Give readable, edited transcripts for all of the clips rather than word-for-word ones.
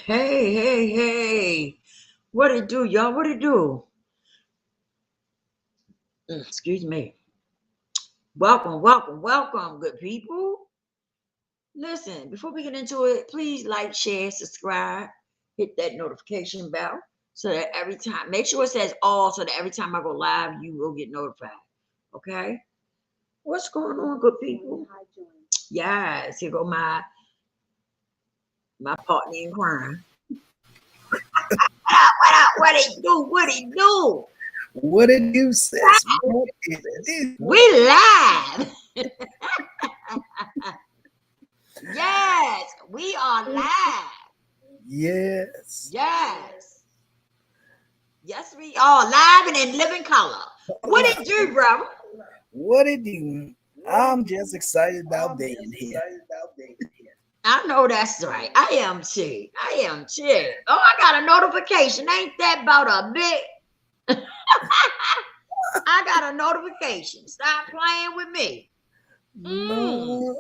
Hey, hey, hey. What it do, y'all? What it do? Excuse me. Welcome, welcome, welcome, good people. Listen, before we get into it, please like, share, subscribe, hit that notification bell so that every time, make sure it says all so that every time I go live, you will get notified. Okay? What's going on, good people? Yes, here go my partner in crime. What up? What it do? What it do? What did you sis? What it do? We live. Yes, we are live. Yes. Yes. Yes, we are live and in living color. What it do, bro? What it do? I'm just excited about being here. I know that's right. I am too. I am too. Oh, I got a notification. Ain't that about a bit? I got a notification. Stop playing with me. No.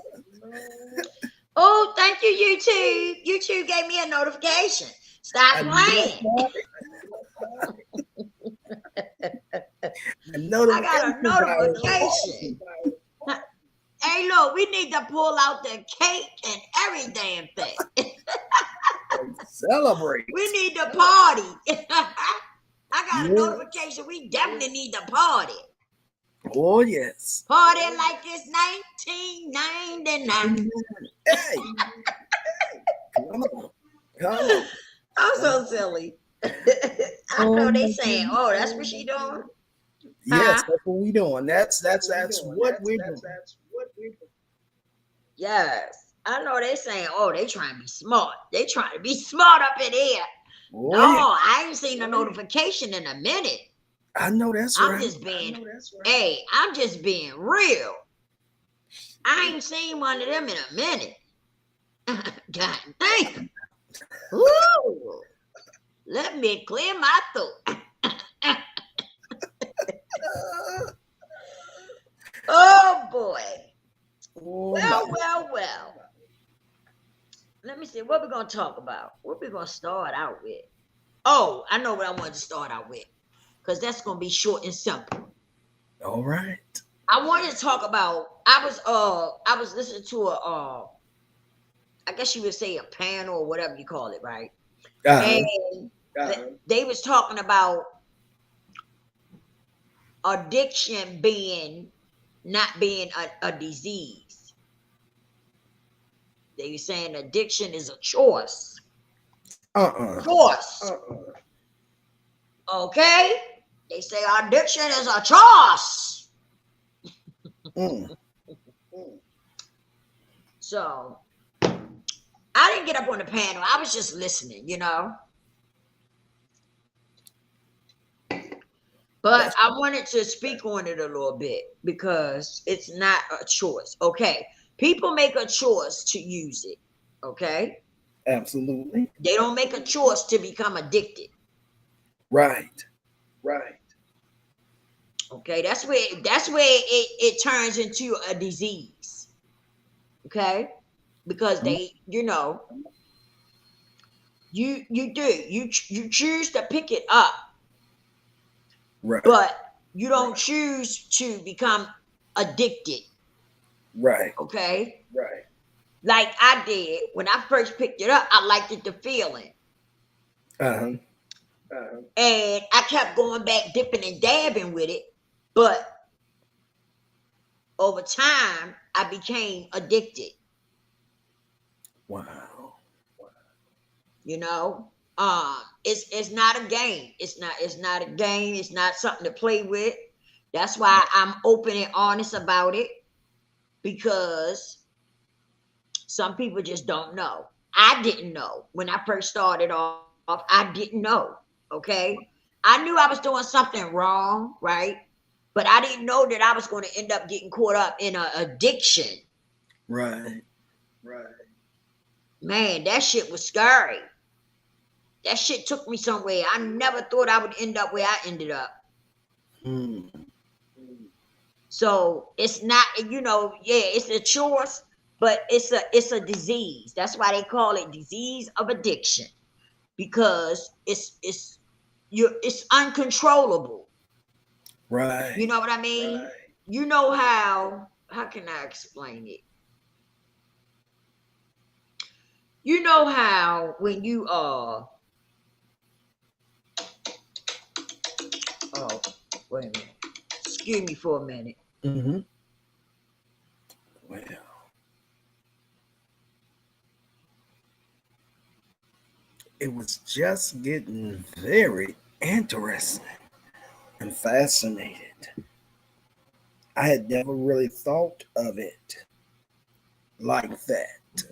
Oh, thank you, YouTube. YouTube gave me a notification. Stop playing. I got a notification. Hey, look, we need to pull out the cake and every damn thing. Celebrate. We need to party. I got a notification. We definitely need to party. Oh, yes. Party like it's 1999. Hey. Come on. Come on. I'm so silly. I know they saying, "Oh, that's what she doing." Yes, that's what we doing. That's what we're doing. Yes, I know they saying, "Oh, they trying to be smart. They trying to be smart up in here." Oh, No, yeah. I ain't seen a notification in a minute. I know that's I'm right. just being, hey, I'm just being real. I ain't seen one of them in a minute. God damn. Woo. Let me clear my throat. Oh boy. Oh, Well. Let me see what we're gonna talk about. What we're gonna start out with. Oh, I know what I wanted to start out with. Because that's gonna be short and simple. all right. I wanted to talk about I was listening to I guess you would say a panel or whatever you call it, right? And they was talking about addiction not being a disease. They were saying addiction is a choice. Choice. Okay? They say addiction is a choice. So I didn't get up on the panel. I was just listening, you know. But I wanted to speak on it a little bit because it's not a choice. Okay. People make a choice to use it. Okay. Absolutely. They don't make a choice to become addicted. Right. Okay. That's where it turns into a disease. Okay. Because they, you know, you choose to pick it up. Right. But you don't choose to become addicted. Right. Okay. Like I did when I first picked it up, I liked it, the feeling. And I kept going back, dipping and dabbing with it. But over time, I became addicted. Wow. You know, it's not a game. It's not a game. It's not something to play with. That's why I'm open and honest about it, because some people just don't know. I didn't know when I first started off. I didn't know. Okay. I knew I was doing something wrong, right? But I didn't know that I was going to end up getting caught up in an addiction. Right. Man, that shit was scary. That shit took me somewhere. I never thought I would end up where I ended up. So it's not, you know, it's a choice, but it's a disease. That's why they call it disease of addiction. because it's uncontrollable. You Right. know what I mean? You know how can I explain it? You know how when you oh wait a minute. Excuse me for a minute. Mm-hmm. Well, it was just getting very interesting and fascinated. I had never really thought of it like that.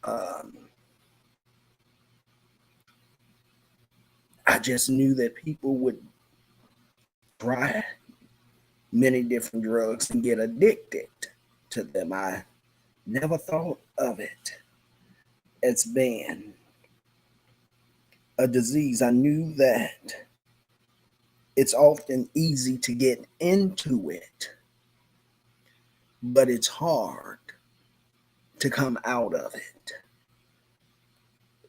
Um, I just knew that people would try many different drugs and get addicted to them. I never thought of it as being a disease. I knew that it's often easy to get into it, but it's hard to come out of it.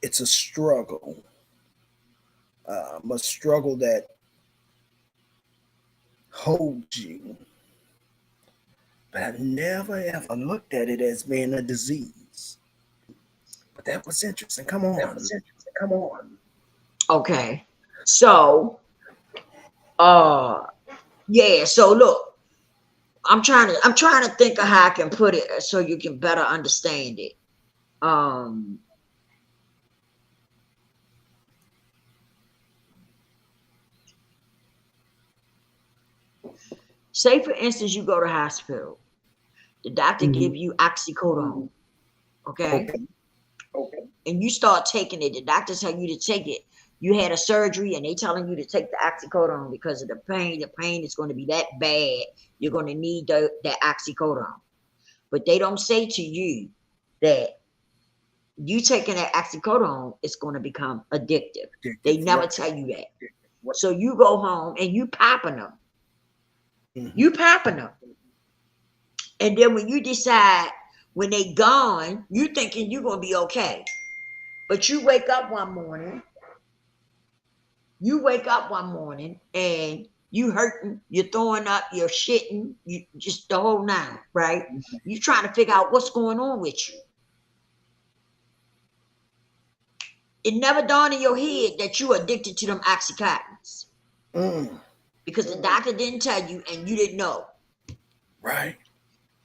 It's a struggle that holds you. But I've never ever looked at it as being a disease. But that was interesting. Come on. Okay. So uh yeah, so look, I'm trying to think of how I can put it so you can better understand it. Um Say for instance you go to hospital. The doctor give Mhm. you oxycodone, okay? Okay. And you start taking it. The doctor tell you to take it. You had a surgery and they telling you to take the oxycodone because of the pain. The pain is going to be that bad. You're going to need that oxycodone. But they don't say to you that you taking that oxycodone is going to become addictive. They Addictive. never Right. tell you that. So you go home and you popping them. Mhm. You popping them. And then when you decide when they gone, you thinking you're going to be okay. But you wake up one morning and you hurting, you're throwing up, you're shitting, you just the whole nine, right? You trying to figure out what's going on with you. It never dawned in your head that you addicted to them oxycontins Mm. because the doctor didn't tell you and you didn't know. Right.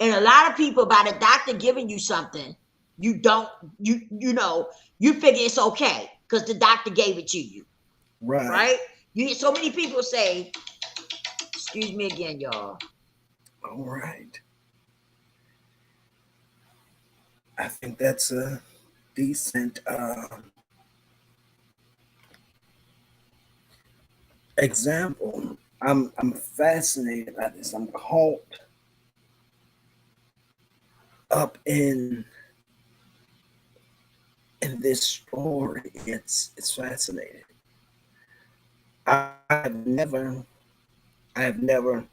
And a lot of people, by the doctor giving you something, you don't, you know, you figure it's okay because the doctor gave it to you, Right. right? You hear so many people say, excuse me again, y'all. All right. I think that's a decent example. I'm fascinated by this. I'm caught up in this story. It's fascinating. I've never I've never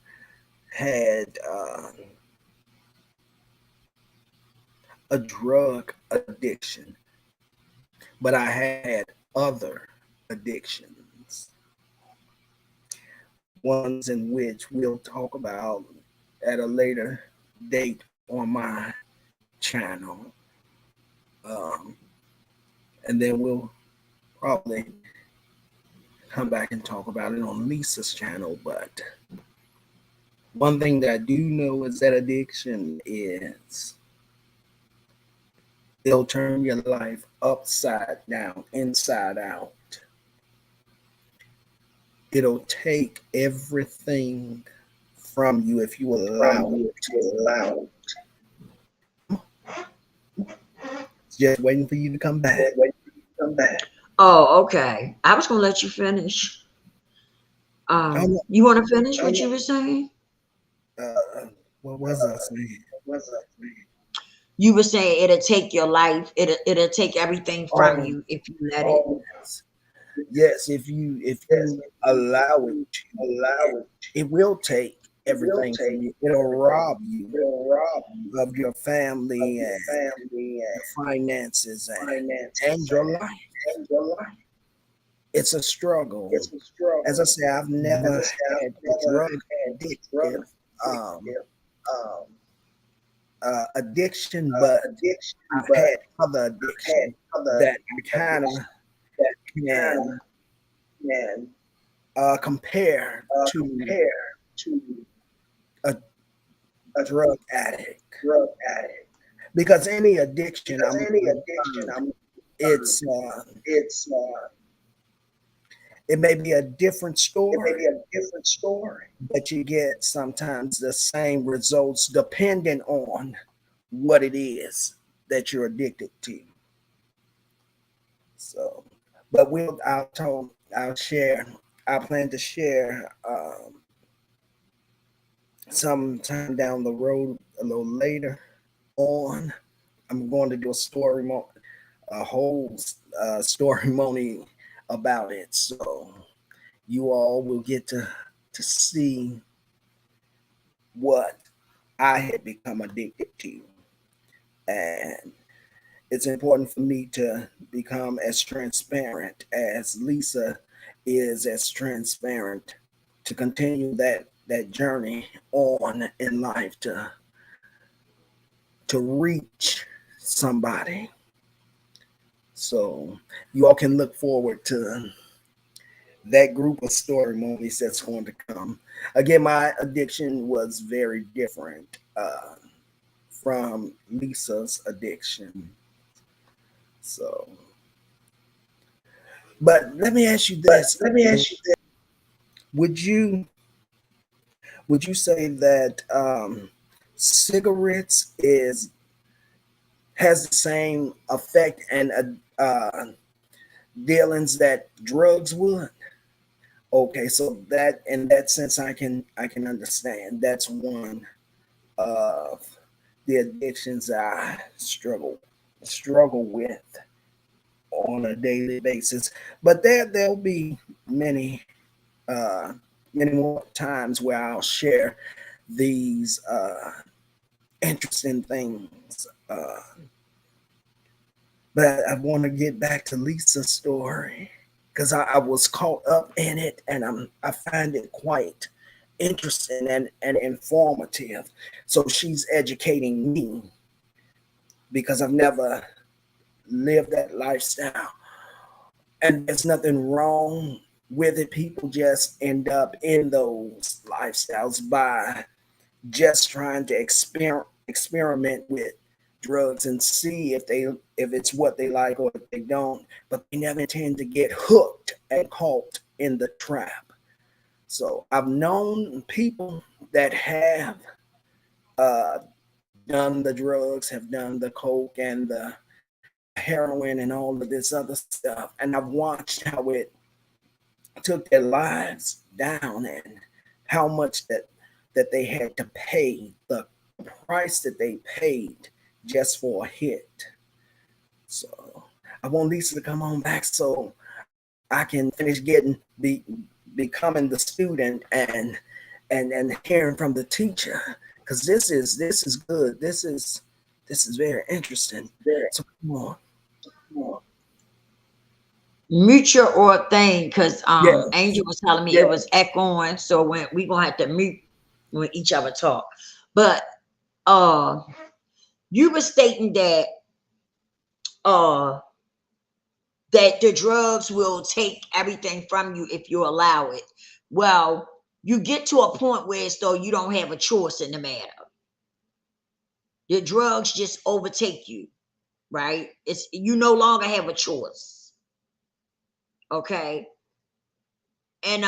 had a drug addiction, but I had other addictions, ones in which we'll talk about at a later date on my channel. Um, and then we'll probably come back and talk about it on Lisa's channel. But one thing that I do know is that addiction is it'll turn your life upside down, inside out. It'll take everything from you if you allow it to. It's just waiting for you to come back. Oh, okay. I was gonna let you finish. I'm, You want to finish what you were saying? what was I saying? You were saying it'll take your life. It'll take everything from Oh, you if you let it. yes, yes. If you allow it to, it will take everything from you. It'll rob you of your family and your finances and your life. it's a struggle. It's a struggle. As I say, I've As I never say, I've had the never drug had the drug addictive um, addictive um, addiction, but addiction, I've but had other had addiction other that I kind of addiction that kind can of can compare to compare to a a drug addict. drug addict. Because any addiction, Because any addiction, it's it's it may be a different it may story, be a different story, but you get sometimes the same results depending on what it is that you're addicted to. So, but I'll share. I plan to share sometime down the road a little later on. I'm going to do a whole story about it. So you all will get to see what I had become addicted to, and it's important for me to become as transparent as Lisa is as transparent to continue that journey on in life to reach somebody. So you all can look forward to that group of story moments that's going to come. Again, my addiction was very different from Lisa's addiction. So, but let me ask you but this: let me ask you this: Would you say that cigarettes is has the same effect and dealings that drugs would? Okay, so that in that sense, I can understand. That's one of the addictions I struggle with on a daily basis. But there'll be many uh, many more times where I'll share these interesting things. But I want to get back to Lisa's story because I was caught up in it, and I find it quite interesting and informative. So she's educating me because I've never lived that lifestyle, and there's nothing wrong with it. People just end up in those lifestyles by just trying to experiment with drugs and see if it's what they like or if they don't, but they never intend to get hooked and caught in the trap. So I've known people that have uh, done the drugs, have done the coke and the heroin and all of this other stuff, and I've watched how it took their lives down and how much that they had to pay, the price that they paid just for a hit. So I want Lisa to come on back so I can finish becoming the student and hearing from the teacher, because this is good. This is very interesting. there, So come on. Mute your or thing, because Yeah. Angel was telling me it was echoing, so when we gonna have to mute when each other talk. But uh you were stating uh that the drugs will take everything from you if you allow it. Well, you get to a point where it's though you don't have a choice in the matter. The drugs just overtake you, right? It's you no longer have a choice. Okay. And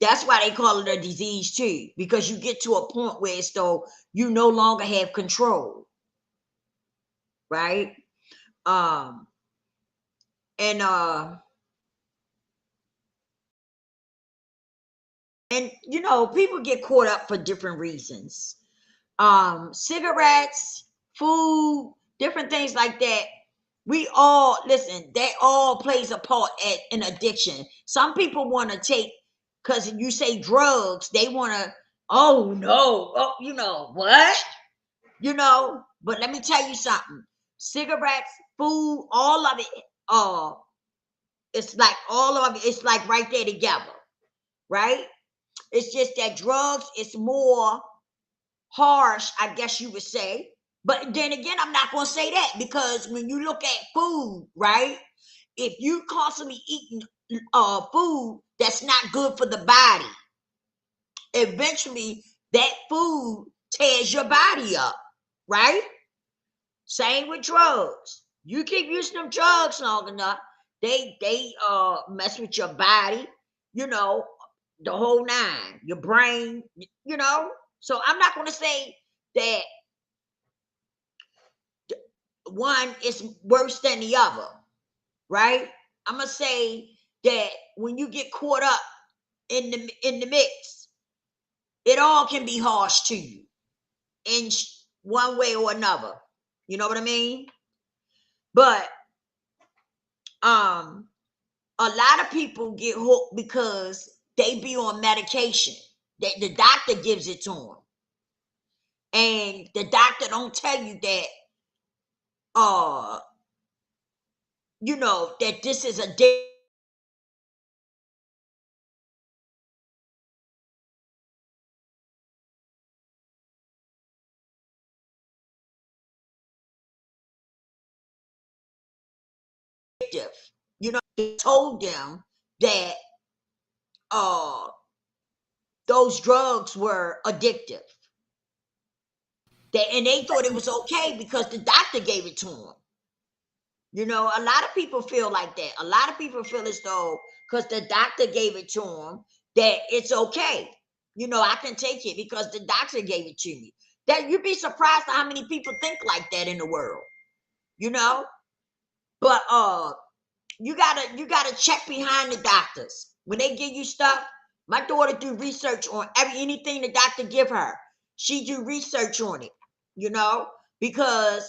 that's why they call it a disease too, because you get to a point where it's though you no longer have control, right? Um and you know, people get caught up for different reasons. Cigarettes, food, different things like that. We all listen, that all plays a part at an addiction. Some people want to take, because you say drugs, they want to, oh no, oh, you know what, but let me tell you something. Cigarettes, food, all of it uh It's like all of it, it's like right there together, right? It's just that drugs is more harsh, I guess you would say. But then again, I'm not going to say that, because when you look at food, right? If you constantly eating food that's not good for the body, eventually that food tears your body up, right? Same with drugs. You keep using them drugs long enough, they mess with your body, you know, the whole nine, your brain, you know. So I'm not going to say that one is worse than the other, right? I'm gonna say that when you get caught up in the mix, it all can be harsh to you in one way or another. You know what I mean? But um, a lot of people get hooked because they be on medication that the doctor gives it to them, and the doctor don't tell you that uh that this is addictive. You know, they told them that uh those drugs were addictive. And they thought it was okay because the doctor gave it to them. You know, a lot of people feel like that. A lot of people feel as though because the doctor gave it to them that it's okay. You know, I can take it because the doctor gave it to me. That you'd be surprised at how many people think like that in the world. You know, but you gotta check behind the doctors when they give you stuff. My daughter do research on anything the doctor give her. She do research on it, you know, because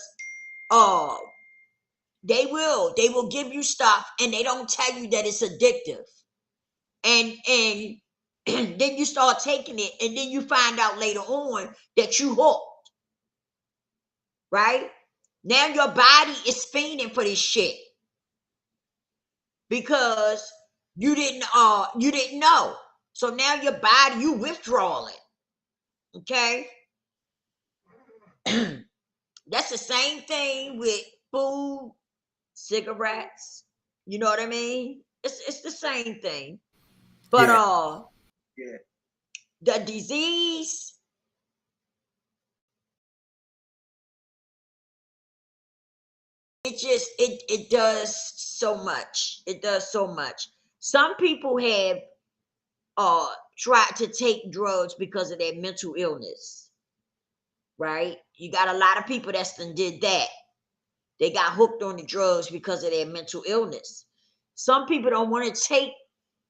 uh they will give you stuff and they don't tell you that it's addictive, and then you start taking it, and then you find out later on that you hooked, right? Now your body is fiending for this shit because you didn't know. So now your body, you withdrawing. Okay. That's the same thing with food, cigarettes. You know what I mean? It's the same thing. But Yeah. Yeah. the disease, it does so much. It does so much. Some people have uh tried to take drugs because of their mental illness, right? You got a lot of people that's done did that. They got hooked on the drugs because of their mental illness. Some people don't want to take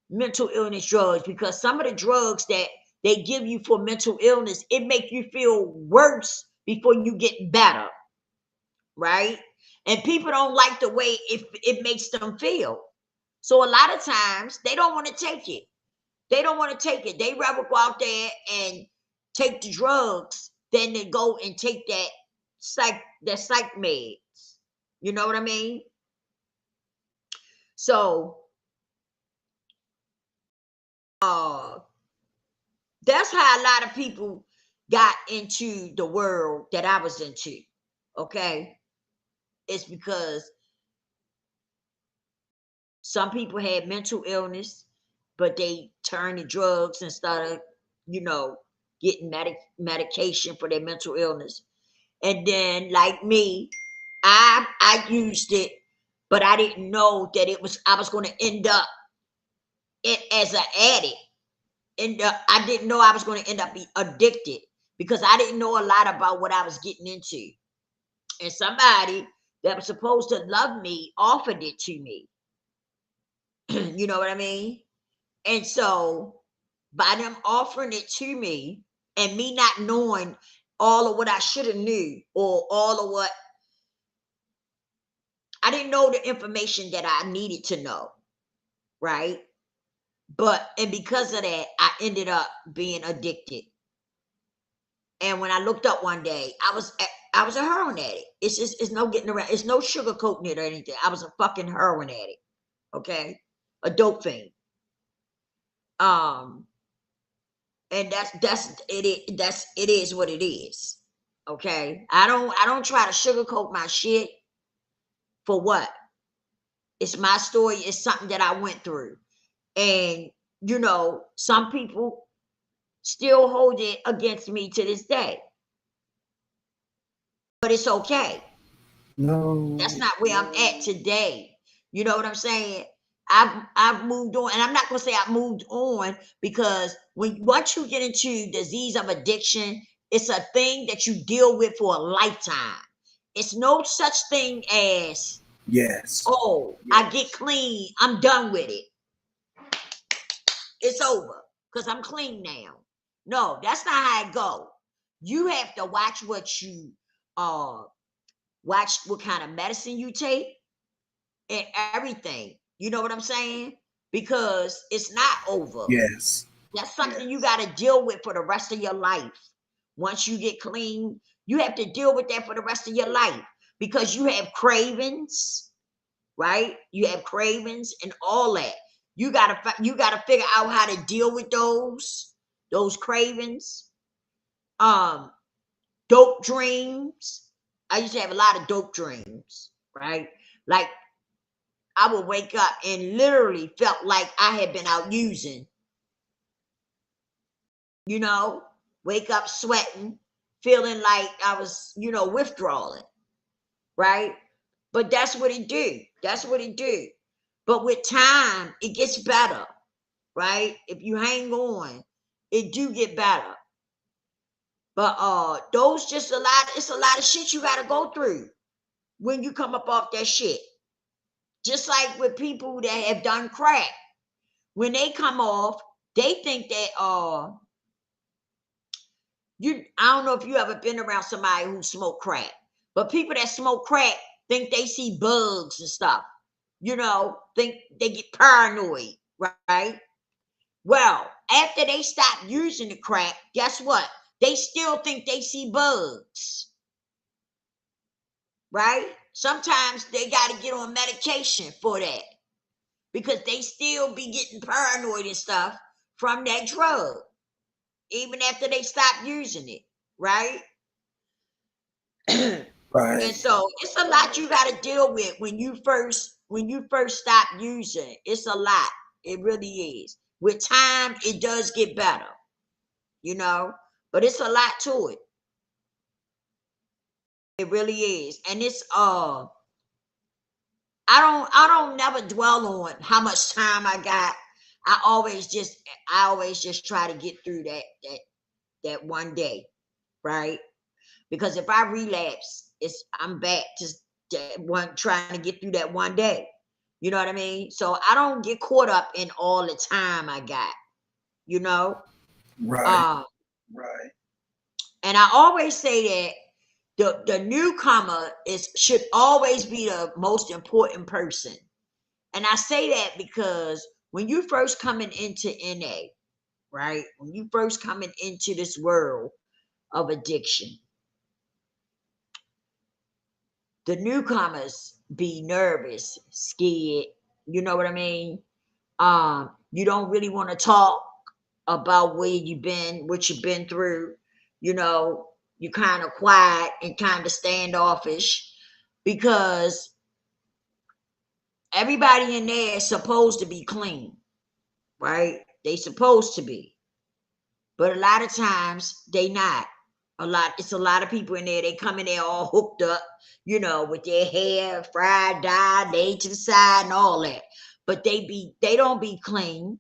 mental illness drugs because some of the drugs that they give you for mental illness, it make you feel worse before you get better, right? And people don't like the way it makes them feel. So a lot of times they don't want to take it. They don't want to take it. They rather go out there and take the drugs than to go and take that psych meds. You know what I mean? So uh that's how a lot of people got into the world that I was into. Okay. It's because some people had mental illness, but they turned to drugs and started, you know, getting medication for their mental illness. And then, like me, I used it, but I didn't know that I was going to end up it as an addict. And I didn't know I was going to end up be addicted because I didn't know a lot about what I was getting into. And somebody that was supposed to love me offered it to me. You know what I mean? And so by them offering it to me and me not knowing all of what I should have knew, or all of what I didn't know, the information that I needed to know, right? And because of that, I ended up being addicted. And when I looked up one day, I was a heroin addict. It's no getting around. It's no sugarcoating it or anything. I was a fucking heroin addict. Okay. a dope fiend. Um, and it is what it is. Okay. I don't try to sugarcoat my shit. For what? It's my story, it's something that I went through. And some people still hold it against me to this day. But it's okay. No. That's not where I'm at today. You know what I'm saying? I've moved on, and I'm not gonna say I've moved on, because once you get into disease of addiction, it's a thing that you deal with for a lifetime. It's no such thing as, Yes. oh, I get clean, I'm done with it, it's over because I'm clean now. No, that's not how it go. You have to watch watch what kind of medicine you take and everything. You know what I'm saying? Because it's not over. Yes. That's something you got to deal with for the rest of your life. Once you get clean, you have to deal with that for the rest of your life, because you have cravings, right? You have cravings and all that. You gotta figure out how to deal with those cravings. Um, Dope dreams. I used to have a lot of dope dreams, right? Like, I would wake up and literally felt like I had been out using, you know, wake up sweating, feeling like I was, withdrawing, right? But that's what it do. That's what it do. But with time, it gets better, right? If you hang on, it do get better. But those just a lot, it's a lot of shit you gotta go through when you come up off that shit. Just like with people that have done crack. When they come off, they think that I don't know if you ever been around somebody who smoked crack, but people that smoke crack think they see bugs and stuff. Think they get paranoid, right? Well, after they stop using the crack, guess what? They still think they see bugs, right? Sometimes they got to get on medication for that, because they still be getting paranoid and stuff from that drug, even after they stop using it, right? Right. And so it's a lot you got to deal with when you first stop using. It's a lot. It really is. With time, it does get better, you know, but it's a lot to it. It really is. And it's I don't never dwell on how much time I got. I always just try to get through that one day, right? Because if I relapse, I'm back to that one, trying to get through that one day. You know what I mean? So I don't get caught up in all the time I got, you know? Right. Um, Right. and I always say that the newcomer should always be the most important person. And I say that because when you first coming into NA, right? When you first coming into this world of addiction, the newcomers be nervous, scared. You know what I mean? You don't really want to talk about where you've been, what you've been through. You kind of quiet and kind of standoffish, because everybody in there is supposed to be clean, right? They supposed to be. But a lot of times they not. It's a lot of people in there. They come in there all hooked up, with their hair fried, dyed, laid to the side, and all that. But they don't be clean.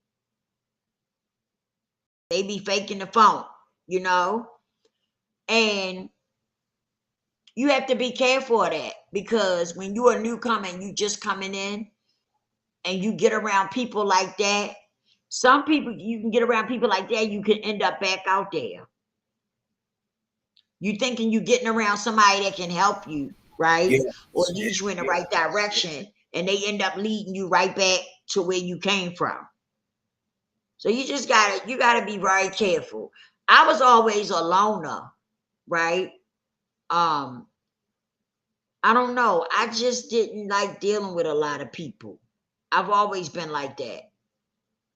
They be faking the phone, you know. And you have to be careful of that, because when you're a newcomer and you just coming in and you get around people like that, some people, you can get around people like that, you can end up back out there. You thinking you getting around somebody that can help you, right? Or Yes. lead you in the right direction, and they end up leading you right back to where you came from. So you gotta be very careful. I was always a loner, right? I don't know. I just didn't like dealing with a lot of people. I've always been like that,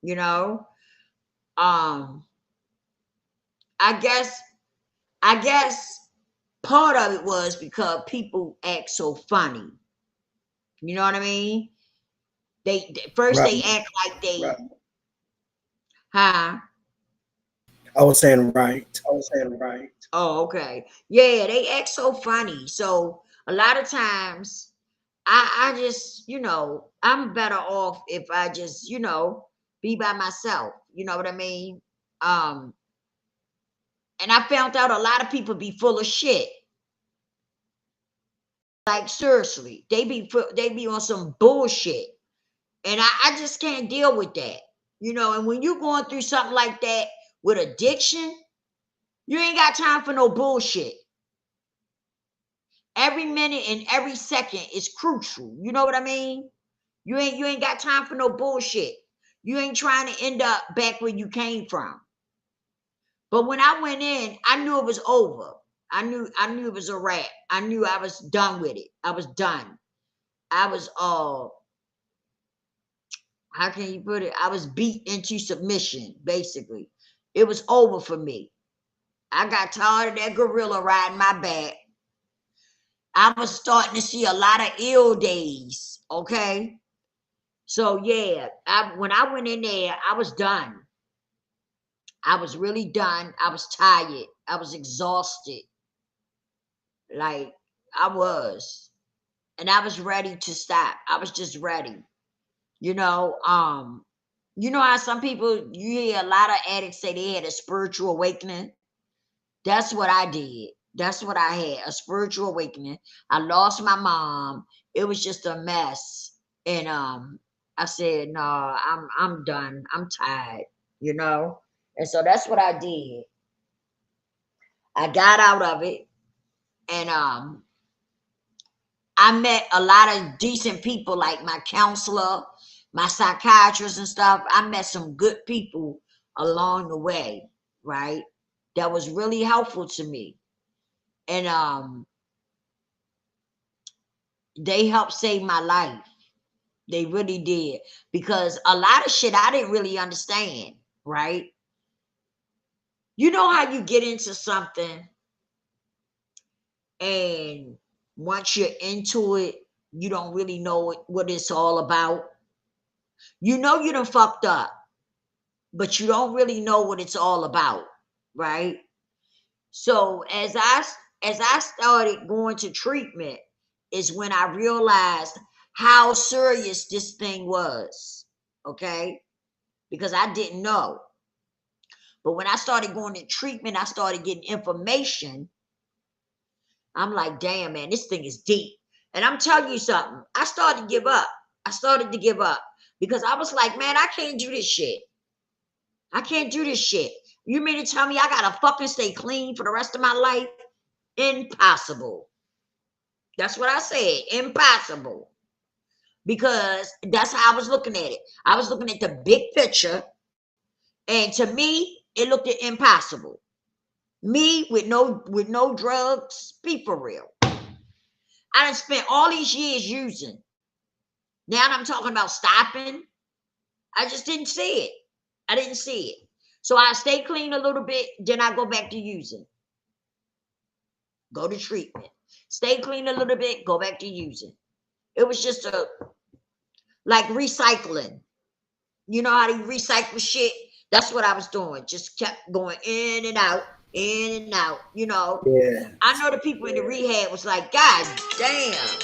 you know. Um, I guess I guess part of it was because people act so funny. You know what I mean? First Right. they act like they, Right. huh? I was saying right. I was saying right. Oh, okay. Yeah, they act so funny. So a lot of times I just, I'm better off if I just, be by myself. You know what I mean? Um, and I found out a lot of people be full of shit. Like seriously, they be on some bullshit, and I just can't deal with that. And when you're going through something like that with addiction, you ain't got time for no bullshit. Every minute and every second is crucial. You know what I mean? You ain't got time for no bullshit. You ain't trying to end up back where you came from. But when I went in, I knew it was over. I knew it was a wrap. I knew I was done with it. I was done. I was how can you put it? I was beat into submission, basically. It was over for me. I got tired of that gorilla riding my back. I was starting to see a lot of ill days. Okay. So yeah, when I went in there, I was done. I was really done. I was tired. I was exhausted. Like I was. And I was ready to stop. I was just ready. You know, um, you know how some people you hear a lot of addicts say they had a spiritual awakening? That's what I did. That's what I had, a spiritual awakening. I lost my mom. It was just a mess. And I said, no, I'm done. I'm tired, you know? And so that's what I did. I got out of it, and I met a lot of decent people like my counselor, my psychiatrist and stuff. I met some good people along the way, right? That was really helpful to me. And they helped save my life. They really did. Because a lot of shit I didn't really understand, right? You know how you get into something and once you're into it, you don't really know what it's all about. You know you done fucked up, but you don't really know what it's all about, right? So as I started going to treatment is when I realized how serious this thing was, okay? Because I didn't know. But when I started going to treatment, I started getting information. I'm like, damn, man, this thing is deep. And I'm telling you something, I started to give up. I started to give up because I was like, man, I can't do this shit. I can't do this shit. You mean to tell me I gotta fucking stay clean for the rest of my life? Impossible. That's what I said. Impossible. Because that's how I was looking at it. I was looking at the big picture, and to me, it looked impossible. Me with no drugs, be for real. I done spent all these years using. Now I'm talking about stopping. I just didn't see it. I didn't see it. So I stay clean a little bit, then I go back to using. Go to treatment. Stay clean a little bit, go back to using. It was just like recycling. You know how they recycle shit? That's what I was doing. Just kept going in and out, in and out. Yeah. I know the people in the rehab was like, God damn.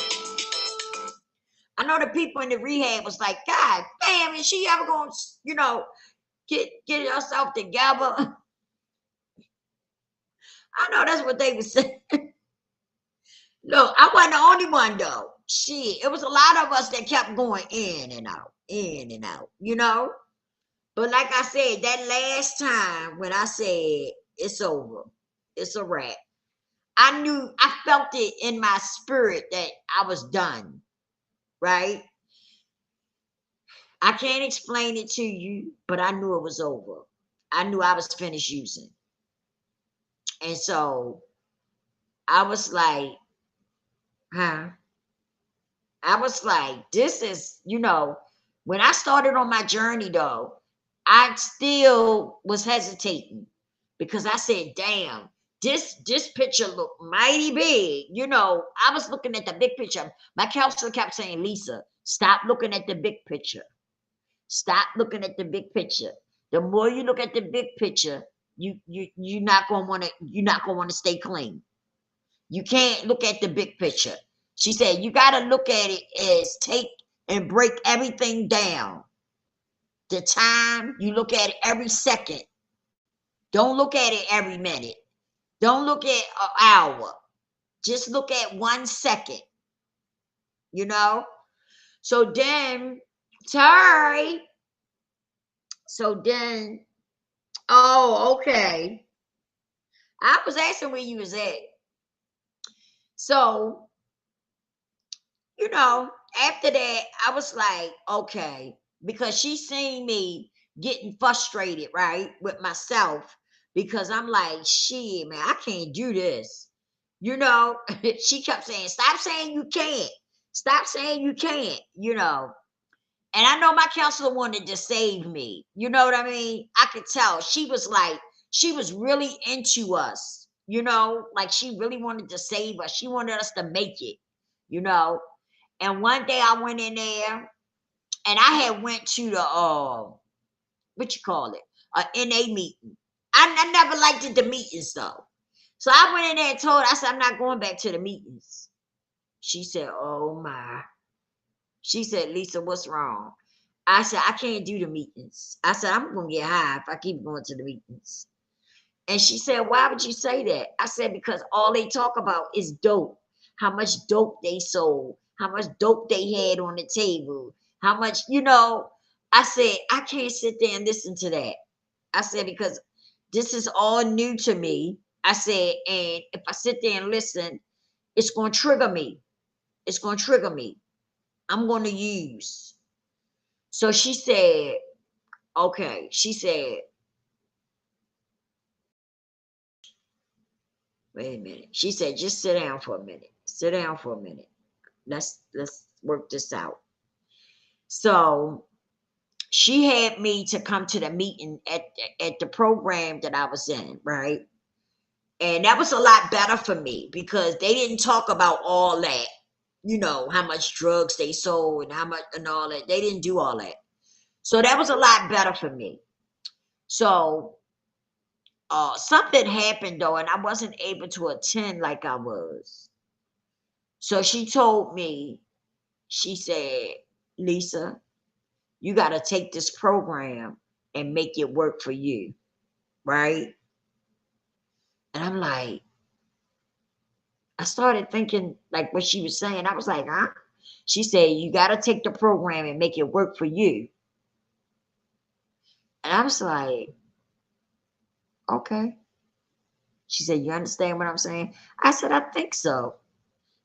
I know the people in the rehab was like, God damn, is she ever going to, get herself together? I know that's what they were saying. Look, I wasn't the only one though. Shit, it was a lot of us that kept going in and out, in and out, But like I said, that last time when I said it's over, it's a wrap, I felt it in my spirit that I was done, right? I can't explain it to you, but I knew it was over. I knew I was finished using. And so I was like, huh? I was like, this is, When I started on my journey, though, I still was hesitating because I said, damn, this picture looked mighty big. You know, I was looking at the big picture. My counselor kept saying, Lisa, stop looking at the big picture. Stop looking at the big picture. The more you look at the big picture, you're not gonna want to stay clean. You can't look at the big picture. She said, you gotta look at it as take and break everything down. The time, you look at it every second. Don't look at it every minute. Don't look at an hour. Just look at 1 second, you know? So then, sorry. So then, oh, okay. I was asking where you was at. So, you know, after that, I was like, okay, because she seen me getting frustrated, right, with myself, because I'm like, shit, man, I can't do this. You know, she kept saying, stop saying you can't. Stop saying you can't, you know. And I know my counselor wanted to save me. You know what I mean? I could tell she was like, she was really into us, you know, like she really wanted to save us. She wanted us to make it, you know. And one day I went in there and I had went to the what you call it, a NA meeting. I never liked the meetings though. So I went in there and told her, I said, I'm not going back to the meetings. She said, oh my. She said, Lisa, what's wrong? I said, I can't do the meetings. I said, I'm going to get high if I keep going to the meetings. And she said, why would you say that? I said, because all they talk about is dope. How much dope they sold, how much dope they had on the table, how much, you know. I said, I can't sit there and listen to that. I said, because this is all new to me. I said, and if I sit there and listen, it's going to trigger me. It's going to trigger me. I'm going to use. So she said, okay. She said, wait a minute. She said, just sit down for a minute. Sit down for a minute. Let's work this out. So she had me to come to the meeting at the program that I was in, right? And that was a lot better for me because they didn't talk about all that, you know, how much drugs they sold and how much and all that. They didn't do all that. So that was a lot better for me. So something happened though, and I wasn't able to attend like I was. So she told me, she said, Lisa, you got to take this program and make it work for you, right? And I'm like, I started thinking like what she was saying. I was like, huh? She said, you got to take the program and make it work for you. And I was like, okay. She said, you understand what I'm saying? I said, I think so.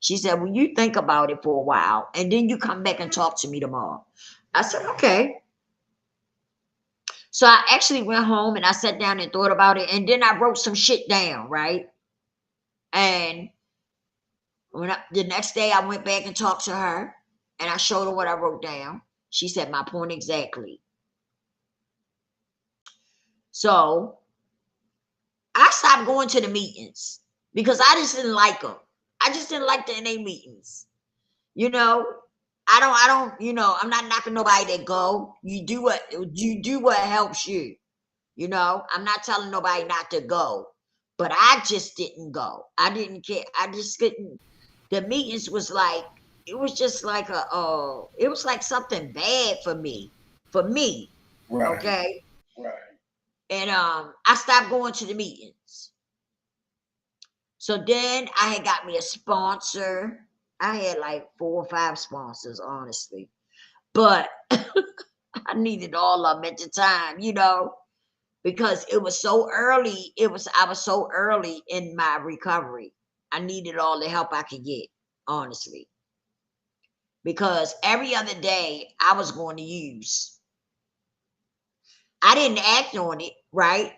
She said, well, you think about it for a while and then you come back and talk to me tomorrow. I said, okay. So I actually went home and I sat down and thought about it. And then I wrote some shit down, right? And the next day I went back and talked to her and I showed her what I wrote down. She said, my point exactly. So I stopped going to the meetings because I just didn't like them. I just didn't like the NA meetings. You know, I don't, you know, I'm not knocking nobody that go. You do what helps you. You know, I'm not telling nobody not to go, but I just didn't go. I didn't care. I just couldn't. The meetings was like, it was just like it was like something bad for me. Right. Okay. Right. And I stopped going to the meetings. So then I had got me a sponsor. I had like 4 or 5 sponsors, honestly, but I needed all of them at the time, you know, because it was so early. I was so early in my recovery. I needed all the help I could get, honestly, because every other day I was going to use. I didn't act on it, right?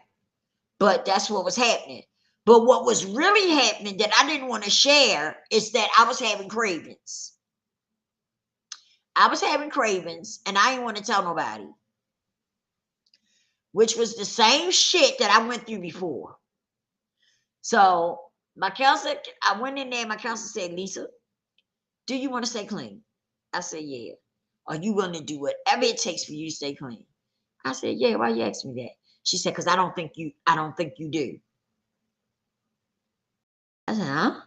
But that's what was happening. But what was really happening that I didn't want to share is that I was having cravings. I was having cravings and I didn't want to tell nobody, which was the same shit that I went through before. So my counselor, I went in there, my counselor said, Lisa, do you want to stay clean? I said, yeah. Are you willing to do whatever it takes for you to stay clean? I said, yeah, why you ask me that? She said, because I don't think you do. I said, huh?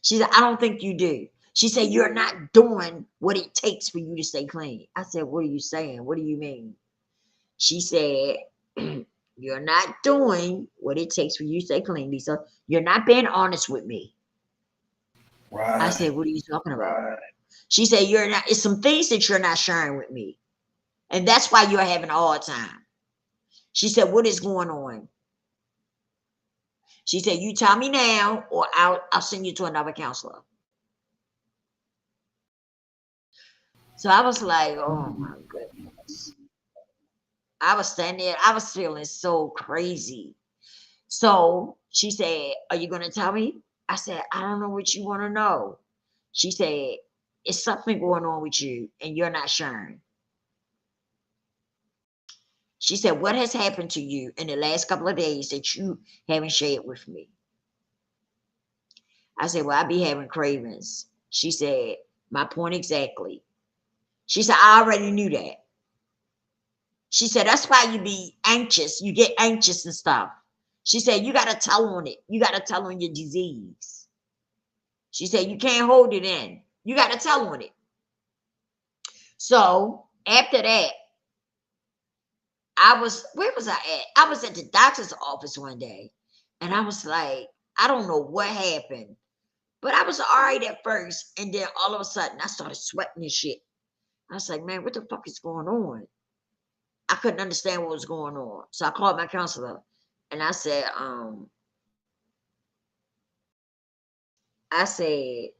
She said, I don't think you do. She said, you're not doing what it takes for you to stay clean. I said, what are you saying? What do you mean? She said, you're not doing what it takes for you to stay clean, Lisa. You're not being honest with me. I Right. said, what are you talking about? Right. She said, you're not, it's some things that you're not sharing with me. And that's why you're having a hard time. She said, what is going on? She said, you tell me now, or I'll send you to another counselor. So I was like, oh my goodness. I was standing there, I was feeling so crazy. So she said, are you going to tell me? I said, I don't know what you want to know. She said, it's something going on with you and you're not sharing. She said, what has happened to you in the last couple of days that you haven't shared with me? I said, well, I be having cravings. She said, my point exactly. She said, I already knew that. She said, that's why you be anxious. You get anxious and stuff. She said, you got to tell on it. You got to tell on your disease. She said, you can't hold it in. You got to tell on it. So after that, where was I at? I was at the doctor's office one day and I was like, I don't know what happened, but I was all right at first. And then all of a sudden I started sweating and shit. I was like, man, what the fuck is going on? I couldn't understand what was going on. So I called my counselor and I said, I said,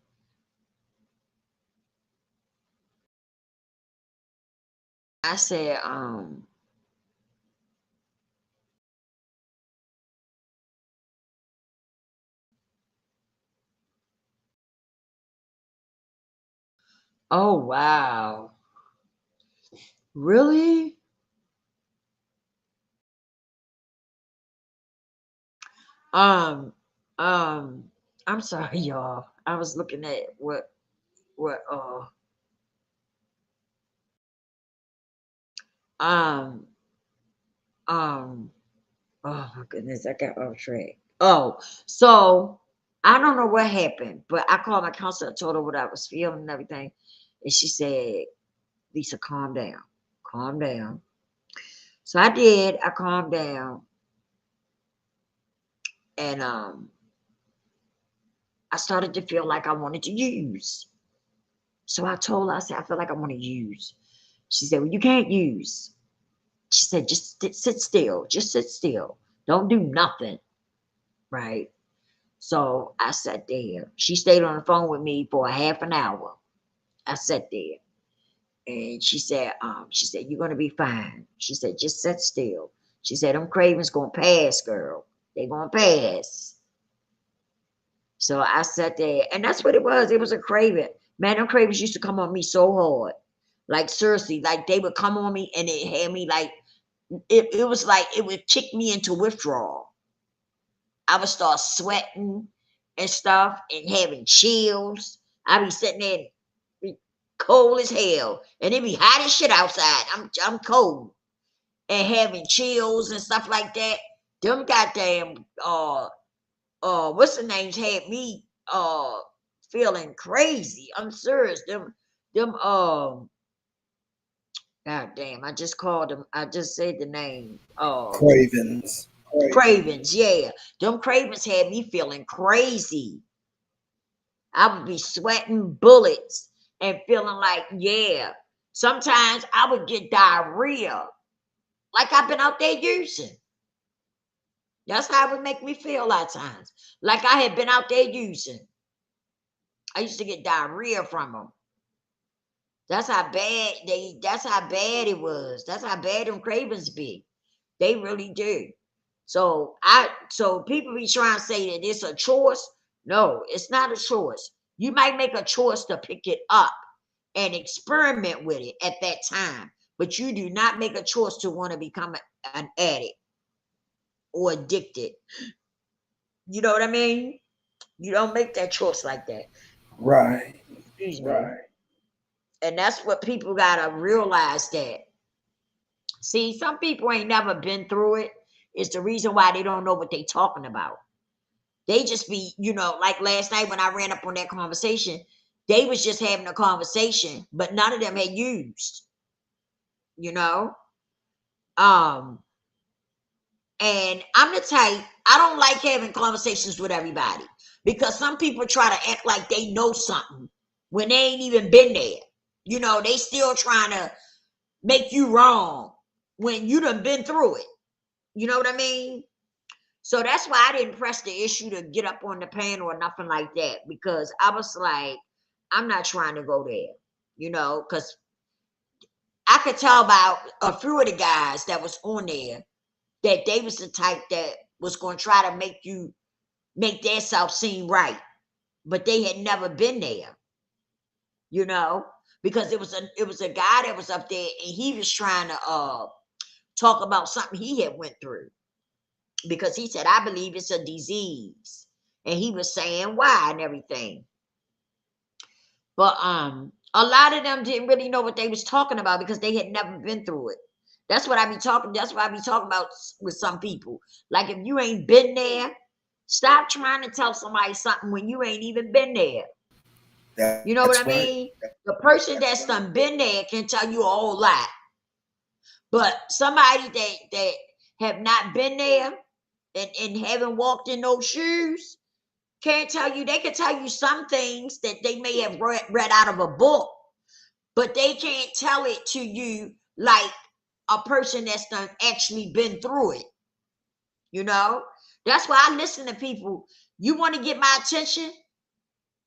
oh wow. Really? Um, um, I'm sorry, y'all. I was looking at what um um oh my goodness, I got off track. Oh, so I don't know what happened, but I called my counselor, told her what I was feeling and everything, and she said, Lisa, calm down. Calm down. So I did, I calmed down and I started to feel like I wanted to use. So I told her, I said, I feel like I want to use. She said, well, you can't use. She said, just sit still. Just sit still. Don't do nothing. Right. So I sat there. She stayed on the phone with me for a half an hour. I sat there. And she said, you're gonna be fine. She said, just sit still. She said, them cravings gonna pass, girl. They gonna pass. So I sat there, and that's what it was. It was a craving. Man, them cravings used to come on me so hard. Like seriously, like they would come on me and it had me like it was like it would kick me into withdrawal. I would start sweating and stuff and having chills. I'd be sitting there be cold as hell. And it be hot as shit outside. I'm cold. And having chills and stuff like that. Them goddamn what's the names had me feeling crazy. I'm serious. Them god damn, I just called them. I just said the name. Cravens. Cravens, yeah. Them cravens had me feeling crazy. I would be sweating bullets and feeling like, yeah. Sometimes I would get diarrhea, like I've been out there using. That's how it would make me feel a lot of times, like I had been out there using. I used to get diarrhea from them. That's how bad they. That's how bad it was. That's how bad them cravings be. They really do. So people be trying to say that it's a choice. No, it's not a choice. You might make a choice to pick it up and experiment with it at that time. But you do not make a choice to want to become an addict or addicted. You know what I mean? You don't make that choice like that. Right. Excuse me. Right. And that's what people gotta realize that. See, some people ain't never been through it. It's the reason why they don't know what they talking about. They just be, like last night when I ran up on that conversation, they was just having a conversation, but none of them had used, you know. Um, and I'm the type, I don't like having conversations with everybody because some people try to act like they know something when they ain't even been there. They still trying to make you wrong when you done been through it. You know what I mean? So that's why I didn't press the issue to get up on the panel or nothing like that, because I was like, I'm not trying to go there, because I could tell by a few of the guys that was on there that they was the type that was going to try to make their self seem right, but they had never been there, because it was a guy that was up there and he was trying to talk about something he had went through, because he said, I believe it's a disease, and he was saying why and everything. But a lot of them didn't really know what they was talking about because they had never been through it. That's what I be talking. That's what I be talking about with some people. Like, if you ain't been there, stop trying to tell somebody something when you ain't even been there. You know what That's I right. mean? The person that's done been there can tell you a whole lot, but somebody that have not been there and haven't walked in those shoes can't tell you. They can tell you some things that they may have read out of a book, but they can't tell it to you like a person that's done actually been through it. That's why I listen to people. You want to get my attention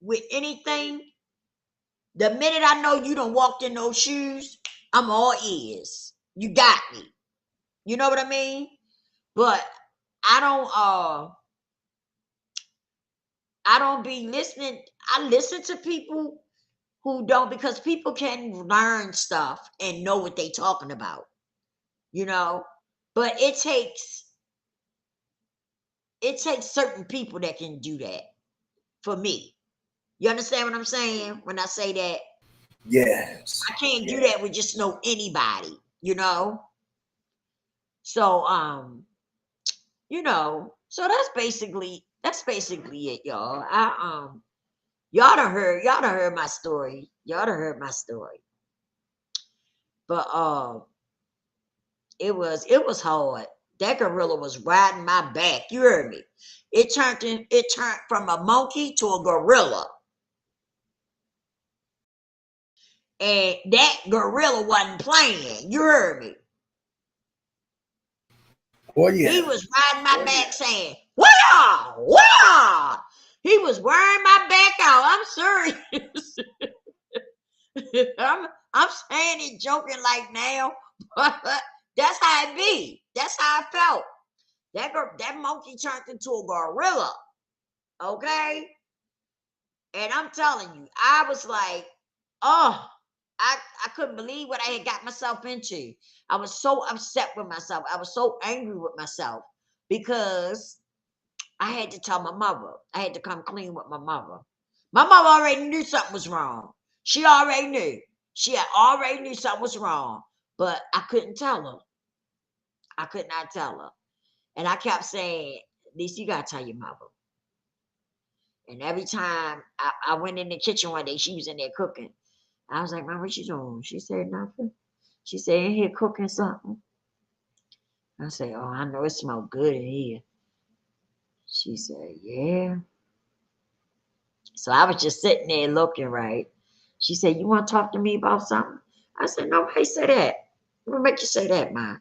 with anything, the minute I know you done walked in those shoes, I'm all ears. You got me. You know what I mean? But I don't be listening. I listen to people who don't, because people can learn stuff and know what they talking about, but it takes certain people that can do that for me. You understand what I'm saying when I say that? Yes. I can't do that with just know anybody. So so that's basically it, y'all. Y'all done heard my story. But it was hard. That gorilla was riding my back. You heard me. It turned from a monkey to a gorilla. And that gorilla wasn't playing. You heard me. Oh yeah. He was riding my back saying, "Wah! Wah!" He was wearing my back out. I'm serious. I'm saying it joking like now, but that's how it be. That's how I felt. That monkey turned into a gorilla. Okay? And I'm telling you, I was like, oh, I couldn't believe what I had got myself into. I was so upset with myself. I was so angry with myself because I had to tell my mother. I had to come clean with my mother. My mother already knew something was wrong. She already knew. She had already knew something was wrong, but I couldn't tell her. I could not tell her. And I kept saying, Lisa, you got to tell your mother. And every time I went in the kitchen one day, she was in there cooking. I was like, Mom, what you doing? She said, nothing. She said, in here cooking something. I said, oh, I know it smells good in here. She said, yeah. So I was just sitting there looking, right? She said, you want to talk to me about something? I said, nobody say that. What make you say that, Ma?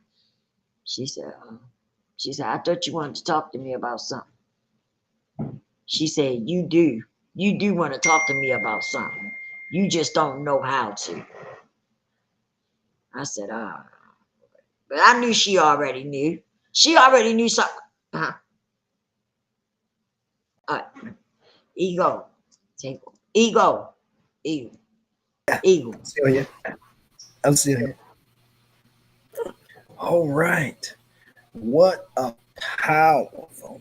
She said, I thought you wanted to talk to me about something. She said, you do. You do want to talk to me about something. You just don't know how to. I said, but I knew she already knew. She already knew something. Uh-huh. Ego. Take ego. Ego. Eagle. Still here. I'm still here. All right. What a powerful,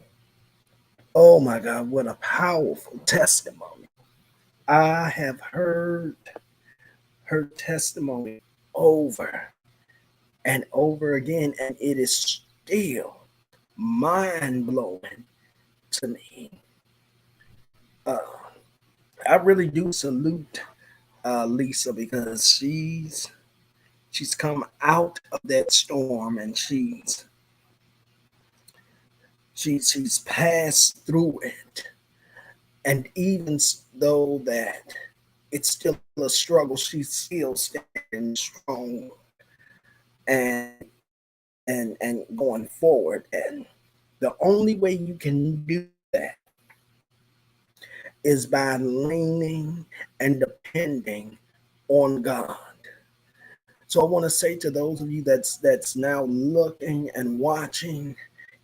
oh my God, what a powerful testimony. I have heard her testimony over and over again, and it is still mind blowing to me. Uh, I really do salute Lisa because she's come out of that storm and she's passed through it, and even though that it's still a struggle, she's still standing strong and and going forward. And the only way you can do that is by leaning and depending on God. So I want to say to those of you that's now looking and watching,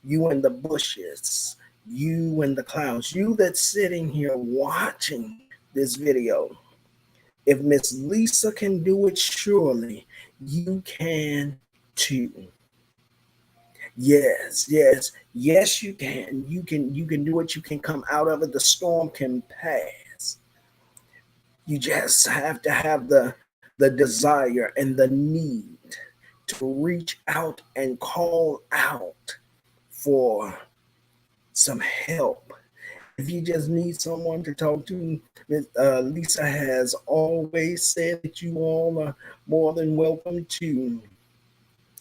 you in the bushes, you in the clouds, you that's sitting here watching this video, if Miss Lisa can do it, surely you can too. Yes, yes, yes, you can. You can do it. You can come out of it. The storm can pass. You just have to have the desire and the need to reach out and call out for some help. If you just need someone to talk to, Lisa has always said that you all are more than welcome to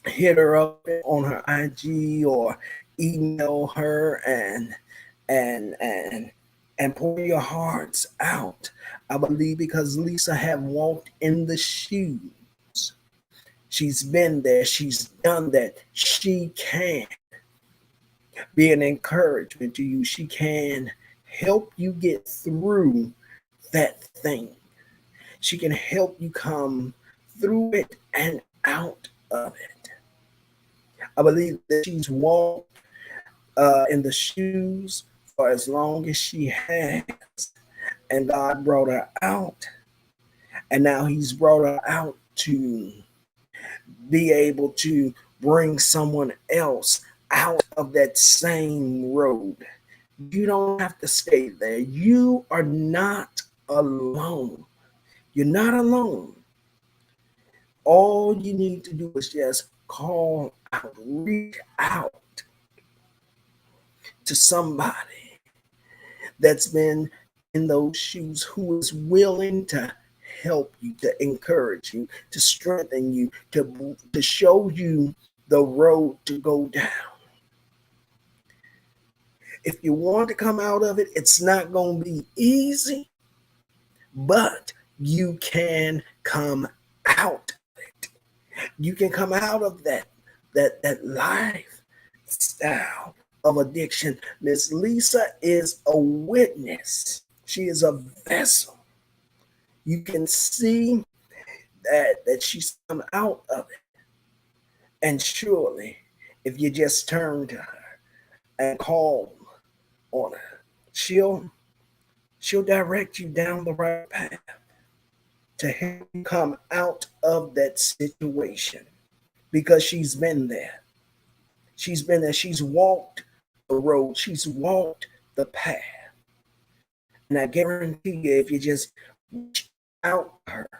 hit her up on her IG or email her and and and pour your hearts out. I believe because Lisa have walked in the shoes. She's been there, she's done that. She can be an encouragement to you. She can help you get through that thing. She can help you come through it and out of it. I believe that she's walked in the shoes for as long as she has, and God brought her out, and now He's brought her out to be able to bring someone else out of that same road. You don't have to stay there. You are not alone. You're not alone. All you need to do is just call out, reach out to somebody that's been in those shoes who is willing to help you, to encourage you, to strengthen you, to show you the road to go down. If you want to come out of it, it's not going to be easy, but you can come out of it. You can come out of that lifestyle of addiction. Miss Lisa is a witness. She is a vessel. You can see that she's come out of it. And surely, if you just turn to her and call on her, she'll direct you down the right path to help you come out of that situation because she's been there. She's been there. She's walked the road. She's walked the path. And I guarantee you, if you just reach out to her,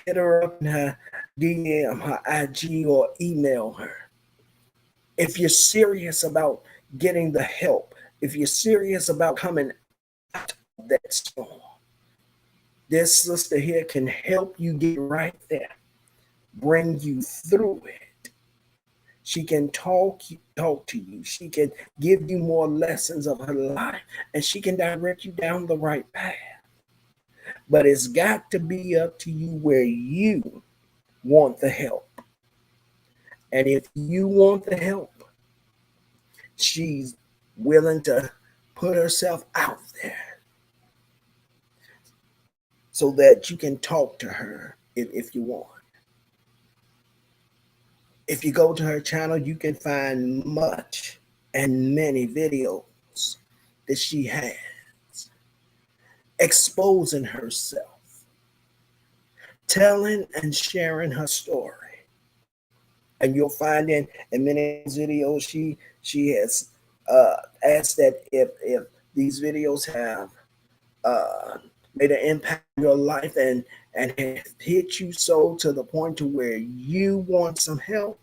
hit her up in her DM, her IG, or email her. If you're serious about getting the help, if you're serious about coming out of that storm, this sister here can help you get right there, bring you through it. She can talk to you. She can give you more lessons of her life, and she can direct you down the right path. But it's got to be up to you where you want the help. And if you want the help, she's willing to put herself out there so that you can talk to her if you want. If you go to her channel, you can find much and many videos that she has exposing herself, telling and sharing her story. And you'll find in many of those videos, she has asked that if these videos have uh, made an impact on your life and have hit you so to the point to where you want some help,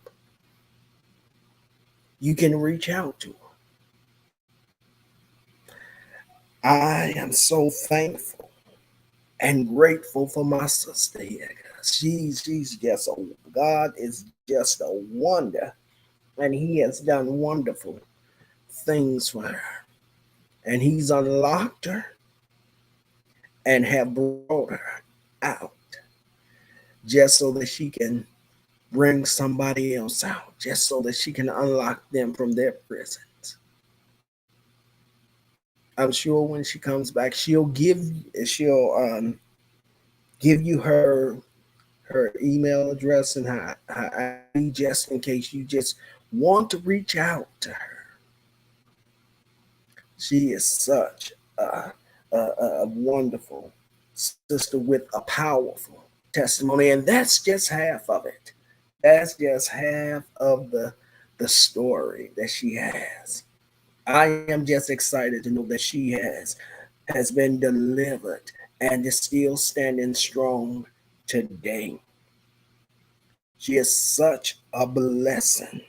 you can reach out to her. I am so thankful and grateful for my sister here. She's just a God is just a wonder, and He has done wonderful things for her, and He's unlocked her and have brought her out just so that she can bring somebody else out, just so that she can unlock them from their prisons. I'm sure when she comes back, she'll give you her email address and her ID just in case you just want to reach out to her. She is such a wonderful sister with a powerful testimony, and that's just half of it. That's just half of the story that she has. I am just excited to know that she has been delivered and is still standing strong today. She is such a blessing.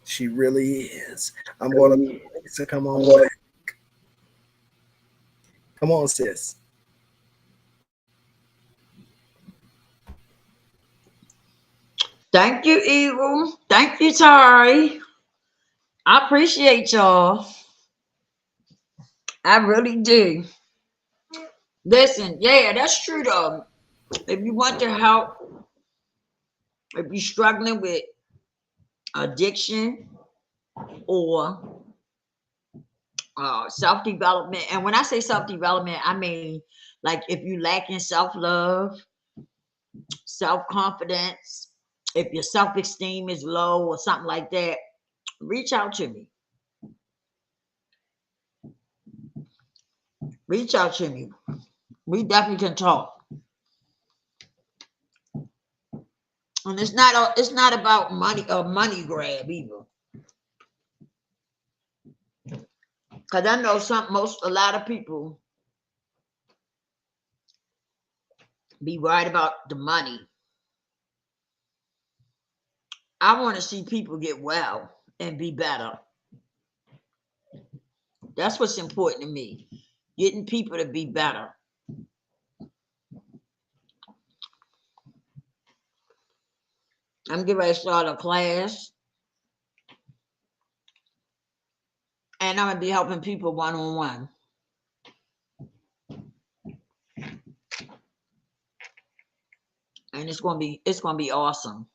She really is. I'm gonna to come on back. Come on, sis. Thank you, Evil. Thank you, Tari. I appreciate y'all. I really do. Listen, yeah, that's true though. If you want to help, if you're struggling with addiction or self development, and when I say self development, I mean like if you lack in self love, self confidence, if your self esteem is low or something like that, reach out to me. Reach out to me. We definitely can talk. And it's not about money or money grab either. Cause I know a lot of people be worried about the money. I want to see people get well and be better. That's what's important to me. Getting people to be better. I'm getting ready to start a class, and I'm gonna be helping people one on one. And it's gonna be awesome.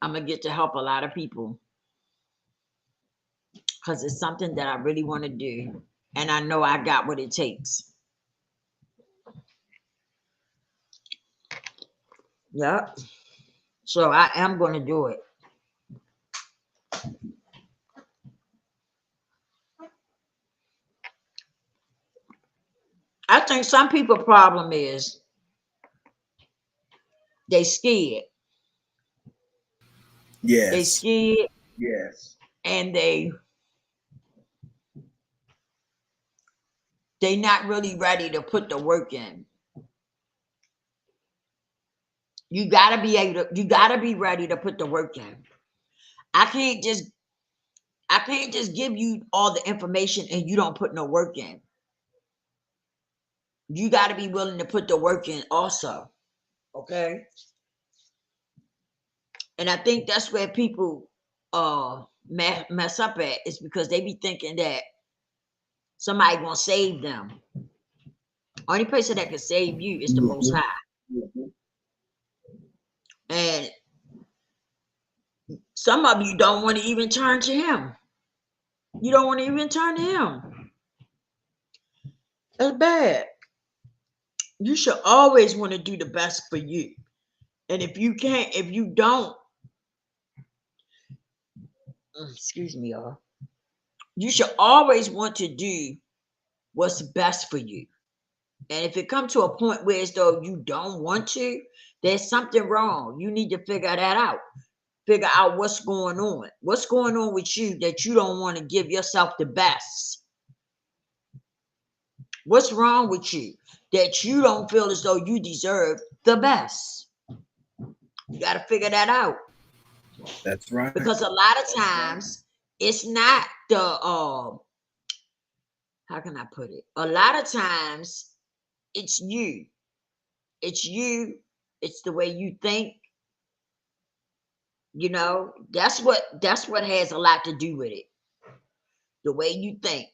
I'm gonna get to help a lot of people because it's something that I really want to do, and I know I got what it takes. Yep. So I am going to do it. I think some people' problem is they scared. They Yes. scared, Yes. and they not really ready to put the work in. You gotta be ready to put the work in. I can't just I can't just give you all the information and you don't put no work in. You gotta be willing to put the work in also. Okay. And I think that's where people mess up at is because they be thinking that somebody gonna save them. Only person that can save you is the most Mhm. high. Mhm. And some of you don't want to even turn to him. You don't want to even turn to him. That's bad. You should always want to do the best for you. And if you don't, excuse me, y'all, you should always want to do what's best for you. And if it comes to a point where as though you don't want to, there's something wrong. You need to figure that out. Figure out what's going on. What's going on with you that you don't want to give yourself the best? What's wrong with you that you don't feel as though you deserve the best? You got to figure that out. That's right. Because a lot of times it's not the how can I put it? A lot of times it's you. It's you. It's the way you think. That's what has a lot to do with it. The way you think.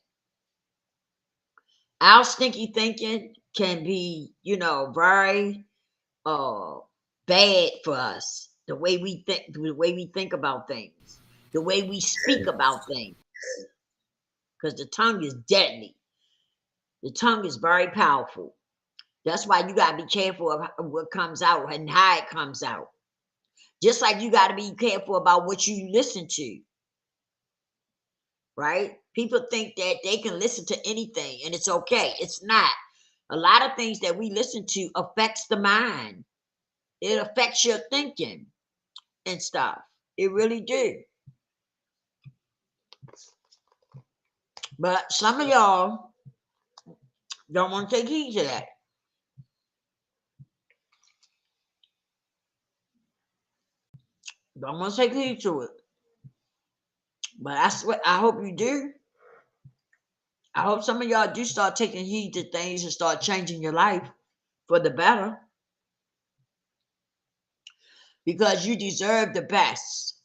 Our stinky thinking can be, very uh bad for us. The way we think about things, the way we speak about things, because the tongue is deadly. The tongue is very powerful. That's why you gotta be careful of what comes out and how it comes out. Just like you gotta be careful about what you listen to, right? People think that they can listen to anything and it's okay. It's not. A lot of things that we listen to affects the mind. It affects your thinking and stuff. It really do. But some of y'all don't want to take heed to that. Don't want to take heed to it. But I hope you do. I hope some of y'all do start taking heed to things and start changing your life for the better because you deserve the best.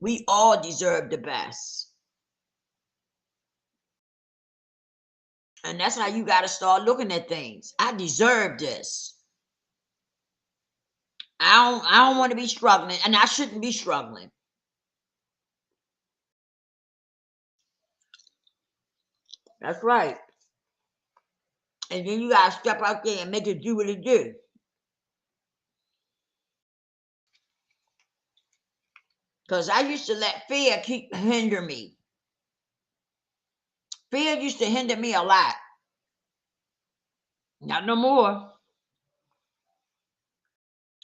We all deserve the best. And that's how you got to start looking at things. I deserve this. I don't want to be struggling and I shouldn't be struggling. That's right. And then you got to step out there and make it do what it do. Because I used to let fear keep hinder me. Fear used to hinder me a lot. Not no more.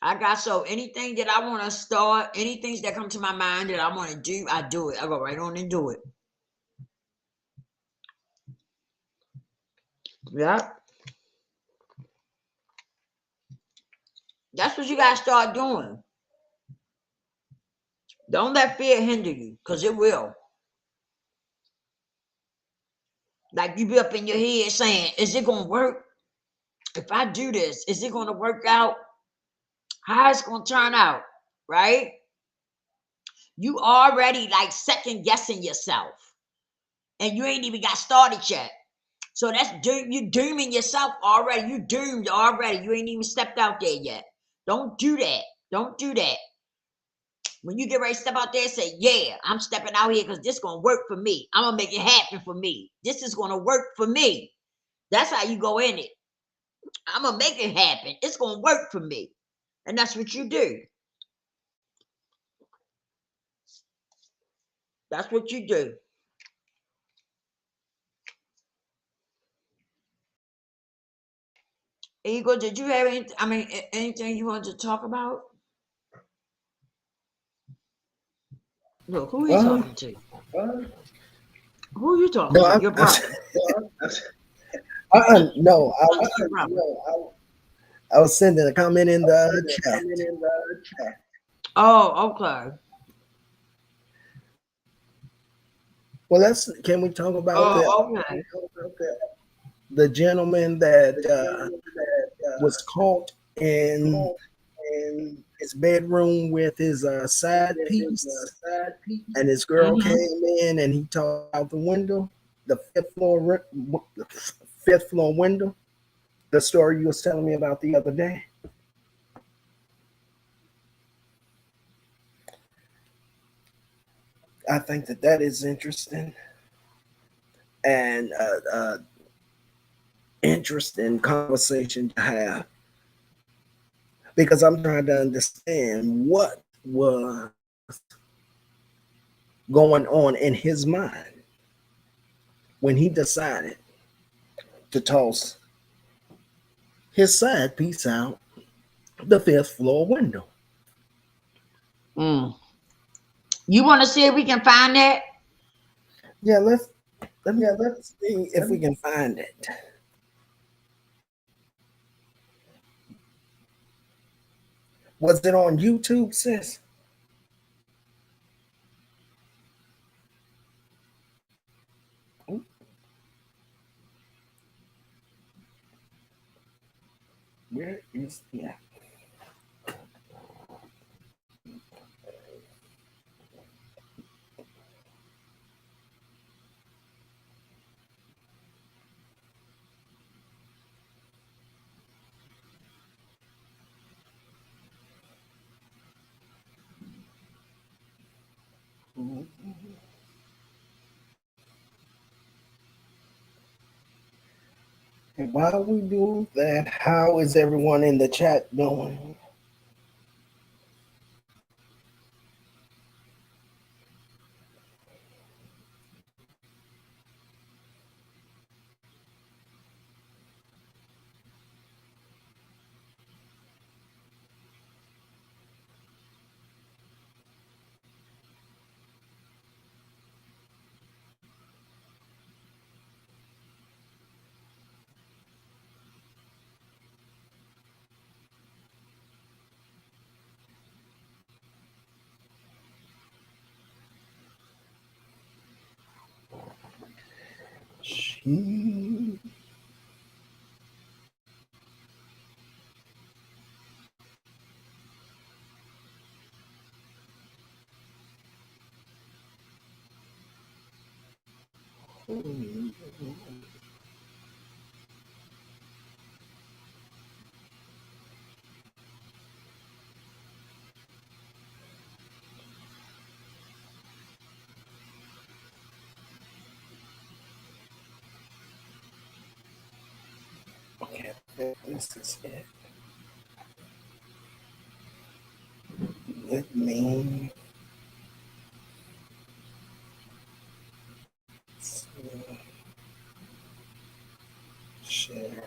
I got so anything that I want to start, anything that come to my mind that I want to do, I do it. I go right on and do it. Yeah. That's what you got to start doing. Don't let fear hinder you because it will. Like you be up in your head saying, is it going to work? If I do this, is it going to work out? How it's going to turn out? Right? You already like second guessing yourself and you ain't even got started yet. So that's you dooming yourself already. You doomed already. You ain't even stepped out there yet. Don't do that. Don't do that. When you get ready to step out there, say, yeah, I'm stepping out here because this is going to work for me. I'm going to make it happen for me. This is going to work for me. That's how you go in it. I'm going to make it happen. It's going to work for me. And that's what you do. That's what you do. Eagle, did you have anything you wanted to talk about? Look, who are you Well, talking to? Who are you talking no, to? Your brother. no, That's your brother. I was sending a comment in the chat. Oh, okay. Well, can we talk about Oh, okay. the gentleman that was caught in his bedroom with his side piece, and his girl Mm-hmm. came in and he talked out the window, the fifth floor window. The story you was telling me about the other day. I think that is interesting and interesting conversation to have because I'm trying to understand what was going on in his mind when he decided to toss his side piece out the fifth floor window. Mm. You want to see if we can find that? Yeah, let me Yeah, let's see let if we me can find it. Was it on YouTube, sis? Where is the app? And while we do that, how is everyone in the chat doing? She... Okay, this is it. Let me share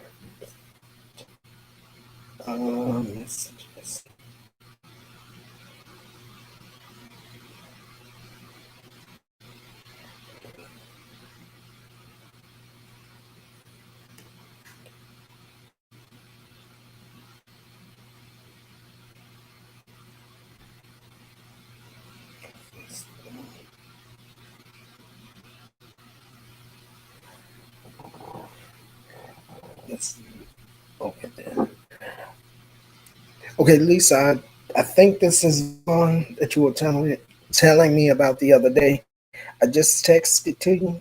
messages. Let's okay there. Okay, Lisa, I think this is one that you were telling me about the other day. I just texted to you.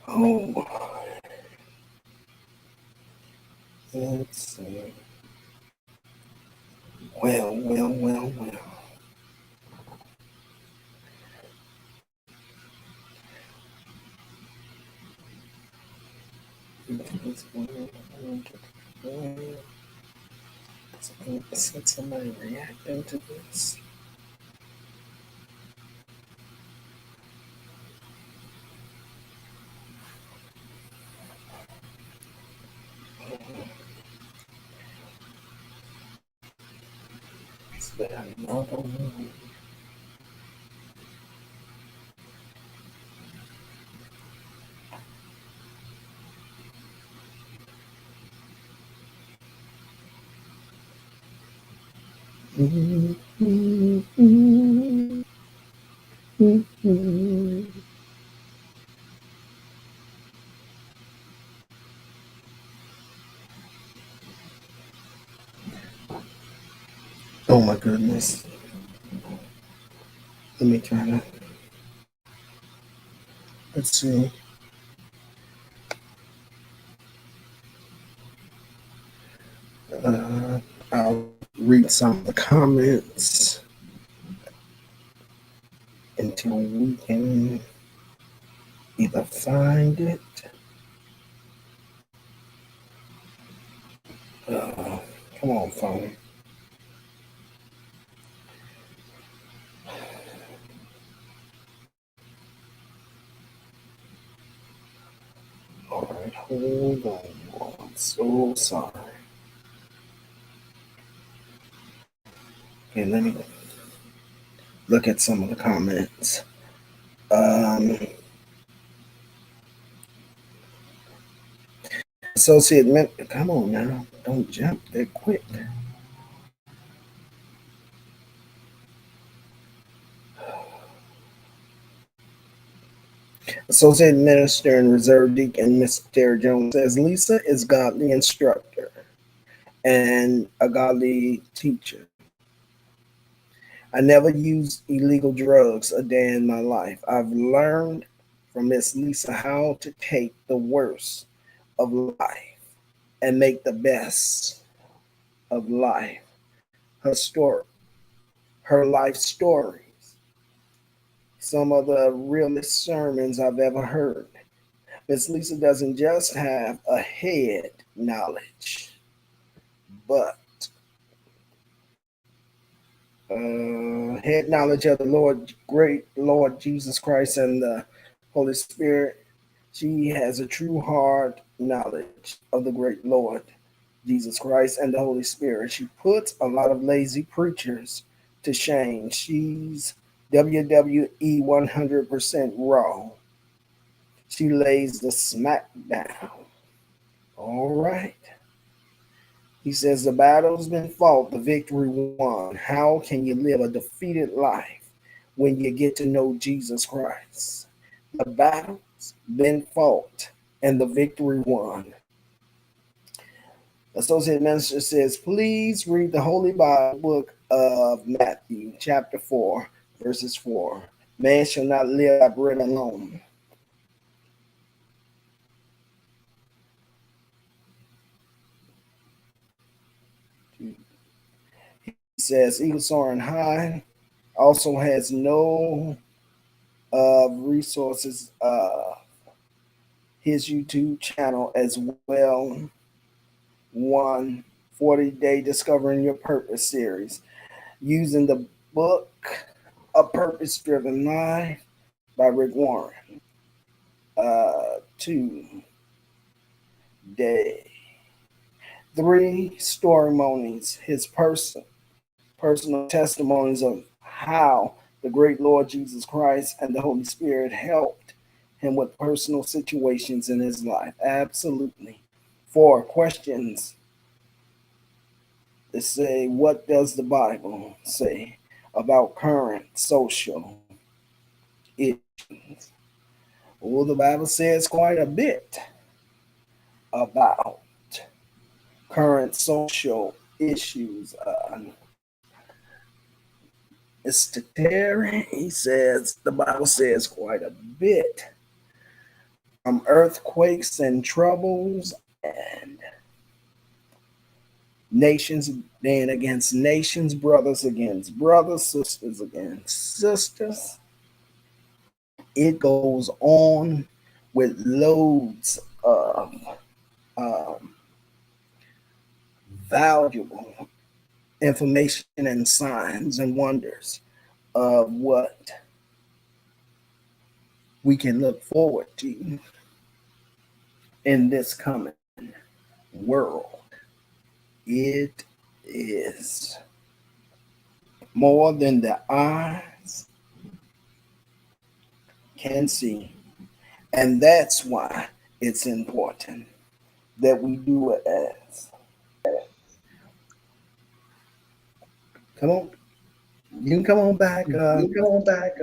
Oh, let's see. Well. Since somebody reacting to this. Is there another one? Oh my goodness. Let me try to. Let's see. I'll read some of the comments until we can either find it. Uh, Come on, phone. All right, hold on. I'm so sorry. Okay, let me look at some of the comments. Um, Associate, come on now, don't jump that quick. Associate Minister and Reserve Deacon Mr. Jones says Lisa is godly instructor and a godly teacher. I never used illegal drugs a day in my life. I've learned from Miss Lisa how to take the worst of life and make the best of life. Her story, her life stories, some of the realest sermons I've ever heard. Miss Lisa doesn't just have a head knowledge, but head knowledge of the Lord, great Lord Jesus Christ and the Holy Spirit. She has a true heart knowledge of the great Lord Jesus Christ and the Holy Spirit. She puts a lot of lazy preachers to shame. She's WWE 100% raw. She lays the smack down. All right. He says, the battle's been fought, the victory won. How can you live a defeated life when you get to know Jesus Christ? The battle's been fought and the victory won. Associate Minister says, please read the Holy Bible book of Matthew, chapter 4, verses 4. Man shall not live by bread alone. He says, Eagle Soaring High also has no resources. His YouTube channel as well. 40-day Discovering Your Purpose series using the book A Purpose Driven Life by Rick Warren. 2-day. 3 story his personal testimonies of how the great Lord Jesus Christ and the Holy Spirit helped him with personal situations in his life. Absolutely. 4 questions that say, what does the Bible say about current social issues? Well, the Bible says quite a bit about current social issues. Mr. Terry, he says the Bible says quite a bit from earthquakes and troubles and nations being against nations, brothers against brothers, sisters against sisters. It goes on with loads of um, valuable information and signs and wonders of what we can look forward to in this coming world. It is more than the eyes can see. And that's why it's important that we do it as. Come on. You can come on back. You come on back.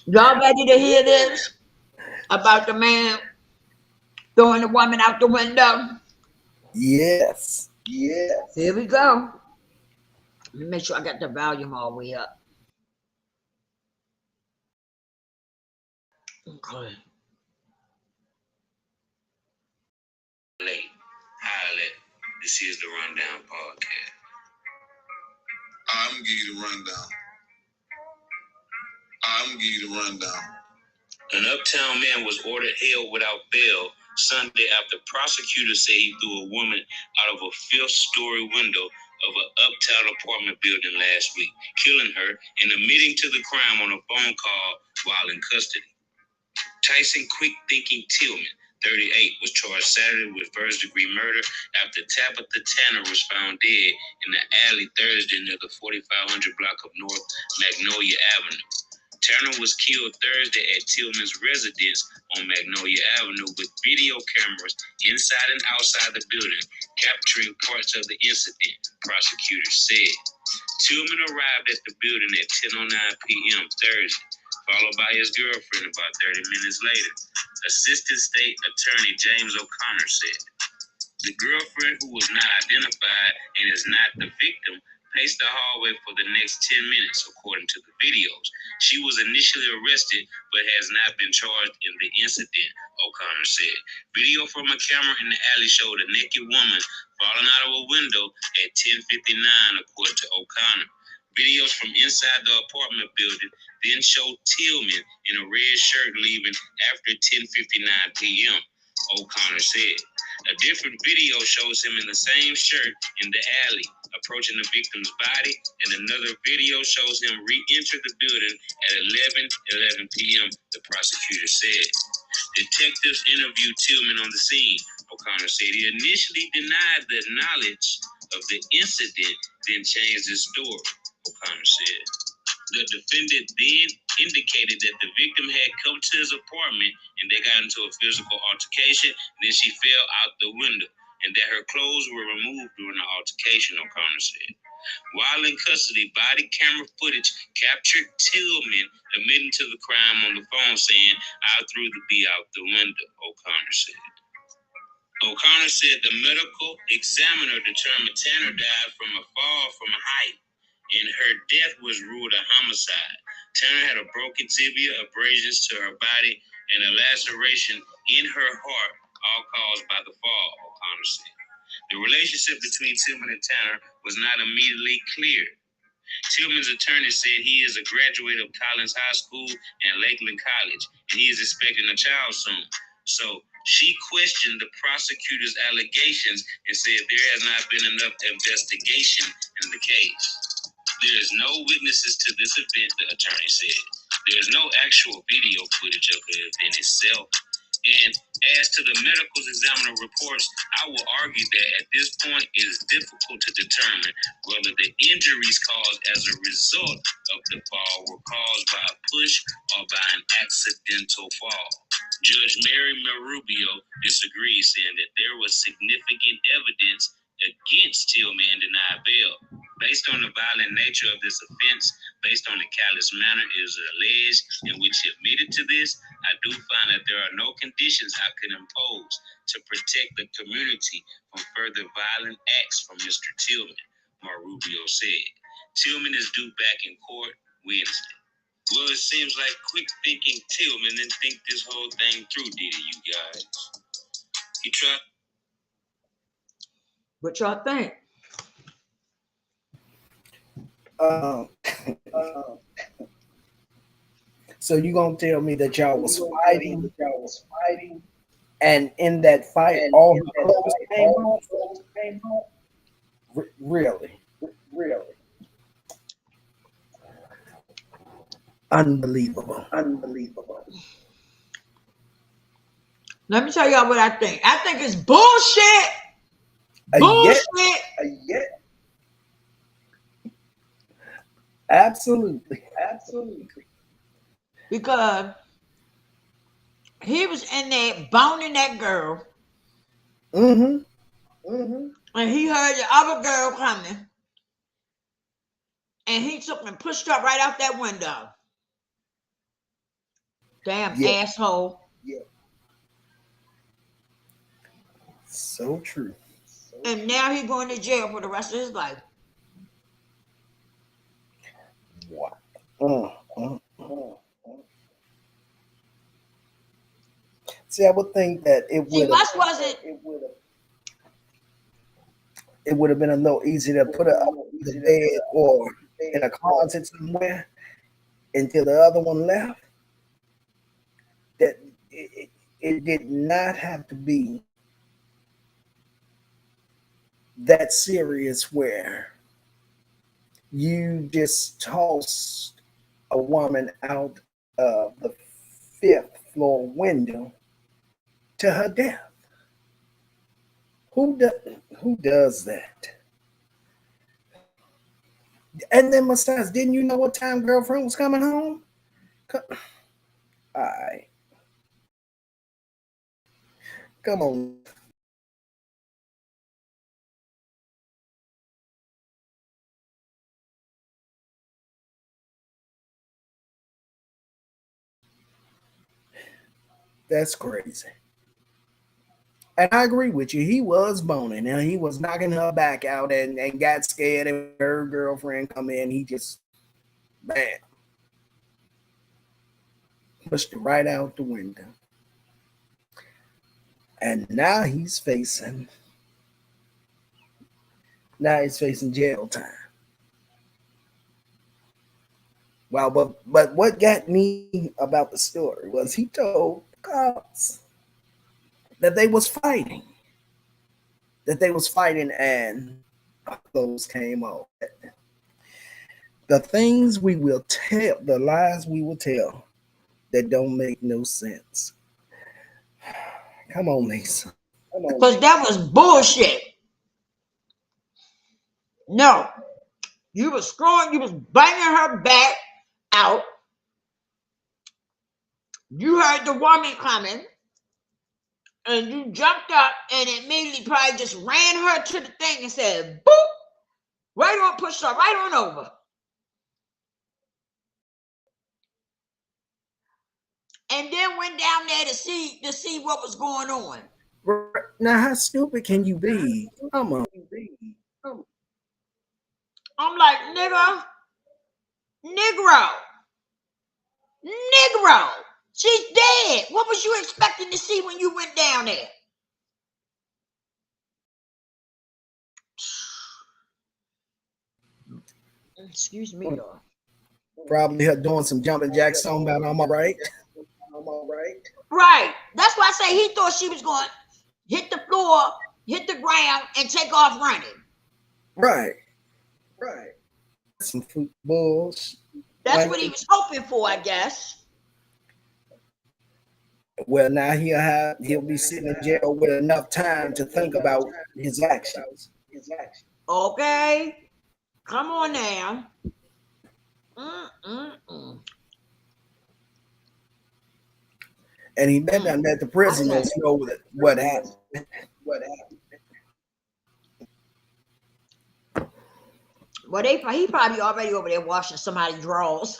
Y'all ready to hear this about the man throwing the woman out the window? Yes. Yes. Here we go. Let me make sure I got the volume all the way up. Okay. This is the Rundown Podcast. I'm gonna give you the rundown. An uptown man was ordered held without bail Sunday after prosecutors say he threw a woman out of a fifth-story window of an uptown apartment building last week, killing her and admitting to the crime on a phone call while in custody. Tyson Quick Thinking Tillman, 38, was charged Saturday with first-degree murder after Tabitha Tanner was found dead in the alley Thursday near the 4500 block of North Magnolia Avenue. Tanner was killed Thursday at Tillman's residence on Magnolia Avenue with video cameras inside and outside the building capturing parts of the incident, prosecutors said. Tillman arrived at the building at 10:09 p.m. Thursday, followed by his girlfriend about 30 minutes later. Assistant State Attorney James O'Connor said. The girlfriend, who was not identified and is not the victim, paced the hallway for the next 10 minutes, according to the videos. She was initially arrested, but has not been charged in the incident, O'Connor said. Video from a camera in the alley showed a naked woman falling out of a window at 10:59, according to O'Connor. Videos from inside the apartment building then showed Tillman in a red shirt leaving after 10:59 p.m., O'Connor said. A different video shows him in the same shirt in the alley, approaching the victim's body, and another video shows him re-enter the building at 11:11 p.m., the prosecutor said. Detectives interviewed Tillman on the scene. O'Connor said he initially denied the knowledge of the incident, then changed his story, O'Connor said. The defendant then indicated that the victim had come to his apartment and they got into a physical altercation, and then she fell out the window, and that her clothes were removed during the altercation, O'Connor said. While in custody, body camera footage captured Tillman admitting to the crime on the phone, saying, "I threw the bee out the window," O'Connor said. O'Connor said the medical examiner determined Tanner died from a fall from a height, and her death was ruled a homicide. Tanner had a broken tibia, abrasions to her body, and a laceration in her heart, all caused by the fall, O'Connor said. The relationship between Tillman and Tanner was not immediately clear. Tillman's attorney said he is a graduate of Collins High School and Lakeland College, and he is expecting a child soon. So she questioned the prosecutor's allegations and said there has not been enough investigation in the case. There is no witnesses to this event, the attorney said. There is no actual video footage of the event itself. And as to the medical examiner reports, I will argue that at this point it is difficult to determine whether the injuries caused as a result of the fall were caused by a push or by an accidental fall. Judge Mary Marubio disagreed, saying that there was significant evidence against Tillman and denied bail. Based on the violent nature of this offense, based on the callous manner it is alleged in which he admitted to this, I do find that there are no conditions I could impose to protect the community from further violent acts from Mr. Tillman, Marubio said. Tillman is due back in court Wednesday. Well, it seems like quick thinking Tillman didn't think this whole thing through, did he, you guys? He tried. What y'all think? So you gonna tell me that y'all was fighting, and in that fight, all the clothes came off? Really? Unbelievable. Let me tell y'all what I think. I think it's bullshit. Yes. Absolutely. Because he was in there boning that girl. Mm-hmm. And he heard the other girl coming. And he took and pushed her right out that window. Damn asshole. Yeah. So true. And now he's going to jail for the rest of his life. See, I would think that She must wasn't. it would have been a little easier to put her up the bed or in a closet somewhere until the other one left. That it did not have to be that serious where you just tossed a woman out of the fifth floor window to her death. Who does who does that? And then besides, didn't you know what time girlfriend was coming home? All right, come on. That's crazy. And I agree with you. He was boning and he was knocking her back out and got scared and her girlfriend come in. He just, man, pushed it right out the window. And now he's facing jail time. Well, but what got me about the story was he told cops that they was fighting and clothes came off. The things we will tell, the lies we will tell that don't make no sense. Come on, Lisa. Because that was bullshit. No. You was screwing, you was banging her back out. You heard the woman coming. And you jumped up and immediately probably just ran her to the thing and said, boop, right on, pushed her right on over. And then went down there to see what was going on. Now, how stupid can you be? Come on. I'm like, nigga, Negro, she's dead. What was you expecting to see when you went down there? Excuse me, y'all. Probably her doing some jumping jacks talking about I'm all right. Right. That's why I say he thought she was going to hit the floor, hit the ground, and take off running. Right. Some football. That's what he was hoping for, I guess. Well, now he'll be sitting in jail with enough time to think about his actions. Okay. Come on now. Mm-mm-mm. And he been down at the prisoners know what happened. Well, he probably already over there washing somebody's drawers.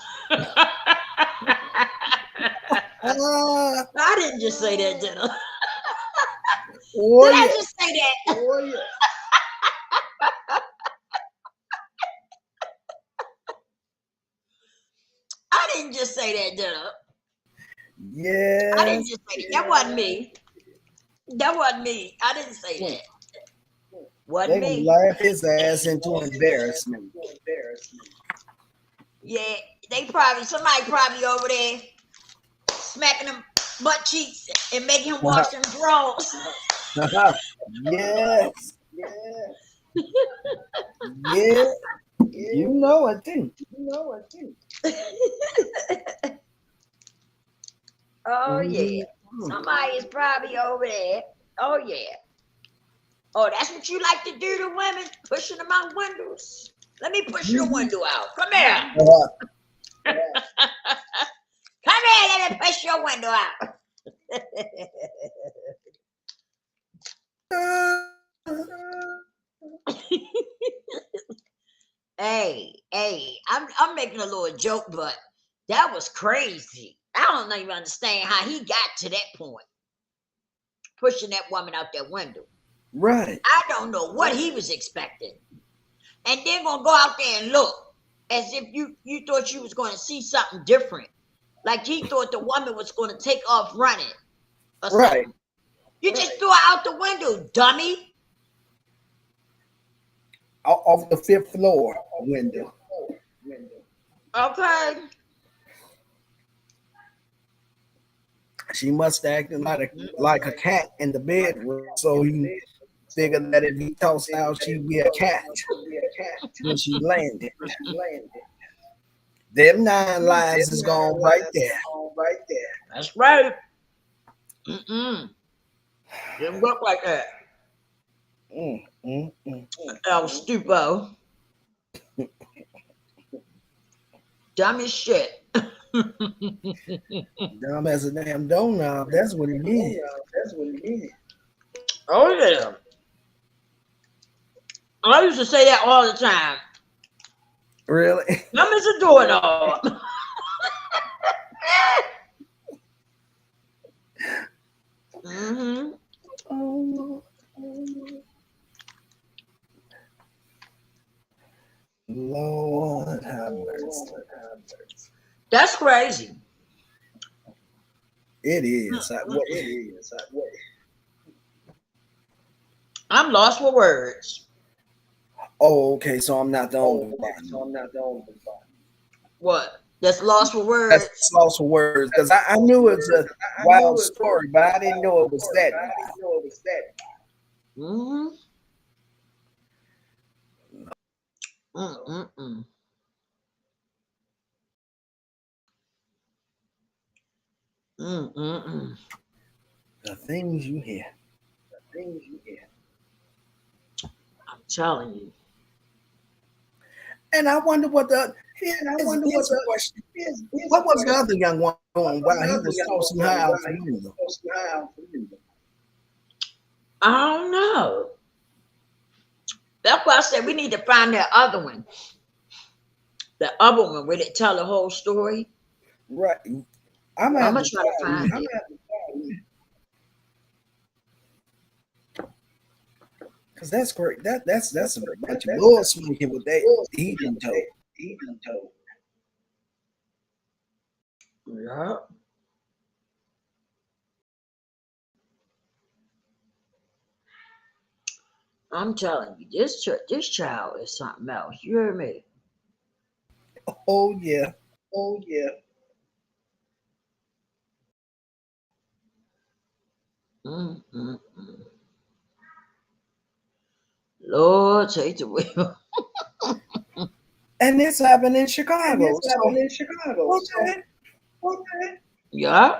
I didn't just say that, did I? Did I just say that? I didn't just say that, did I? Yeah. I didn't just say that. That wasn't me. I didn't say that. Wasn't They me. laugh his ass into embarrassment. Yeah, somebody probably over there smacking them butt cheeks and making him wash them drawers. Yes. Yeah. You know it too. Oh yeah. Somebody is probably over there. Oh yeah. Oh, that's what you like to do to women? Pushing them out windows. Let me push your window out. Come here. Come here, let me push your window out. Hey, I'm making a little joke, but that was crazy. I don't even understand how he got to that point, pushing that woman out that window. Right. I don't know what he was expecting. And then gonna go out there and look as if you thought you was going to see something different. Like he thought the woman was going to take off running. or Right. something. You just threw it out the window, dummy. Off the 5th floor window. Okay. She must act like a cat in the bedroom, so he figured that if he tossed out, she'd be a cat when she landed. Them 9 lives is gone right there. That's right. Didn't work like that. Mm, mm, mm. El Stupo. Dumb as shit. Dumb as a damn doorknob. That's what he did. Oh, yeah. I used to say that all the time. Really? Dumb as a doorknob. Mm-hmm. Oh, Lord have mercy. That's crazy. It is. I'm lost for words. Oh, okay. So I'm not the only one. What? That's lost for That's words. lost for words because I knew it was a wild story, but I didn't know it was that wild. Mm-hmm. Mm-mm-mm. Mm-mm-mm. The things you hear. I'm telling you. And I wonder what the here's a question. What was the other young one doing while he was tossing her out the window? I don't know. That's why I said we need to find that other one. The other one where they tell the whole story. Right. I'm gonna I'm have gonna to try to find it. because that's great. That's a bunch of bull smoking with that heathen toe. Yeah. I'm telling you, this child is something else. You hear me? Oh yeah. Mm-mm-mm. Lord, take the wheel. And this happened in Chicago. So what the heck? Yeah.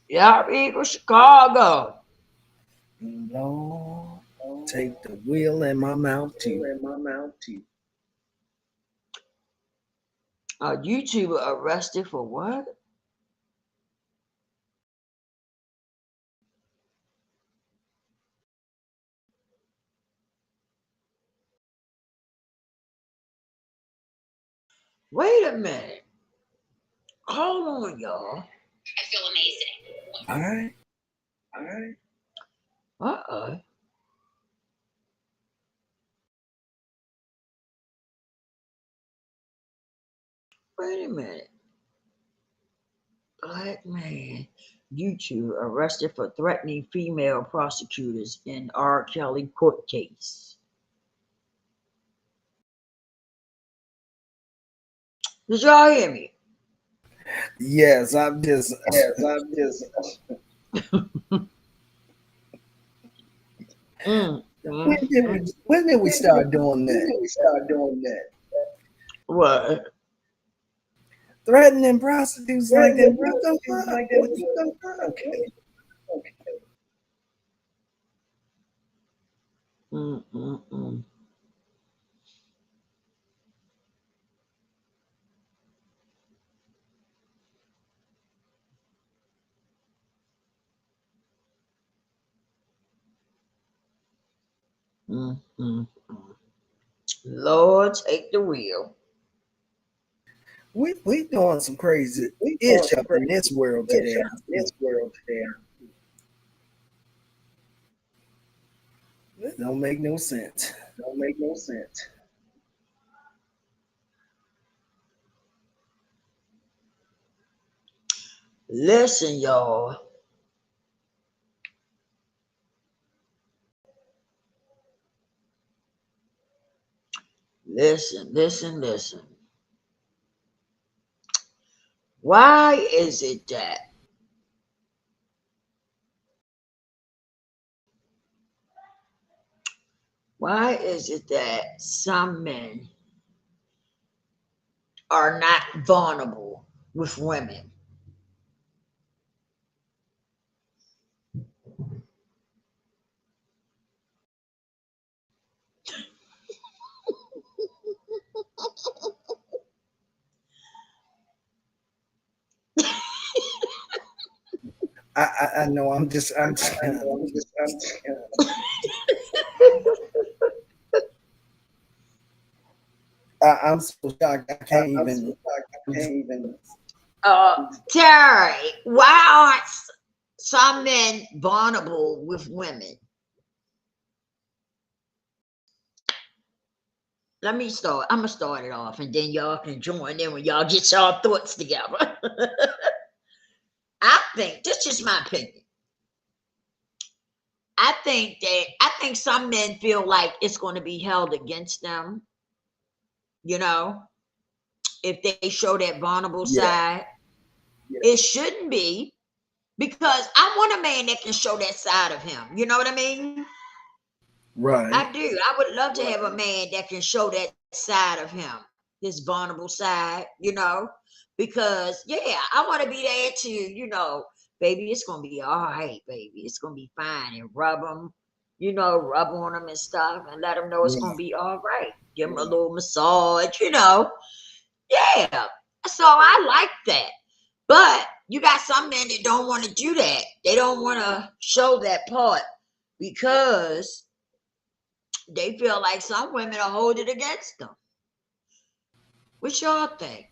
Yeah, people, Chicago. Lord, take the wheel in my mouth too. A YouTuber arrested for what? Wait a minute. Hold on, y'all. I feel amazing. All right. Uh-oh. Wait a minute. Black man YouTuber arrested for threatening female prosecutors in R. Kelly court case. Did y'all hear me? Yes, I'm just Mm, mm, mm. when did we start doing that? What? Threatening prostitutes like that. What the fuck? Okay. Mm, mm, mm. Mm, mm, mm. Lord, take the wheel. We doing some crazy ish up in this world today. It don't make no sense. Listen, y'all. Listen, listen, listen. Why is it that some men are not vulnerable with women? I know. I'm I, just I kind of, know. I'm so shocked. I can't I'm so even. shocked. I can't even. Terry, why aren't some men vulnerable with women? Let me start. I'm gonna start it off, and then y'all can join in when y'all get y'all thoughts together. I think this is my opinion. I think some men feel like it's going to be held against them, you know, if they show that vulnerable Yeah. side. It shouldn't be, because I want a man that can show that side of him. You know what I mean? Right. I do. I would love to have a man that can show that side of him, his vulnerable side, because yeah, I want to be there to, baby, it's gonna be all right, baby. It's gonna be fine, and rub him, rub on him and stuff, and let him know it's Yeah. gonna be all right. Give him a little massage. Yeah. So I like that. But you got some men that don't want to do that. They don't want to show that part because they feel like some women will hold it against them. What y'all think?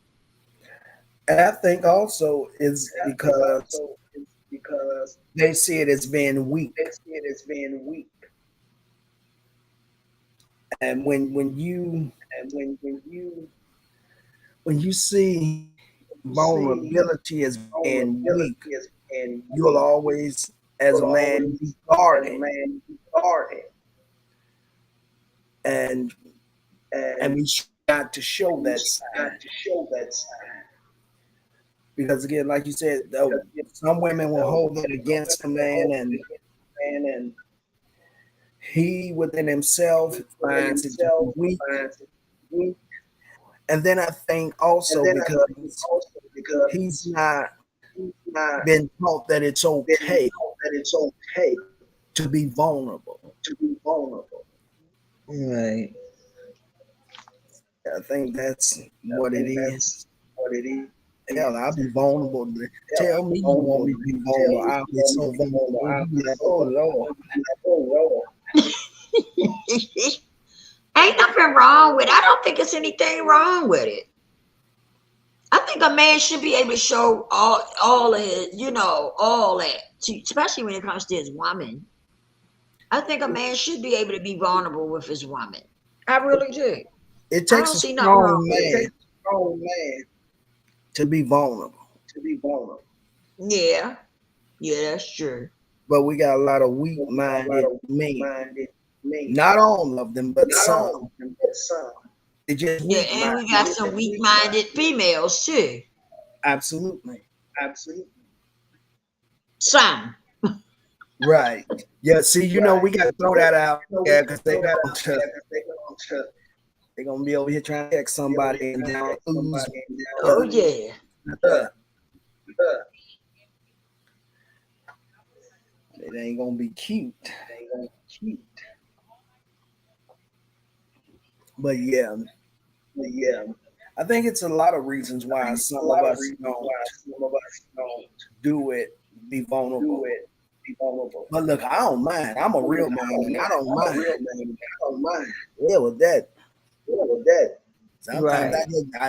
And I think also is I think because also it's because they see it as being weak. they see it as being weak, And when you and when you see see vulnerability as being weak, vulnerability as being you'll weak, always, as a will man, be always, as a guarded. man, be guarded, And and we try not to show we that try side. not to show that side. Because again, like you said, though, Because some women will though hold that some against a women will man, hold it and against the man, and he within himself he within finds it to be himself weak. finds it weak. And then I think And also then I think because also he's because not he's not been taught that it's been okay taught that it's okay to be vulnerable. to be vulnerable. Right. I think that's I what it think that's is. what it is. Hell, I'll be vulnerable. Hell, Tell I'll me be you want vulnerable. me to be Tell vulnerable. me I'll you be want me so to be vulnerable. vulnerable. I'll You be be like, so oh vulnerable. Lord. You be like, oh Ain't nothing wrong with it. I don't think it's anything wrong with it. I think a man should be able to show all of his, all that, especially when it comes to his woman. I think a man should be able to be vulnerable with his woman. I really do. It I takes don't a see nothing strong wrong with It it. man takes a strong man to be vulnerable. to be vulnerable. Yeah, yeah, that's true. But we got a lot of But we got a lot weak-minded of men. minded men. Not all of them, but Not some. all of them, but some. They're just Yeah, and we weak-minded. got some weak-minded females too. Absolutely. Absolutely. Some. Right. Yeah, see, we Right. got to throw Yeah, that out we there can because throw that out there because they're going to they're gonna be over here trying to text be able to somebody and down contact ooze. somebody and Oh down yeah. uh, uh, It ain't gonna be cute. they ain't gonna cheat. But yeah, But yeah, I think it's a lot of reasons I why think it's a some of lot of us reasons don't why some of us don't do it, be do vulnerable. it, be vulnerable. But look, I don't mind. I'm a But real look, man and I don't I'm a mind. real man. I don't mind. Yeah, with that. Yeah, with that. Sometimes Right.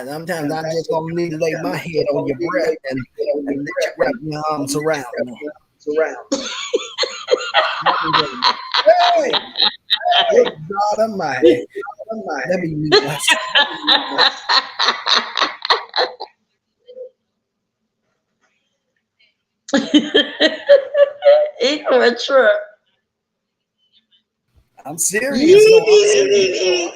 sometimes I just Sometimes gonna need to lay my I head just on gonna your need to breast lay my head on and your let you breast wrap and your arms let you around wrap me. your arms around me. Hey, Hey, good God Almighty. I'm like, Let me mute myself. Equal a trip. I'm serious though. I'm serious.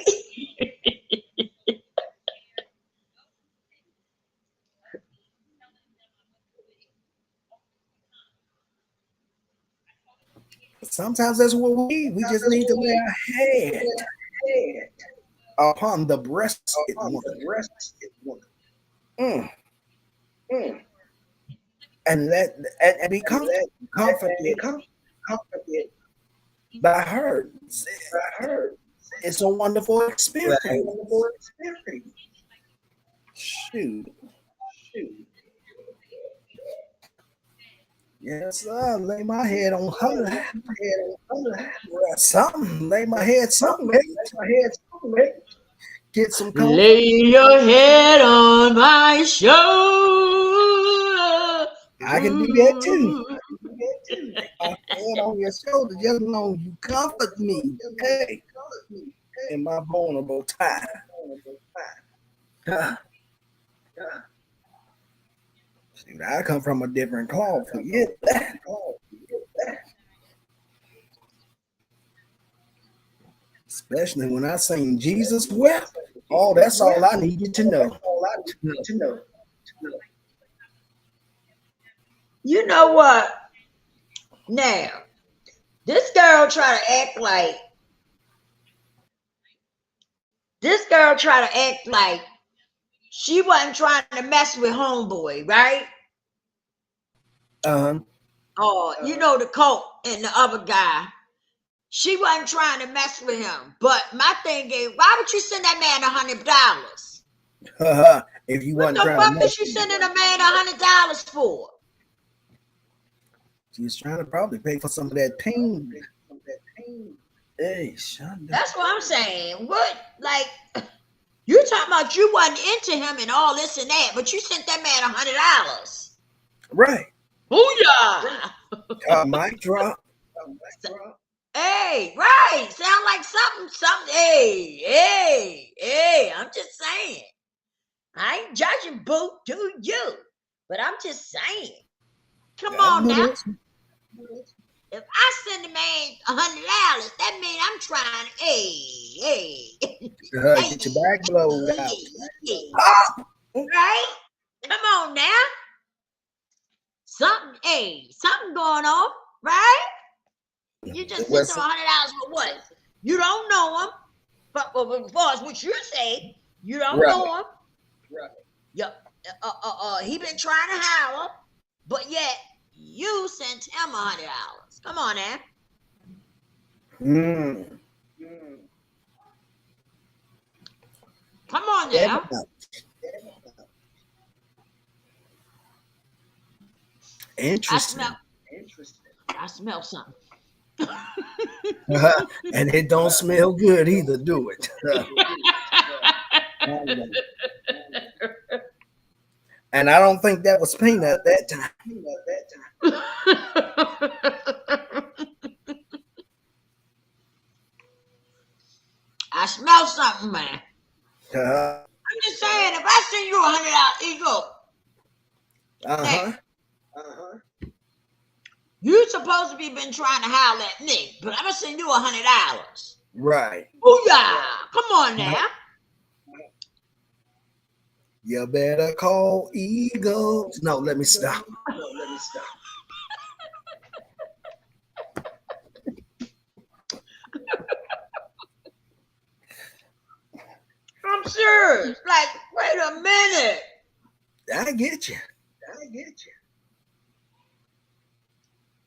Sometimes that's what we need. We just need to lay our head upon the breasted one. Mm. And be comforted by her. It's a wonderful experience. Shoot. Yes, sir. Lay my head on her lap. Something. Lay my head something. Get some comfort. Lay your head on my shoulder. I can do that too. My head on your shoulder, just know you comfort me. Hey, in my vulnerable time. See, I come from a different cloth. Forget that. Especially when I sing Jesus wept. Oh, that's all I needed to know. You know what? Now, this girl try to act like she wasn't trying to mess with homeboy, right? Oh, you know, the Colt and the other guy. She wasn't trying to mess with him. But my thing is, why would you send that man $100? If you What wasn't the trying fuck to is she sending a man $100 for? she's trying to probably pay for some of that pain. Hey, Shonda. That's what I'm saying. What, like, you talking about you wasn't into him and all this and that, but you sent that man $100. Right. Booyah! Mic drop. Hey, right. Sound like something. Hey. I'm just saying. I ain't judging, boo. Do you? But I'm just saying. Come on now. If I send a man $100, that means I'm trying. Hey. Get your back blowed out. Right? Come on now. Something going on, right? You just sent him $100 for what? You don't know him. But as far as what you say, you don't know him. Right. Yep. He been trying to holler, but yet you sent him $100. Come on now. Come on now. Interesting. I smell something. And it don't smell good either, do it? And I don't think that was paint at that time. I smell something, man. I'm just saying, if I send you $100, you go. You supposed to be been trying to holler at me, but I'm gonna send you $100. Right. Booyah! Come on now. You better call Eagles. No, let me stop. I'm serious. Like, wait a minute. I get you.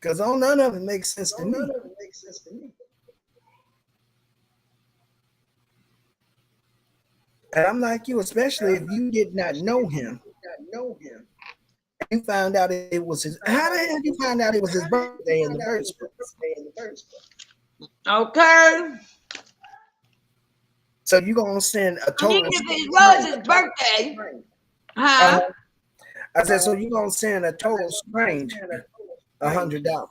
Because none of it makes sense to me. And I'm like you, especially if you did not know him. You found out it was his. How the hell did you find out it was his birthday in the first place? Okay. So you gonna send a total? If it was his birthday, huh? I said, so you gonna send a total stranger $100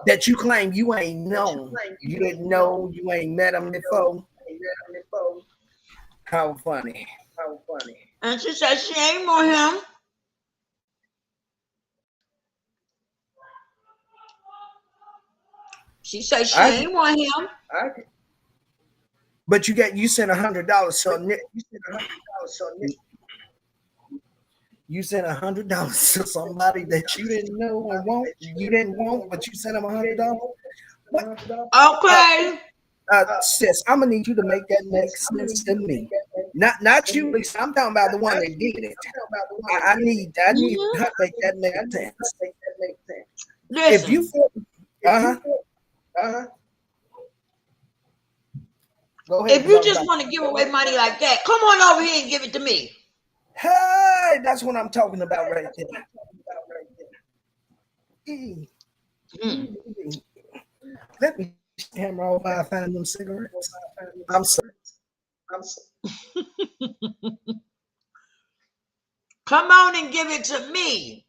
that you claim you ain't known, you didn't know, you ain't met him before. How funny. And she said she ain't want him. She said she ain't want him. But you sent $100, so You sent $100 to somebody that you didn't know and want. You didn't want, but you sent them $100. What? Okay. Sis, I'm gonna need you to make that make sense to me. Not you, Lisa. I'm talking about the one that did it. I need her to make that make sense. If Listen, you feel, go ahead. if you just want to give away money like that, come on over here and give it to me. Hey, that's what I'm talking about right there. Let me camera off while I find them cigarettes. I'm sorry. Come on and give it to me.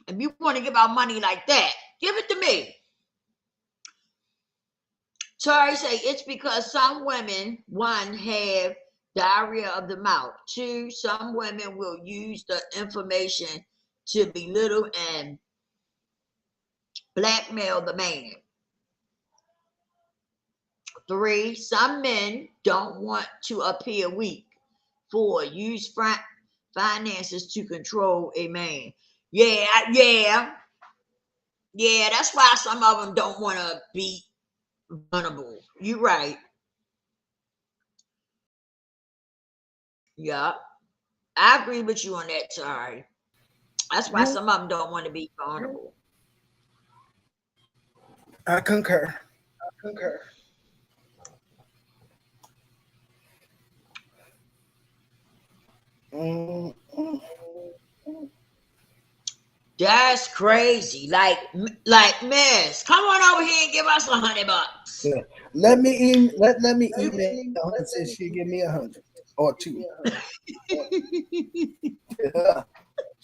If you want to give out money like that, give it to me. Tori say it's because some women, one, have diarrhea of the mouth. Two, some women will use the information to belittle and blackmail the man. Three, some men don't want to appear weak. Four, use finances to control a man. Yeah. That's why some of them don't want to be vulnerable. You're right. Yeah, I agree with you on that, Sorry. That's why some of them don't want to be vulnerable. I concur. That's crazy. Like, miss, come on over here and give us $100. Yeah. Let me email and say she give me 100 or 2.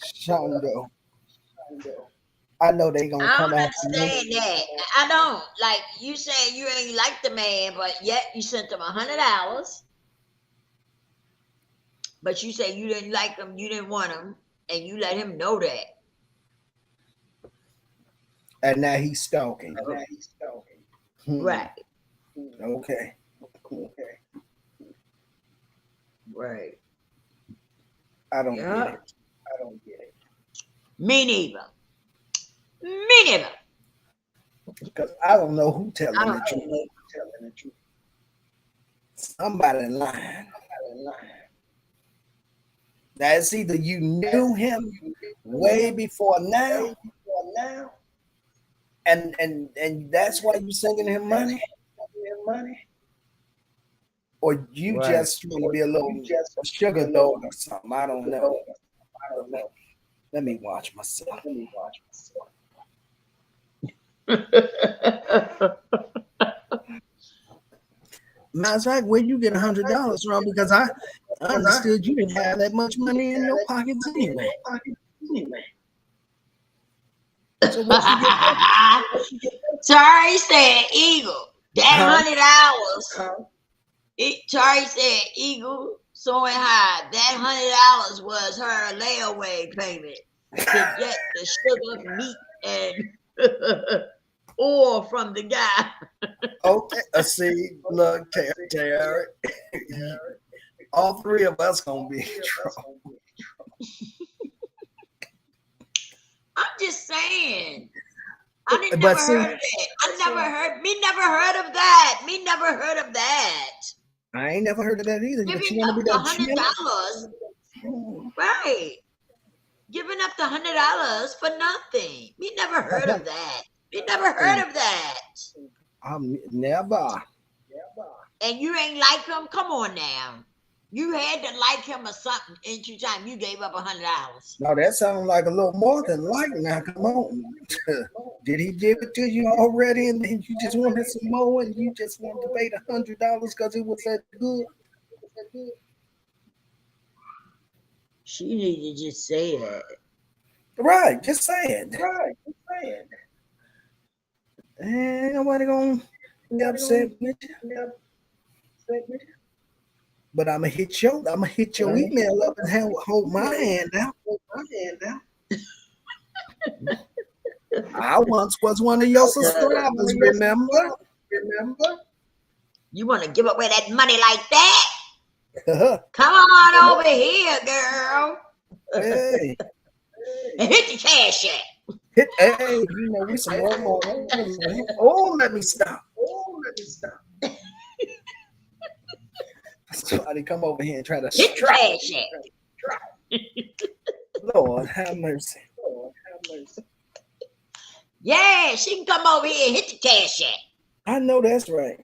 Shondo. I know they gonna come I after don't me. understand that. I don't. Like, you saying you ain't like the man, but yet you sent him $100. But you say you didn't like him, you didn't want him, and you let him know that. And now he's stalking. Right. Okay. Right. I don't get it. Me neither. Because I don't know who telling the truth. Somebody lying. That's either you knew him way before now, and that's why you sending him money, or you just trying to be a little sugar dog or something. I don't know. Let me watch myself. Matter of fact, where you get $100 from? Because I understood you didn't have that much money in your pockets anyway. So what you get? Sorry, said Eagle. That $100. Sorry said Eagle soaring high. That $100 was her layaway payment to get the sugar, meat, and oil from the guy. Okay, see, look, Terry. All three of us gonna be in trouble. I'm just saying. I never heard of that. Never heard of that. I ain't never heard of that either. Giving up the $100. Right. Giving up the $100 for nothing. We never heard of that. Never. And you ain't like him? Come on now. You had to like him or something each time you gave up $100. No, that sounds like a little more than like. Now, come on. Did he give it to you already, and then you just wanted some more, and you just wanted to pay the $100 because it was that good? She need to just say that. Right, just saying. Ain't nobody gonna be upset with you. But I'm gonna hit your email up and hold my hand out. I once was one of your subscribers, remember? You want to give away that money like that? Come on over here, girl. Hey, And hit the cash app. hey, you know, we some more morons. Oh, let me stop. Somebody come over here and try to Hit the strike. cash app. Lord have mercy. Yeah, she can come over here and hit the cash app. I know that's right.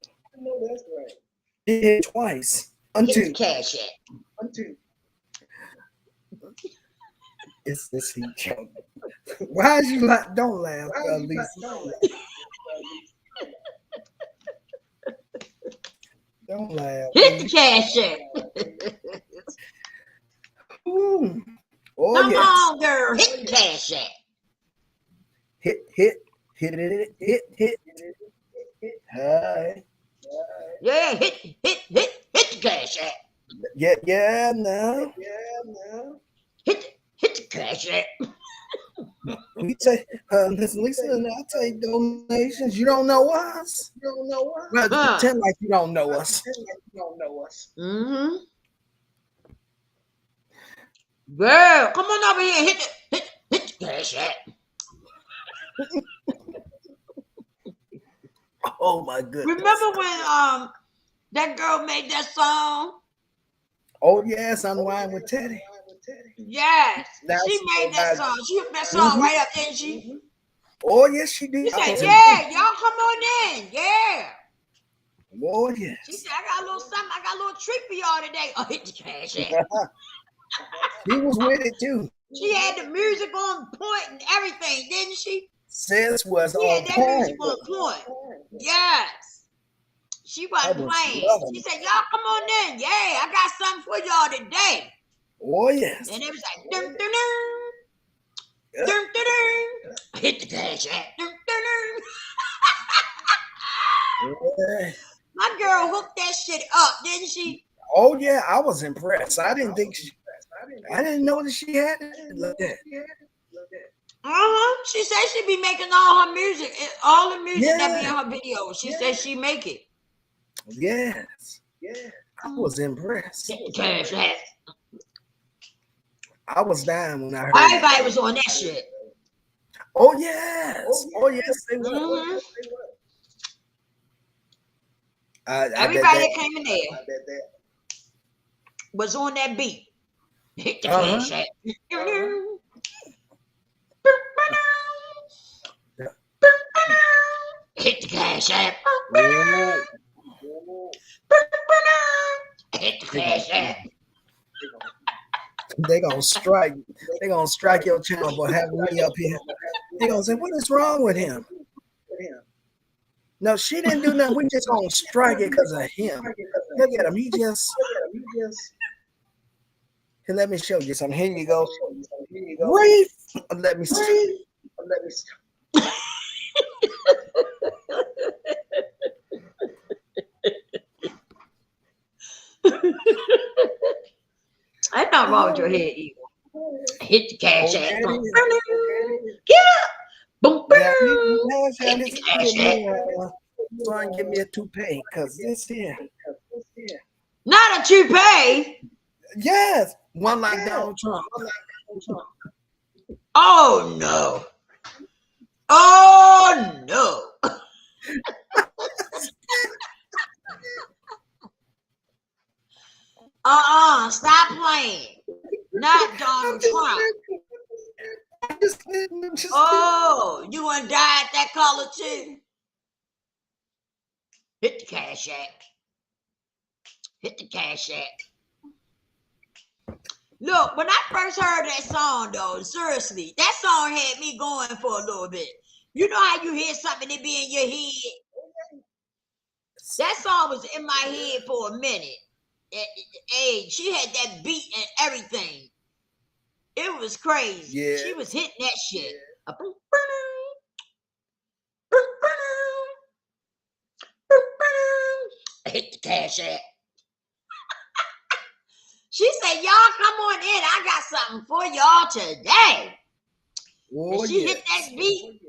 She hit twice. Hit the Until cash app. it's this heat joke. Why is you like? Don't laugh, Lisa. Don't laugh. Hit the cash app. Ooh. Oh Come yes. on, girl. Hit the cash app. Hit it. Hi. Yeah, hit the cash app. Yeah, no. Hit the cash app. We take Miss Lisa and I take donations. You don't know us? Well, pretend like you don't know us. Mm-hmm. Girl, come on over here and hit the cash app. Oh my goodness. Remember when that girl made that song? Oh yes, Unwind with Teddy. Yes, Now she made that song. She hooked that song right up, didn't she? Oh yes, she did. She said, "Yeah, y'all come on in, yeah." Oh yes. She said, "I got a little something. I got a little treat for y'all today." Oh, hit the cash app. He was with it too. She had the music on point and everything, didn't she? Sis was She had on that point. music on point. Yes. She wasn't was playing. loving She it. said, "Y'all come on in. Yeah, I got something for y'all today." Oh yes. And it was like, dun, dun, dun, dun, dun, dun. Hit the cash app. Dun, dun, dun. Yeah. My girl hooked that shit up, didn't she? Oh yeah, I was impressed. I didn't know that she had it like that. She said she be making all her music, all the music that be in Yeah. her videos. She said she make it. Yes. I was impressed. Hit the cash app. I was dying when I heard Everybody it. was on that shit. Oh yes. Oh yes, they were. Mhm. I bet Everybody that. that came in there was on that beat. Hit the Uh-huh. cash app. Hit the cash app. Oh, Hit the cash app. they gonna strike. They gonna strike your channel for having me up here. They gonna say, "What is wrong with him?" No, she didn't do nothing. We just gonna strike it because of him. Look at him. He just. Here, let me show you something. Here you go. Wait. Let me see. Ain't nothing wrong with your head either. Hit the cash app. Okay. Yeah. Boom. Yeah, Hit the cash app. Try and give me a toupee, cause this here. Not a toupee. Yes, one like Donald Trump. Oh no. Oh no. Stop playing. Not Donald Trump. Oh, you want to dye it that color too? Hit the cash app. Hit the cash app. Look, when I first heard that song, though, seriously, that song had me going for a little bit. You know how you hear something that be in your head? That song was in my head for a minute. Hey, she had that beat and everything. It was crazy. Yeah. She was hitting that shit. Hit the cash app. She said, "Y'all come on in. I got something for y'all today." Oh, And she hit that beat.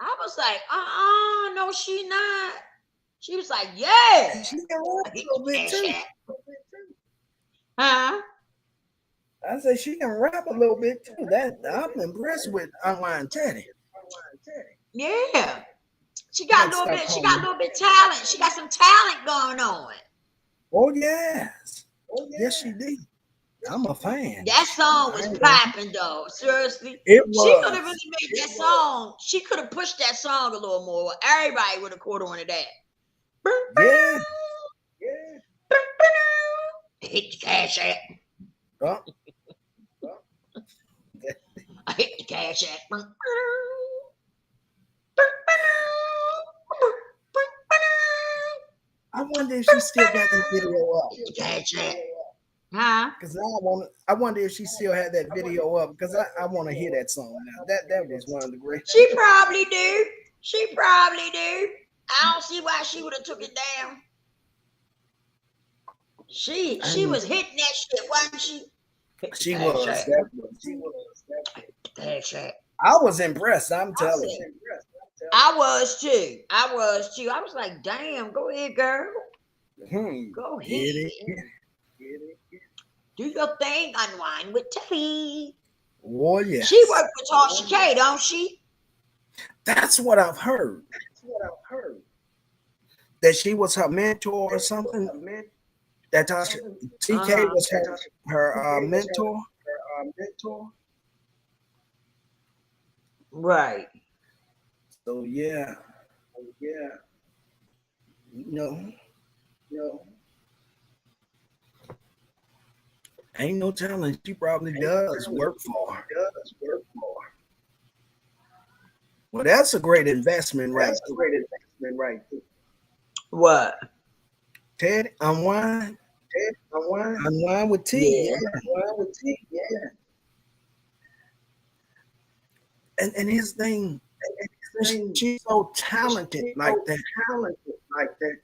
I was like, no, she not. She was like, "Yeah." She got a little bit too. I say she can rap a little bit too. That I'm impressed with Unwind Teddy. Yeah. She I got had a to little stop bit, she calling got a her. little bit talent. She got some talent going on. Oh yes, yes she did. I'm a fan. That song I was ain't gonna- popping though. Seriously. It She could have was. really made that song. She could have pushed that song a little more. Everybody would have caught on to that. Yeah. Hit the cash app. Oh, I hit the cash app. I wonder if she still got that video up. Hit the cash app. Huh? Because I wonder if she still had that video up because I want to hear that song now. That was one of the great. She probably do. She probably do. I don't see why she would have took it down. She was hitting that shit, wasn't she? She was. Cash app. I was impressed. I'm telling you. I was too. I was like, damn, go ahead, girl. Go ahead. Get it. Do your thing, Unwind with Teddy. Oh yeah. She worked with Tasha K, don't she? That's what I've heard. That she was her mentor or something. That Tasha TK was her mentor. Right. So yeah. No. Ain't no telling. She probably does work for her. Well, that's a great investment, right? What? Ted, unwind with T. Yeah. And his thing, she's so talented like that.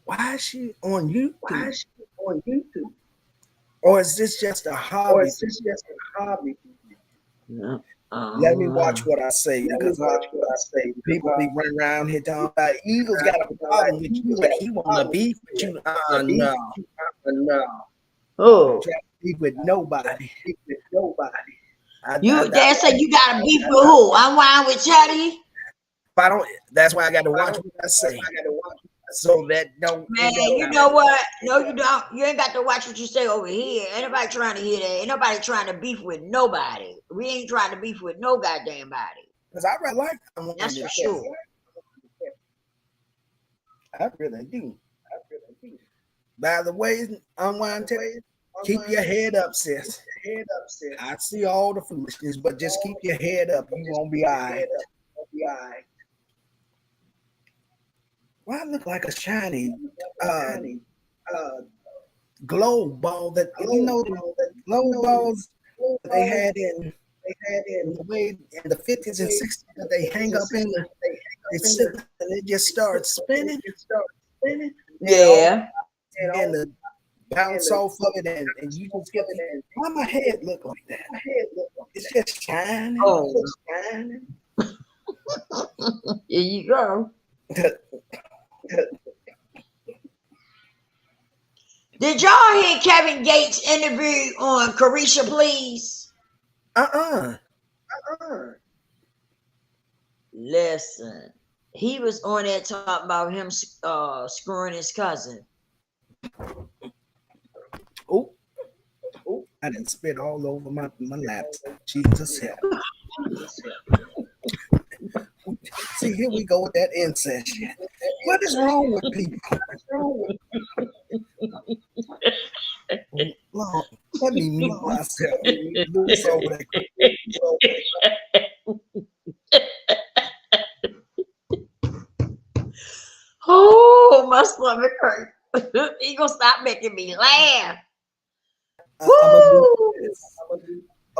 Why is she on YouTube? Or is this just a hobby? Yeah. Let me watch what I say because people be running around here talking about Eagles got a problem with you and he want to beef with you. No. Oh. Try to beef with nobody. You dad said you got a beef with who? Unwind with Teddy? If I don't, that's why I got to watch what I say. So that don't. Man, you know what? No, you don't. You ain't got to watch what you say over here. Ain't nobody trying to hear that. Ain't nobody trying to beef with nobody. We ain't trying to beef with no goddamn body. Because I really like them. That's for sure. I really do. By the way, Unwind Teddy, keep your head up, sis. I see all the foolishness, but just keep your head up. You won't be all right. Why look like a shiny globe ball that the globe balls that they had in the way in the 50s and 60s that they hang up in the they sit and it just starts spinning. Yeah. And the bounce off of it and you just get it. Why my head look like that? It's just shining. Oh. Here you go. Did y'all hear Kevin Gates' interview on Carisha Please? Listen, he was on there talking about him screwing his cousin. Oh, I didn't spit all over my laptop. Jesus help. See, here we go with that incest shit. What is wrong with people? Lord, let me mute myself. Loose over Oh, my stomach hurt. He gonna stop making me laugh.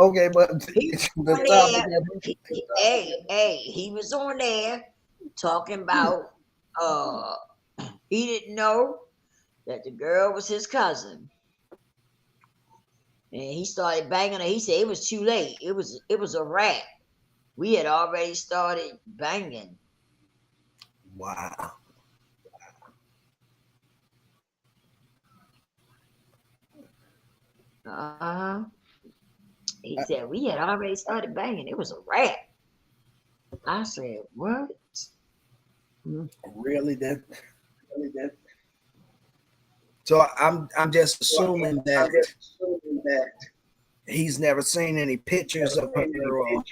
Okay, but he was on there talking about he didn't know that the girl was his cousin. And he started banging her. He said it was too late. It was a wrap. We had already started banging. Wow. Uh-huh. He said we had already started banging. It was a wrap. I said, what? Mm. Really? That. So I'm just assuming that he's never seen any pictures of her or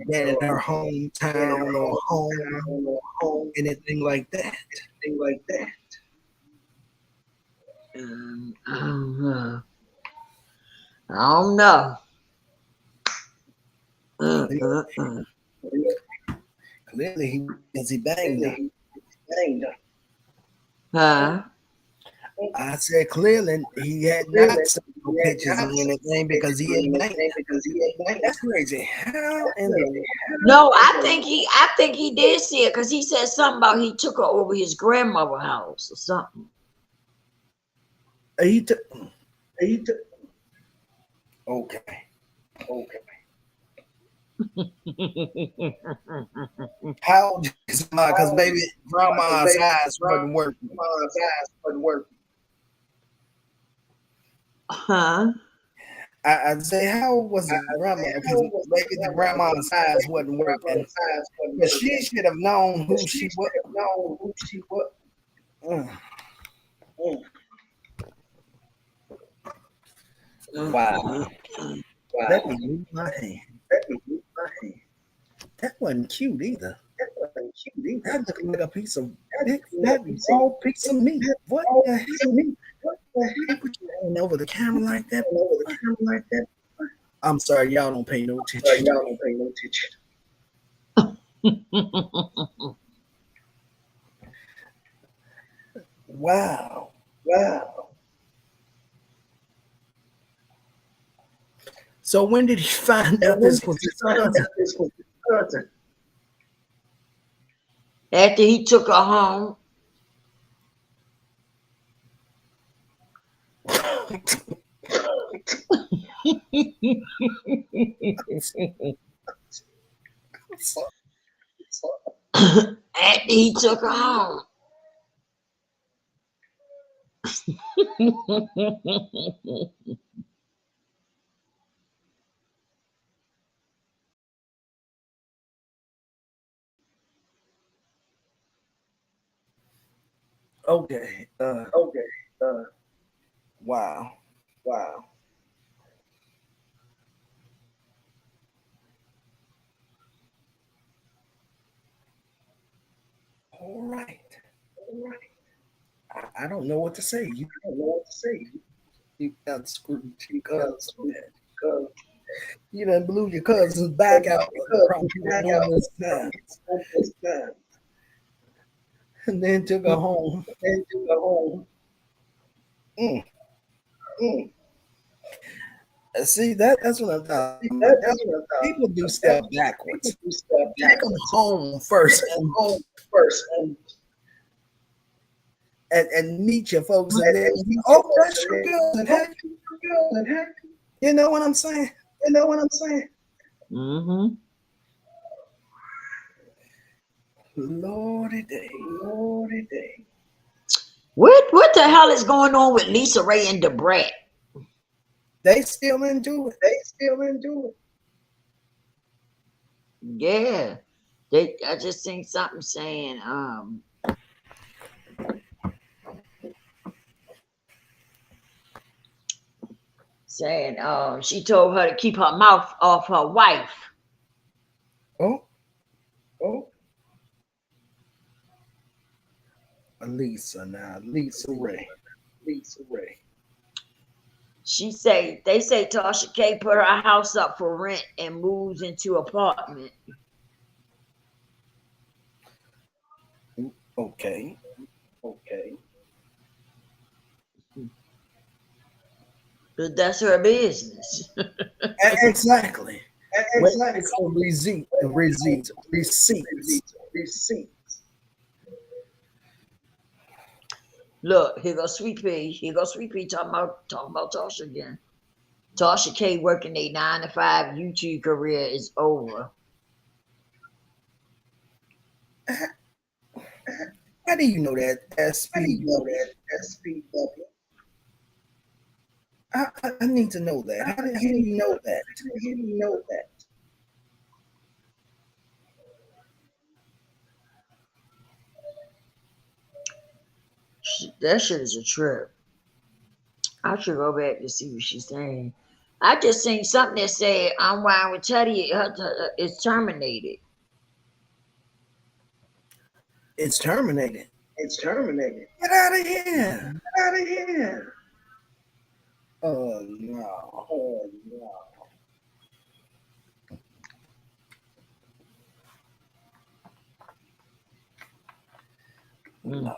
been in her hometown or home, anything like that. I don't know. I don't know. Uh. Clearly, he banged her. Huh? I said clearly he had not seen no pictures or anything because he had banged her. That's crazy. How in the No, I think he did see it because he said something about he took her over his grandmother's house or something. he took? Okay. How old is because baby grandma's eyes wasn't working. Huh? I'd say how old was the grandma because maybe the grandma's eyes wasn't working. But she should have known who she was. Mm. Wow. Let me move my hand. That wasn't cute either. That looked like a piece of big, that raw piece of meat. What the heck? You put your hand over the camera like that? I'm sorry, y'all don't pay no attention. Wow. So when did he find out this was his cousin? After he took her home. After he took her home. Okay. Wow. All right. I don't know what to say. You got screwed because you done blew your cousin's back out probably numerous times, and then took her home. Mm. See that's what I'm talking about. People do step backwards. Take them home first and meet your folks, and then that's your cousin. You know what I'm saying? Mm-hmm. Lordy day. What the hell is going on with Lisa Ray and Debrat? They still into it. Yeah. I just seen something saying, she told her to keep her mouth off her wife. Oh, Lisa Ray. They say Tasha K put her house up for rent and moves into apartment. Okay. But that's her business. Exactly. Receipts. Look, here goes Sweet Pea. Talking about Tasha again. Tasha K working a 9 to 5 YouTube career is over. How do you know that? SPW? I need to know that. How do you know that? How do you know that? That shit is a trip. I should go back to see what she's saying. I just seen something that said Unwind with Teddy is terminated. It's terminated. It's terminated. Get out of here. Get out of here. Oh no. Oh no. Mm.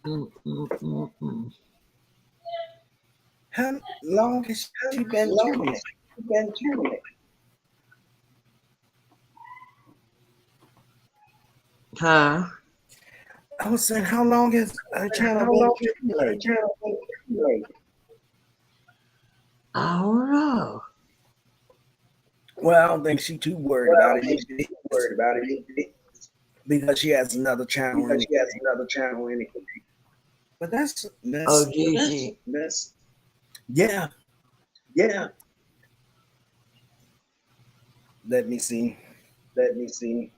Mm. How long has she been terminated? Been terminated. Huh? I was saying, how long has her channel How been long has the terminated? channel been terminated? I don't know. Well, I don't think she's too worried Well, about I think she's worried about it because she has another channel. because she has another channel anyway. But that's Oh, Juicy. That's yeah. yeah. Let me see. Let me see.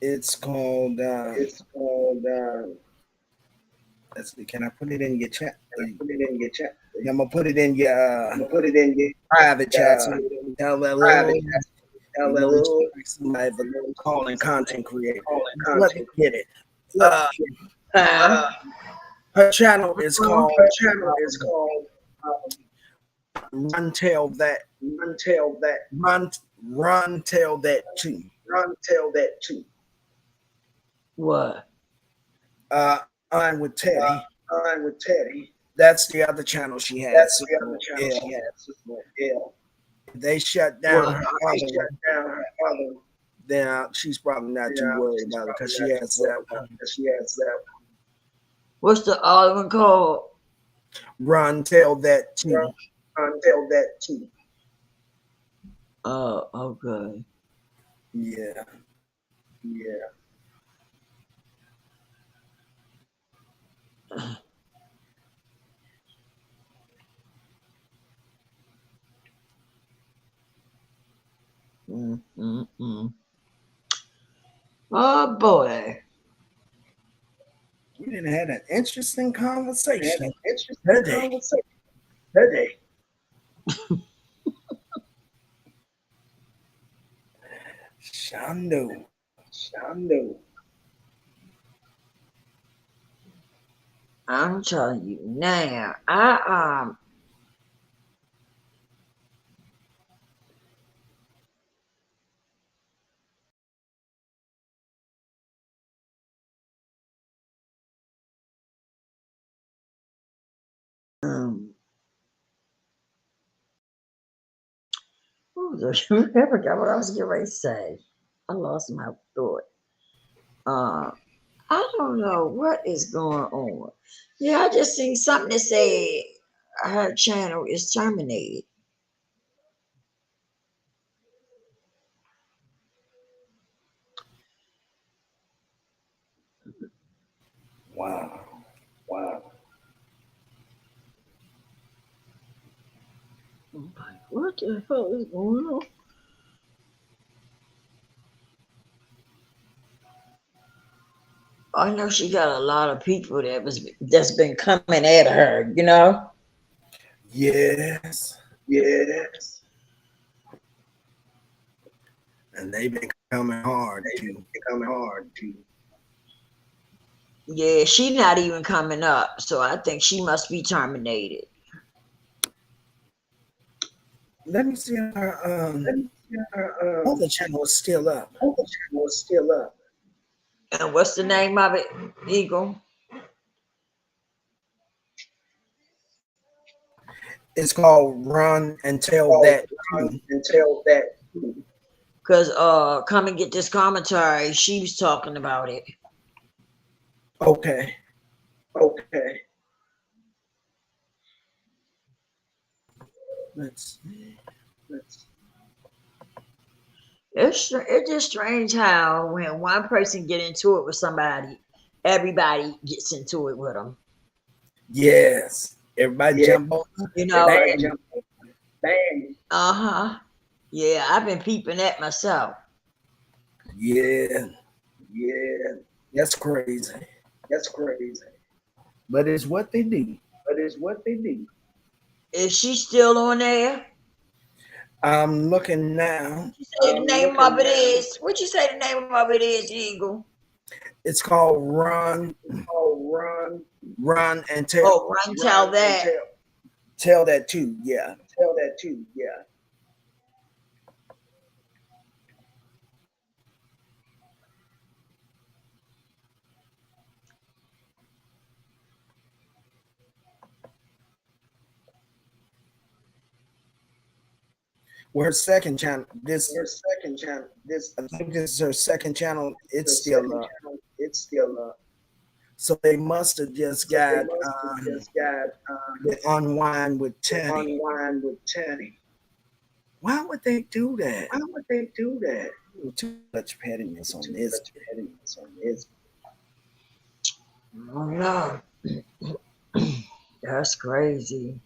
It's called. It's called. Let's see. Can I put it in your chat? Put it in your chat. I'm gonna put it in your I'm gonna put it in your private chat. So you can tell that private little. chat. You know, Hello. somebody calling content creator. Calling Let me content. get it. Huh? Her channel is called. Her channel is called Run Tell That. Run Tell That. Run Tell That too. Run Tell That too. What? I'm with Teddy. I'm with Teddy. That's the other channel she has. That's the other channel she has. Yeah. They shut down her They other shut down her other. then she's probably not too worried about it because she has that one. She has that. What's the other one called? Run Tell That too. Run Tell That too. Oh, okay. Yeah. Yeah. Oh boy. We didn't have an interesting conversation. Today. Today. Shando. I'm telling you now. I I forgot what I was getting ready to say. I lost my thought. Uh, I don't know what is going on. Yeah, I just seen something that said her channel is terminated. Wow. I'm like, what the hell is going on? I know she got a lot of people that's been coming at her, you know. Yes. Yes. And they've been coming hard too. Yeah, she's not even coming up, so I think she must be terminated. Let me see if her other channel is still up. And what's the name of it, Eagle? It's called Run and Tell That too. Because come and get this commentary. She was talking about it. Okay. Let's see. It's just strange how when one person get into it with somebody, everybody gets into it with them. Yes. Everybody jump on. You know. Bang. Yeah, I've been peeping at myself. Yeah. Yeah. That's crazy. That's crazy. But it's what they do. But it's what they do. Is she still on there? I'm looking now. What you say the name of it is? What you say the name of it is, Eagle? It's called Run. Oh, Run and Tell. Oh, Run Tell That. Tell that too. Yeah. Tell that too. Yeah. Well, her second channel. Her second channel. I think this is her second channel. It's still up. It's still up. So they must have just got the Unwind with Teddy. Unwind with Teddy. Why would they do that? Why would they do that? Too much pettiness on this. Oh no. That's crazy.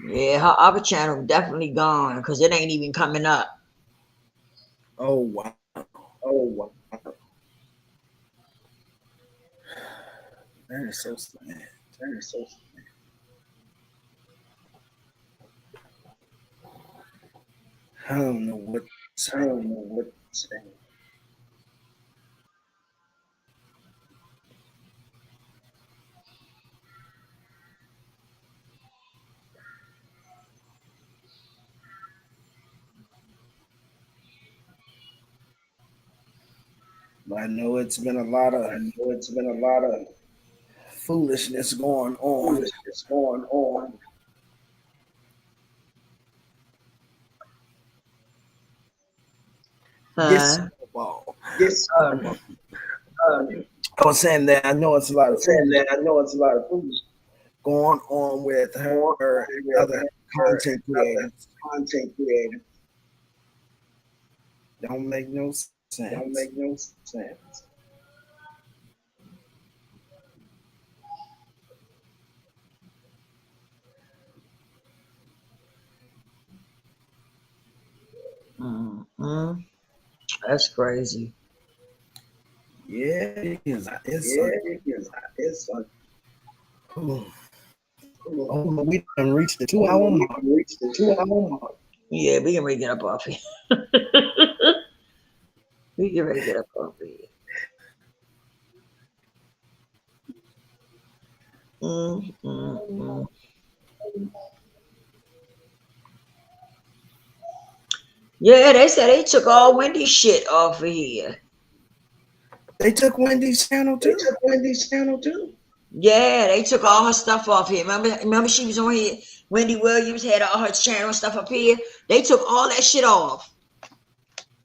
Yeah, her other channel definitely gone because it ain't even coming up. Oh wow. Oh wow. That is so sad. That is so sad. I don't know what to say. I know it's been a lot of foolishness going on. This football. I was saying that I know it's a lot of foolishness going on with her and other content creators. Don't make no sense. Mm-hmm. That's crazy. Yeah, it is. Oh, we done reached the 2 hour mark. Yeah, we can get up off here. We can get up off here. Mm-hmm. Yeah, they said they took all Wendy's shit off of here. They took Wendy's channel too. Yeah, they took all her stuff off here. Remember she was on here. Wendy Williams had all her channel stuff up here. They took all that shit off.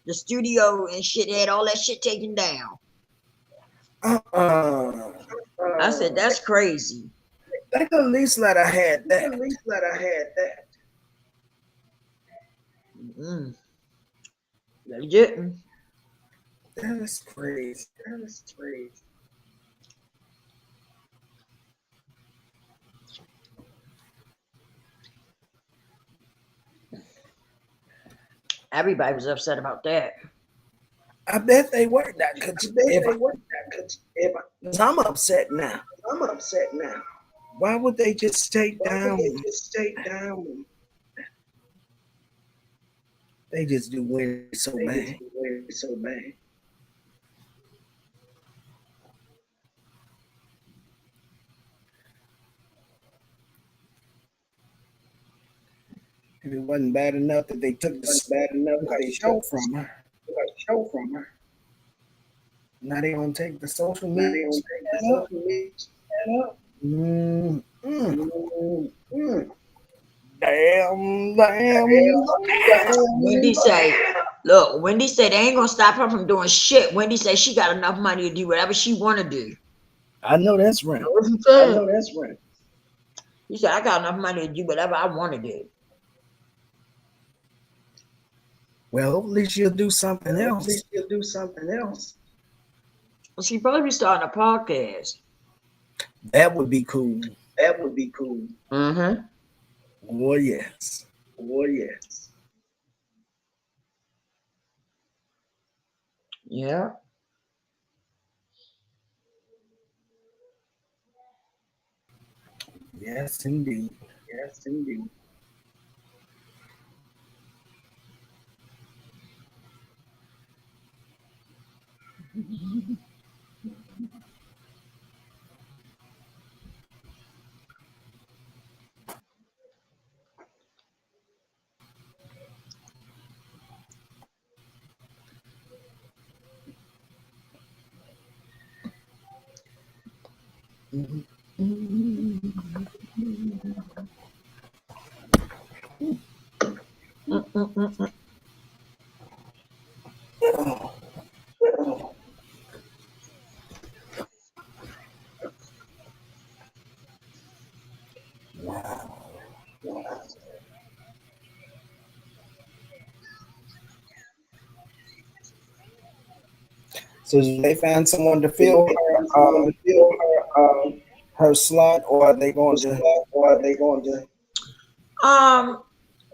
The studio and shit had all that shit taken down. I said that's crazy. They could at least let her had that. They didn't. That is crazy. Everybody was upset about that. I bet they were. I'm upset now. Why would they just take down? They just do Wendy so bad. If it wasn't bad enough that they took the show from her. Now they gonna take the social media. Damn. Wendy said they ain't gonna stop her from doing shit. Wendy said she got enough money to do whatever she want to do. I know that's right. He said I got enough money to do whatever I want to do. Well, hopefully she'll do something else. She probably be starting a podcast. That would be cool. That would be cool. Mm-hmm. Oh yes. Oh yes. Yeah. Yes, indeed. Yes, indeed. Mm-mm-mm-mm. Wow. So did they find someone to So fill they find someone to fill her slot, or are they her going to? slot, or are they going to? Um,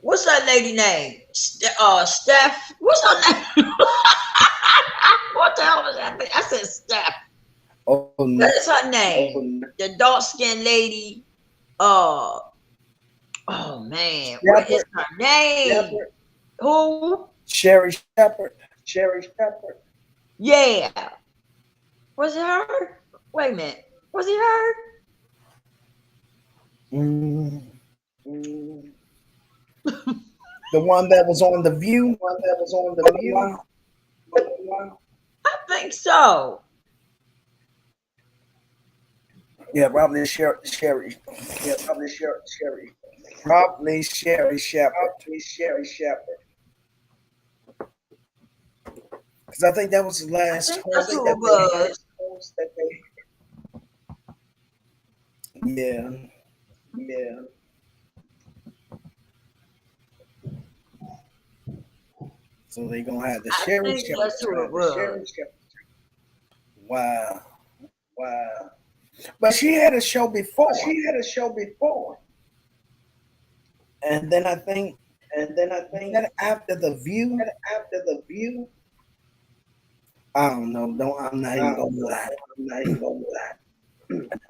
what's that lady name? Steph. What's her name? What the hell was that? I said Steph. Oh, What is her name? The dark skinned lady. Uh, oh man, what is Shepherd, her name? Who? Sherry Shepherd. Cherry pepper. Yeah. Was it her? Wait a minute. Was it her? Mm, Mm, the one that was on the View. one that was on the View. Wow. Wow. I think so. Yeah, probably Sherry. Yeah, probably Cherry. Probably Sherry Shepherd. Probably Cherry Shepherd. Because I think that was the I last think that's host who that it they had. was. Post that they, Yeah. yeah. So they're going to have the I Sherry think Shepherd that's who it trying. The was. Cherry Shepherd. Wow. Wow. But she had a show before. She had a show before, And then I think and then I think that after the View, that after the View, I don't know. I'm not I even don't going to know. lie. I'm not even gonna lie.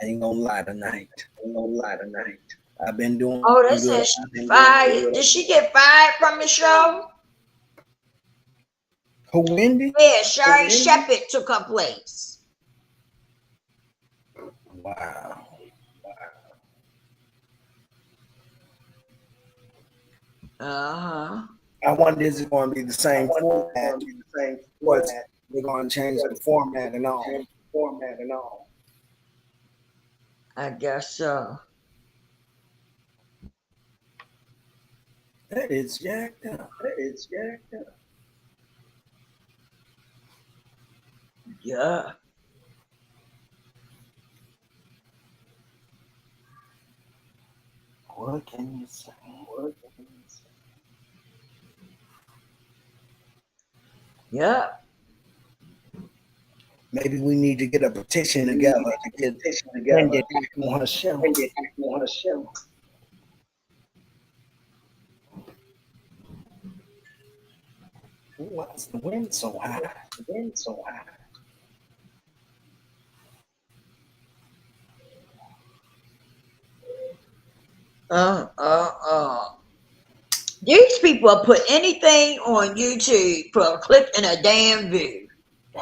I ain't going to lie tonight. I'm gonna lie tonight. I've been doing Oh, they good. said she I've been doing fired. good. Did she get fired from the show? Who, Wendy? Yeah, Shari Wendy? Shepherd took her place. Wow. Uh-huh. I wonder is it going to be the I same wonder if it's format? gonna be the same What's format. they're going to change the format and all? Change the format and all. I guess so. That is jacked up. That is jacked up. Yeah. What can you say? What can you say? Yeah. Maybe we need to get a petition We together need to to get petition Wendy together. back on her show. When you on the show. Why's the wind so high? The wind so high. Uh. These people put anything on YouTube for a click and a damn view.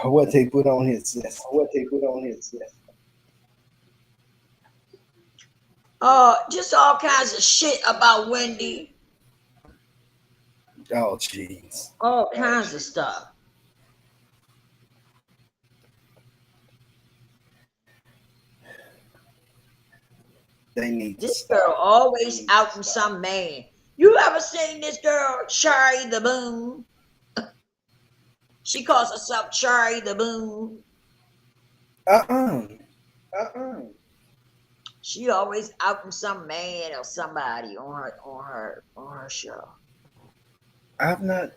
What they put on his list. What they put on his list. Just all kinds of shit about Wendy. Oh, jeez. All kinds of stuff. They need to This stop. girl always outing some man. You ever seen this girl, Shari the Boom? She calls herself Shari the Boom. Uh-uh. She always outing some man or somebody on her show. I've not.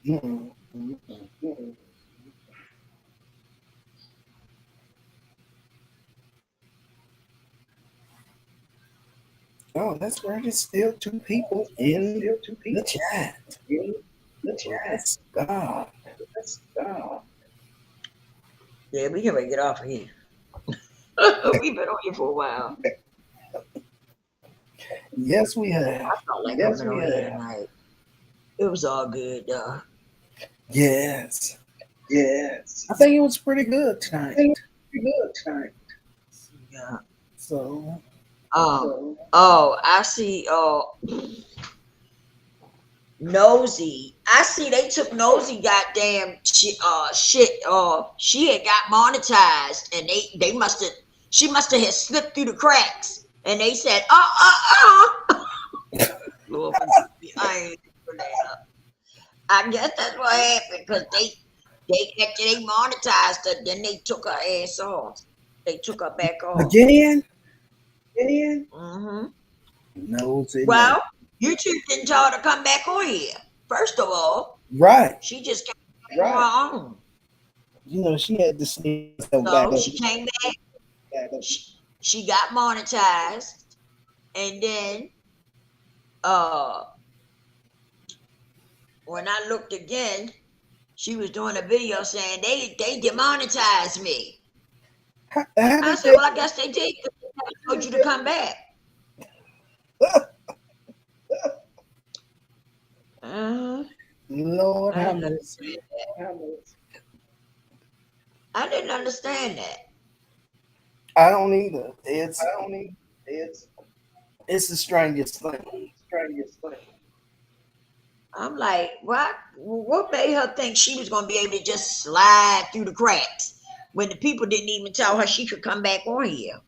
Mm-mm. Mm-mm. Oh, that's right. There's still two people There's in still two the people chat. in the chat. Bless God. Let's go. Yeah, we can get off of here. We've been on here for a while. Yes, we have. I felt like Yes, coming we on here have. tonight. It was all good though. Yes. Yes. I think it was pretty good tonight. Pretty good tonight. Yeah. So, So, Oh, I see. Oh, Nosy. I see they took Nosy goddamn shit. She had got monetized, and they must have. She must have had slipped through the cracks, and they said, Lord forgive me. I ain't for that. I guess that's what happened because after they monetized her, then they took her ass off. They took her back off. again, and Mm-hmm. nosy, nosy. Well, YouTube didn't tell her to come back on here. First of all, Right. she just came back on her own. You know, she had to sneak herself back So up. she came back. She got monetized, and then uh, when I looked again, she was doing a video saying they demonetized me. How I did said, they? well, I guess they did. They never told you to come back. Uh, Lord I have didn't mercy. understand that. I didn't understand that. I don't either. it's It's the strangest thing. strangest thing. I'm like, what? What made her think she was going to be able to just slide through the cracks when the people didn't even tell her she could come back on here?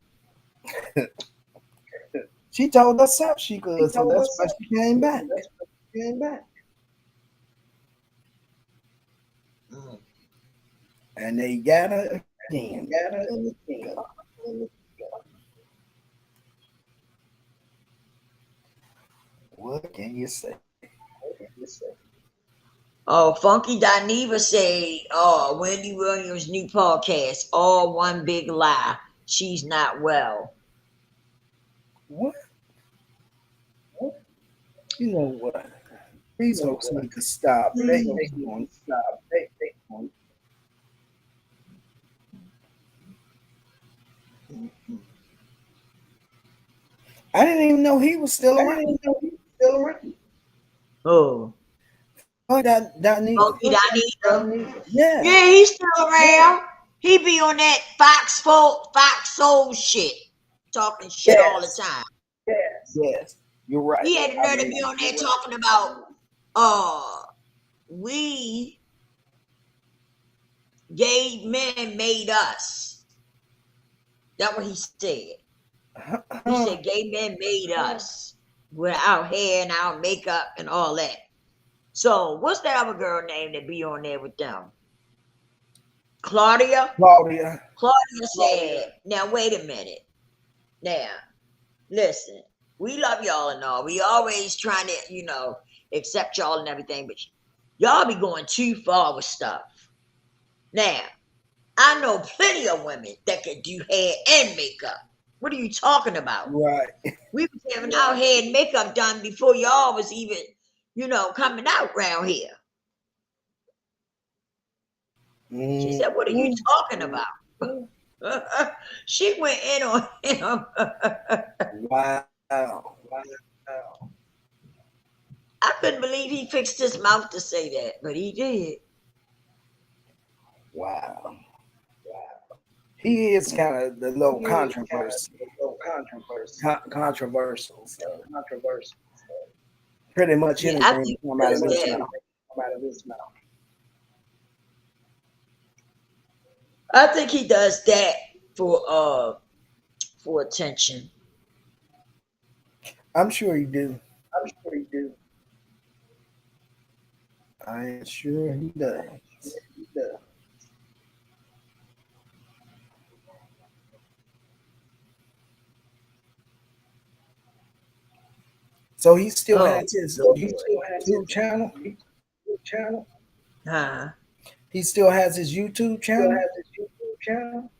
She told herself she He could, so told that's us why she came back. that's what came back. Mm. And they got her again. Got her again. What can you say? Oh, Funky Dineva say, oh, Wendy Williams' new podcast, all one big lie. She's not well. What? You know what? These folks need to stop. They on. Stop. They on. I didn't even know he was still I around. didn't know he was still around. Oh, Oh, that neither. Funky Dineva. Yeah. Yeah, he's still around. He be on that Fox Soul shit, talking shit all the time. Yes. Yes. You're right. He had the nerve to be on there talking about, we gay men made us. That's what he said. He said gay men made us with our hair and our makeup and all that. So what's that other girl name that be on there with them? Claudia? Claudia. Claudia said, now wait a minute. Now, listen, we love y'all and all. We always trying to, accept y'all and everything, but y'all be going too far with stuff. Now, I know plenty of women that can do hair and makeup. What are you talking about? Right. We was having our hair and makeup done before y'all was even, coming out around here. She said, what are you talking about? She went in on him. Wow. I couldn't believe he fixed his mouth to say that, but he did. Wow. He is kind of the little controversial. Controversial. So pretty much Yeah, I anything think come out of his that. mouth. I think he does that for attention. I'm sure he do. I'm sure he do. I am sure he does. So he still has his YouTube channel. channel. Huh? He still has his YouTube Still channel, has his YouTube channel.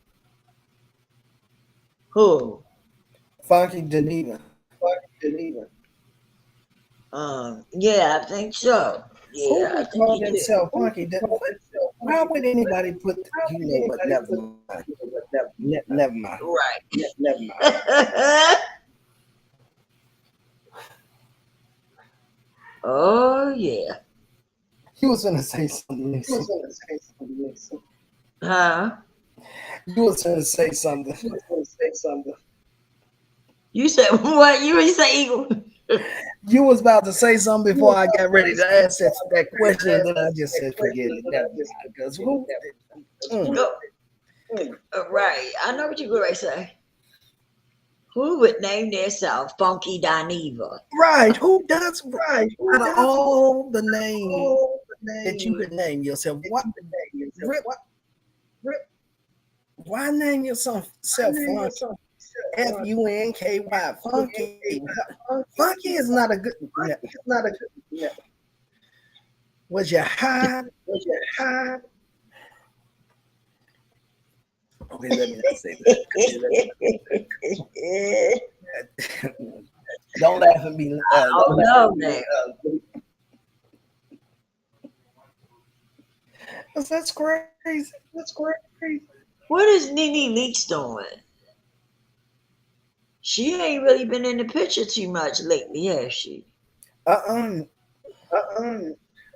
Who? Funky Geneva. Fuck Geneva. Yeah, I think so. Who Yeah, I would think call he did. themselves Who Funky? called himself Why Funky? would anybody put? How You would know, but anybody never put mind. never, Never mind. never mind. Right. Oh yeah. You was gonna say something, He Lisa. was gonna say something. Listen. Huh? You was gonna say something. He was gonna say something. You said what? You already say Eagle. You was about to say something He before was I about got to ready say to something ask before I that got ready to question, and then I ask just that said question, forget and it. then I Never just mind. Because forget it. who? Never. Go. Right. I know what you going to say. Who would name themselves Funky Dineva? Right? Who does? Right. Who Out of does all the names all the that you names could name yourself, that what? you could name yourself? Rip, What? Rip. why name yourself I name Funky? yourself. Funky. Funky. Funky is Funky not a good. is not a good. Yeah. Was you high? Was your high? Okay, let me not say that. Don't laugh at me. Oh Don't laugh. no, man. That's crazy. That's crazy. What is Nene Leaks doing? She ain't really been in the picture too much lately, has she? Uh-uh. Uh-uh.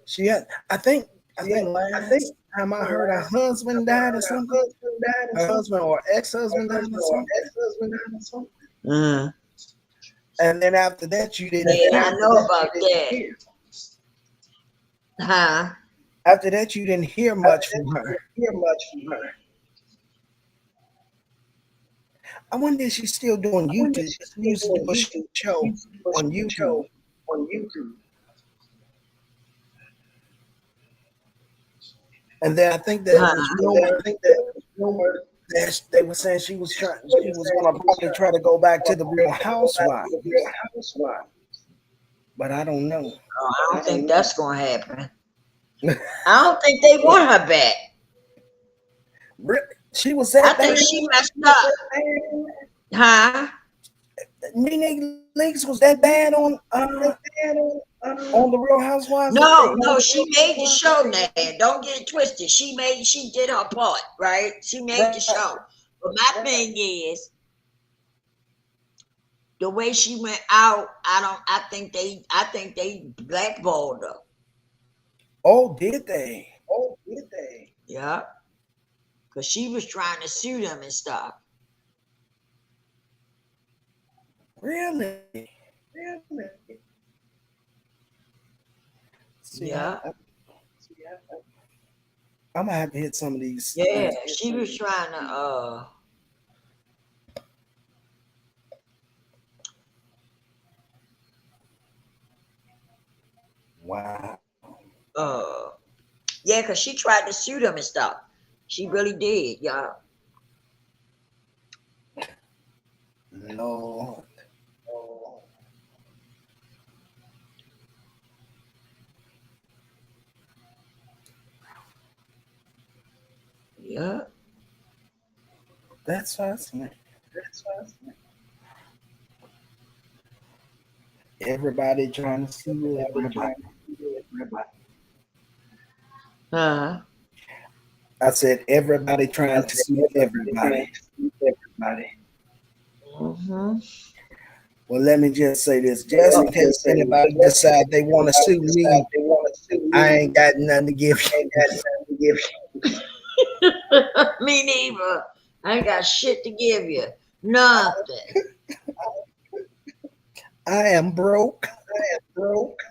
She had. I Yeah, think I think last time I the heard her last time husband I died or heard her something. husband died or Her something. husband or ex-husband Her died or husband or something. ex-husband died or something. Uh, And then after that, you didn't And then yeah, I hear. after know that, about you didn't that. hear. Huh? After that, you didn't hear After much that, from you her. didn't hear much from her. I wonder if she's still doing I wonder if YouTube. she's She still used to do doing a YouTube. show She used to do on a YouTube. show on YouTube. And then I think that it was Huh? And then I rumored think that it was rumored that they were saying she was they were was saying gonna she was probably try to go back to the Real trying to go back to Housewives, the Real Housewives. but I don't know. Oh, I I don't don't think know. that's gonna happen. I don't think they want her back. She was I that think bad. she messed up. Huh? Nene Leakes was that bad on the Real Housewives that No, they no, she made the show, man. Don't get it twisted. She did her part, right? She made the right. show. But my thing is, the way she went out, I think they blackballed her. Oh, did they? Oh, did they? Yeah. Because she was trying to sue them and stuff. Really? Really? See, Yeah. I'm gonna have to hit some of these. Yeah. She was trying to Wow. yeah, because she tried to sue them and stuff. She really did, y'all. Lord. Oh, Yeah. That's fascinating. that's fascinating. Everybody trying to sue Everybody everybody. trying to do everybody. Huh? I said everybody I trying to said sue everybody trying everybody. to do everybody. Mm-hmm. Well, let me just say this, Well, just let in me case just say this. anybody Just in decide case they want to anybody sue decide me, they want to sue I me, ain't got nothing to give I ain't you. got nothing to give you. Me neither. I ain't got shit to give you. Nothing. I am broke. I am broke.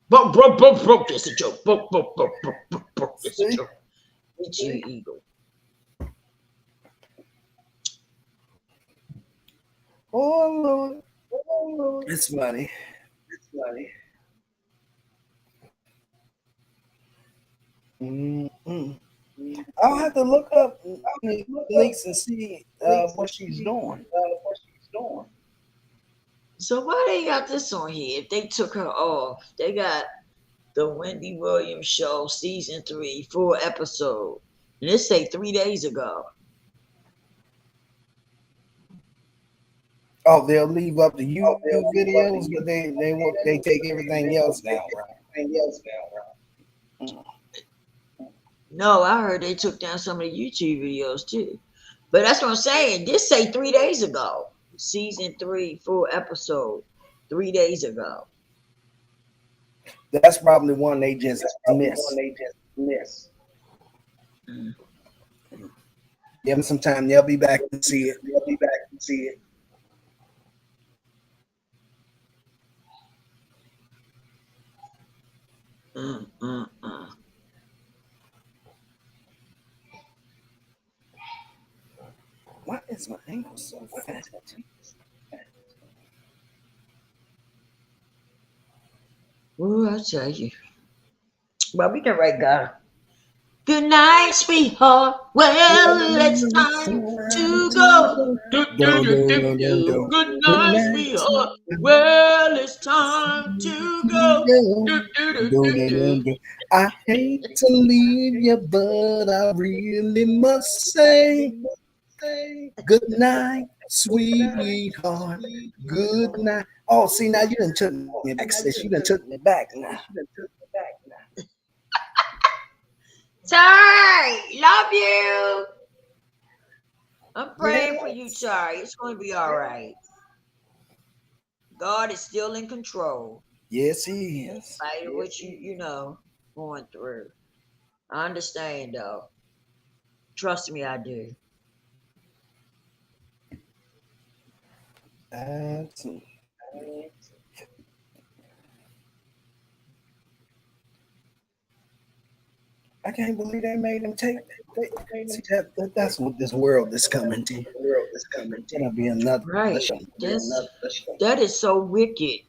Broke. That's a joke. Broke. That's a See? joke. It's you, Eagle. Oh Lord, Oh, Lord. it's funny. It's funny. Mm-mm. I'll have to look up links and see Links what and she's see doing. what she's doing. So why they got this on here? If they took her off, they got The Wendy Williams Show, season 3, full episode. And it say 3 days ago. Oh, they'll leave up the YouTube videos, but they take everything else down, right? No, I heard they took down some of the YouTube videos too. But that's what I'm saying. This say 3 days ago. Season 3, full episode, 3 days ago. That's probably one they just missed. Mm. Give them some time. They'll be back to see it. Mm, mm, mm. Why is my ankle so fat? Ooh, I tell you. Well, we can write God. Good night, sweetheart. Well, it's time to go. Good night, sweetheart. Well, it's time to go. I hate to leave you, but I really must say good night, sweetheart. Good night. Oh, see, now you done took me back, sis. You done took me back now. Ty, love you. I'm praying for you, Ty. It's going to be all right. God is still in control. Yes, he is. Despite what you know, going through. I understand, though. Trust me, I do. Absolutely. I can't believe they made him take that. See, that's what this world is coming to. It'll be another Right. show. That is so wicked.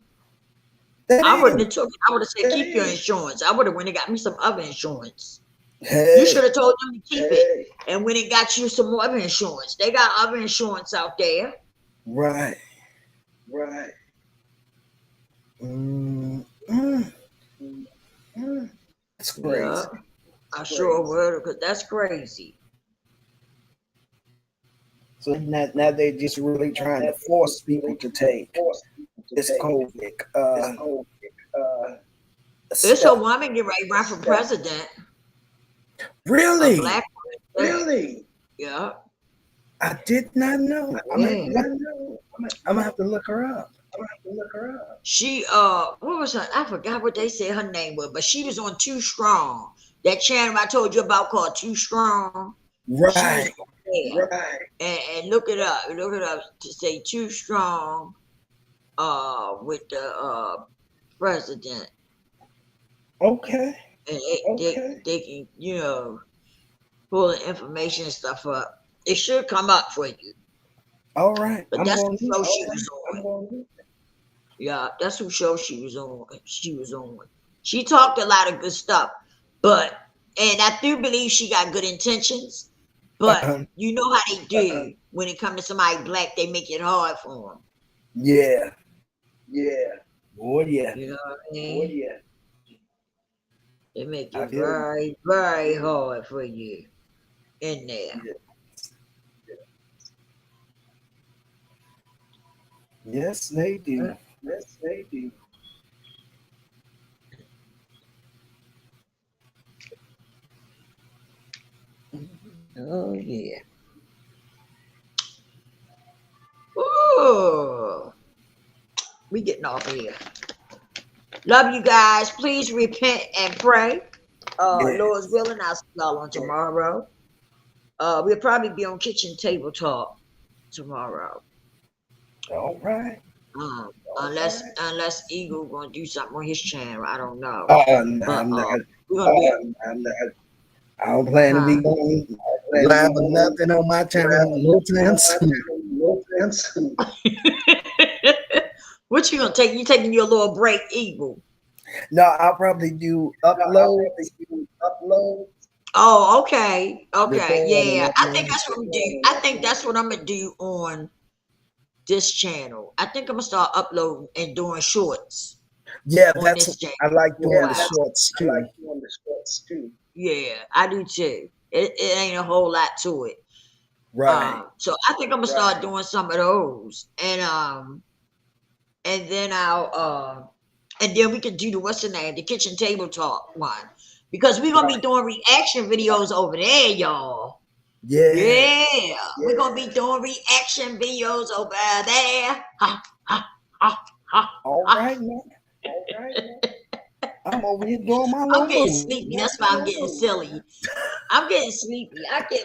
That I wouldn't is. have took it. I would have said, keep your insurance. I would have went and got me some other insurance. Hey, You should have told them to keep it. And when it got you some other insurance. They got other insurance out there. right. That's crazy. Yeah, I sure would, because that's crazy. So now they're just really trying to force people to take this COVID. It's a Stuff. woman get ready to run for president. A Really? black woman. Yeah. I did not know. Yeah. I'm gonna have to look her up. She what was her? I forgot what they said her name was, but she was on Too Strong. That channel I told you about called Too Strong. Right. And look it up. Look it up to say Too Strong with the president. Okay. And they can, you know, pull the information and stuff up. It should come up for you. All right. But I'm that's gonna the do show it. she was on. Yeah, that's who show she was on. She talked a lot of good stuff, and I do believe she got good intentions. But you know how they do when it comes to somebody black, they make it hard for them. Yeah. Oh yeah. You know what I mean? They make I it feel you. very, very hard for you in there. Yes, they do. Oh yeah. Ooh. We getting off here. Love you guys. Please repent and pray. Yeah. Lord's willing, I'll see y'all on tomorrow. We'll probably be on Kitchen Table Talk tomorrow. All right. Unless Eagle gonna do something on his channel, I don't know. No, But I'm not. we're gonna be I don't plan to be going live or nothing on my channel no time soon. What you gonna take? You taking your little break, Eagle? No, I'll probably do upload. Oh, okay. Record Yeah. and I think upload. that's what I'm gonna do. I think that's what I'm gonna do on this channel. I think I'm gonna start uploading and doing shorts. Yeah, on that's this channel. I like For a doing the while. shorts I too. like doing the shorts too. Yeah, I do too. It ain't a whole lot to it. Right. So I think I'm gonna start doing some of those, and then and then we can do the what's the name, the kitchen table talk one, because we're gonna be doing reaction videos over there, y'all. Yeah. Yeah, we're gonna be doing reaction videos over there. Ha, ha, ha, ha, All ha. right, man. All right, man. I'm over here doing my I'm little getting move. sleepy. That's why I'm getting silly. I'm getting sleepy.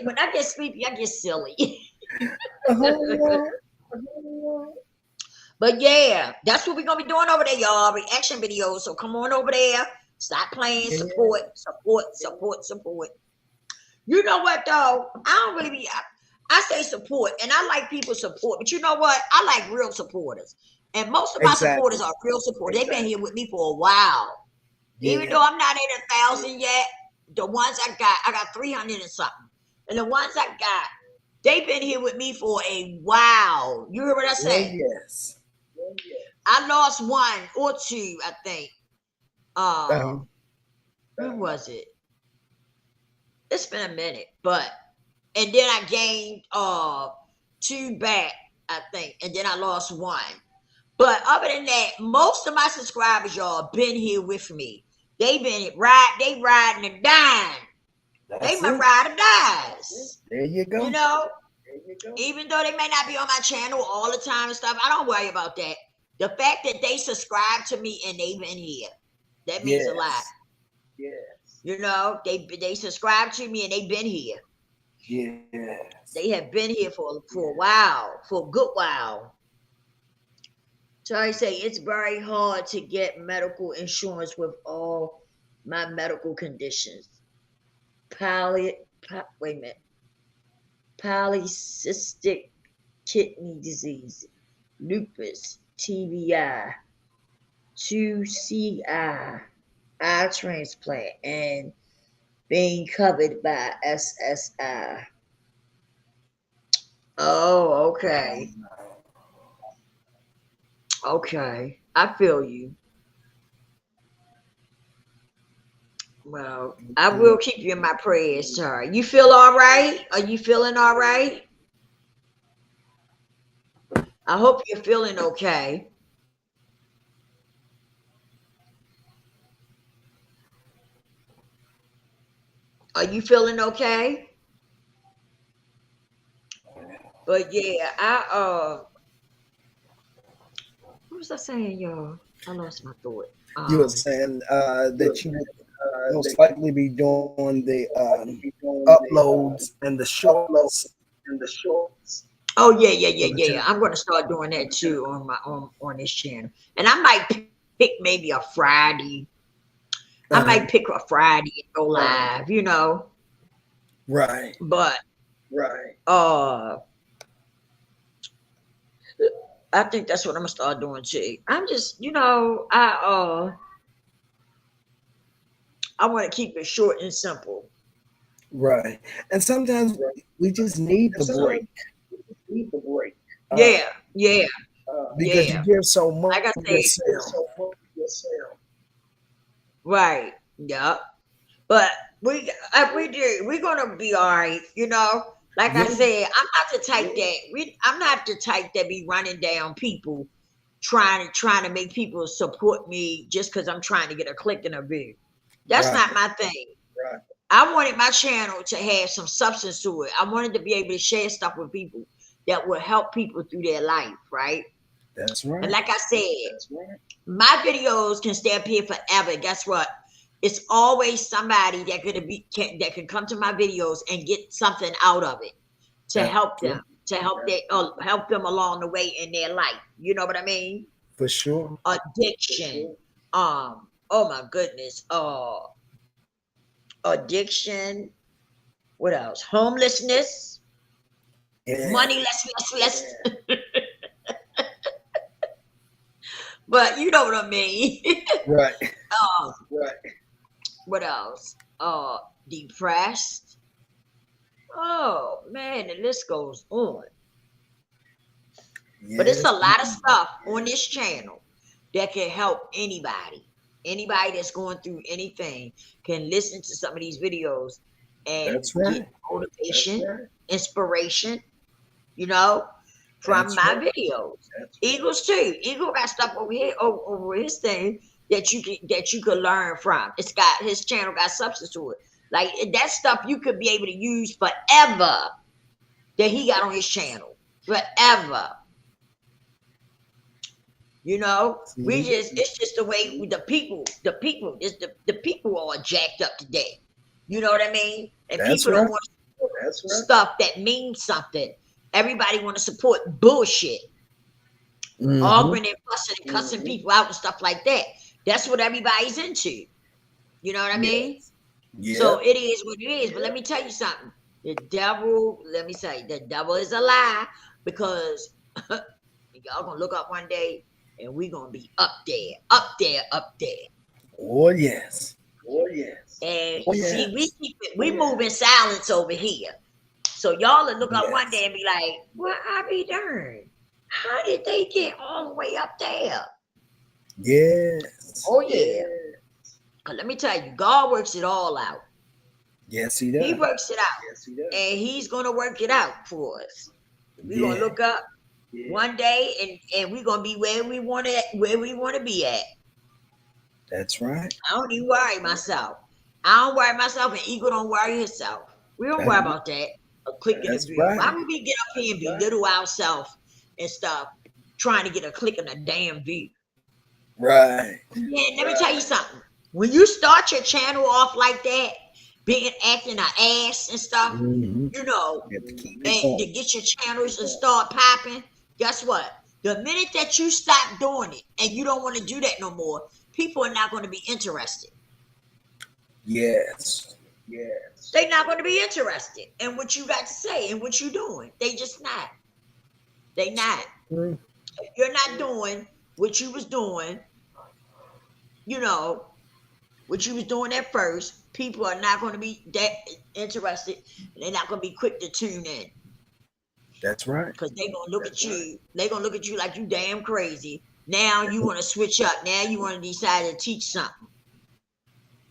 When I get sleepy, I get silly. But yeah, that's what we're gonna be doing over there, y'all. Reaction videos. So come on over there. Stop playing. Support, support, support, support. You know what though? I don't really be. I say support, and I like people support. But you know what? I like real supporters, and most of my supporters are real supporters. They've been here with me for a while. Even though I'm not at 1,000 yet, the ones I got 300 and something, and the ones I got, they've been here with me for a while. You hear what I said? Yes. I lost one or two, I think. When was it? It's been a minute, but and then I gained two back, I think, and then I lost one. But other than that, most of my subscribers, y'all, been here with me. They riding and dying. They my ride or dies. There you go. You know, even though they may not be on my channel all the time and stuff, I don't worry about that. The fact that they subscribe to me and they've been here, that means a lot. Yes. You know, they subscribe to me and they've been here. Yes. They have been here for a while, for a good while. So I say it's very hard to get medical insurance with all my medical conditions. Wait a minute. Polycystic kidney disease, lupus, TBI, 2CI, eye transplant, and being covered by SSI. Oh, okay. Okay. I feel you. Well, I will keep you in my prayers, sir. You feel all right? Are you feeling all right? I hope you're feeling okay. Are you feeling okay? But yeah, what was I saying, y'all? I lost my thought. You were saying that you would most likely be doing the uploads and the shorts. Oh yeah. I'm gonna start doing that too on my on this channel, and I might pick maybe a Friday. I might pick a Friday and go live, you know. Right. But I think that's what I'm gonna start doing too. I'm just, you know, I want to keep it short and simple. Right. And sometimes we just need the break. Yeah. Because you give so much Like I of said, yourself. right. Yeah. But we're gonna be all right, you know. Like I said, I'm not the type that I'm not the type that be running down people trying to make people support me just because I'm trying to get a click in a view. That's not my thing. I wanted my channel to have some substance to it. I wanted to be able to share stuff with people that will help people through their life, right? That's right. And like I said, my videos can stay up here forever. Guess what? It's always somebody that can come to my videos and get something out of it to help them, to help them along the way in their life. You know what I mean? For sure. Addiction. Oh my goodness. Addiction. What else? Homelessness. Yeah. Money less. But you know what I mean. Right. What else? Depressed. Oh man, the list goes on. Yes. But it's a lot of stuff on this channel that can help anybody. Anybody that's going through anything can listen to some of these videos and That's get right. motivation, That's right. inspiration, you know, from That's my right. videos. That's Eagles too. Eagle got stuff over here over his thing that you can learn from. It's got his channel got substance to it. Like that stuff you could be able to use forever that he got on his channel. Forever. You know, we See? just it's just the way the people it's the people are jacked up today. You know what I mean? And That's people don't right. want to support That's right. stuff that means something. Everybody want to support bullshit, Mm-hmm. arguing and fussing and cussing people out and stuff like that. That's what everybody's into. You know what I mean? Yeah. So it is what it is. But let me tell you something. The devil, let me say, the devil is a lie because y'all gonna look up one day and we gonna be up there, up there, up there. Oh yes. Oh yes. And Oh, see, yes. we keep it, we move in silence over here. So y'all will look up one Yes. day and be like, "Well, I be darned. How did they get all the way up there?" Yes. Oh yeah. 'Cause let me tell you, God works it all out. Yes, he He does. works it out, Yes, he does. and He's gonna work it out for us. We're Yeah. gonna look up Yeah. one day, and we're gonna be where we want to be at. That's right. I don't even worry myself. I don't worry myself, and Eagle don't worry himself. We don't worry about that. A click in the That's view. right. Why would we get up here and belittle ourselves and stuff, trying to get a click in a damn view? Right. Yeah, let me tell you something. When you start your channel off like that, being acting an ass and stuff, Mm-hmm. you know, You have to keep it and to going. get your channels and start popping, guess what? The minute that you stop doing it and you don't want to do that no more, people are not going to be interested. Yes. Yes. They're not going to be interested in what you got to say and what you're doing. They just not. They not. Mm. If you're not doing what you was doing, you know, what you was doing at first, people are not going to be that interested. And they're not going to be quick to tune in That's right. because they're going to look at you. They're going to look at you like you damn crazy. Now you want to switch up. Now you want to decide to teach something.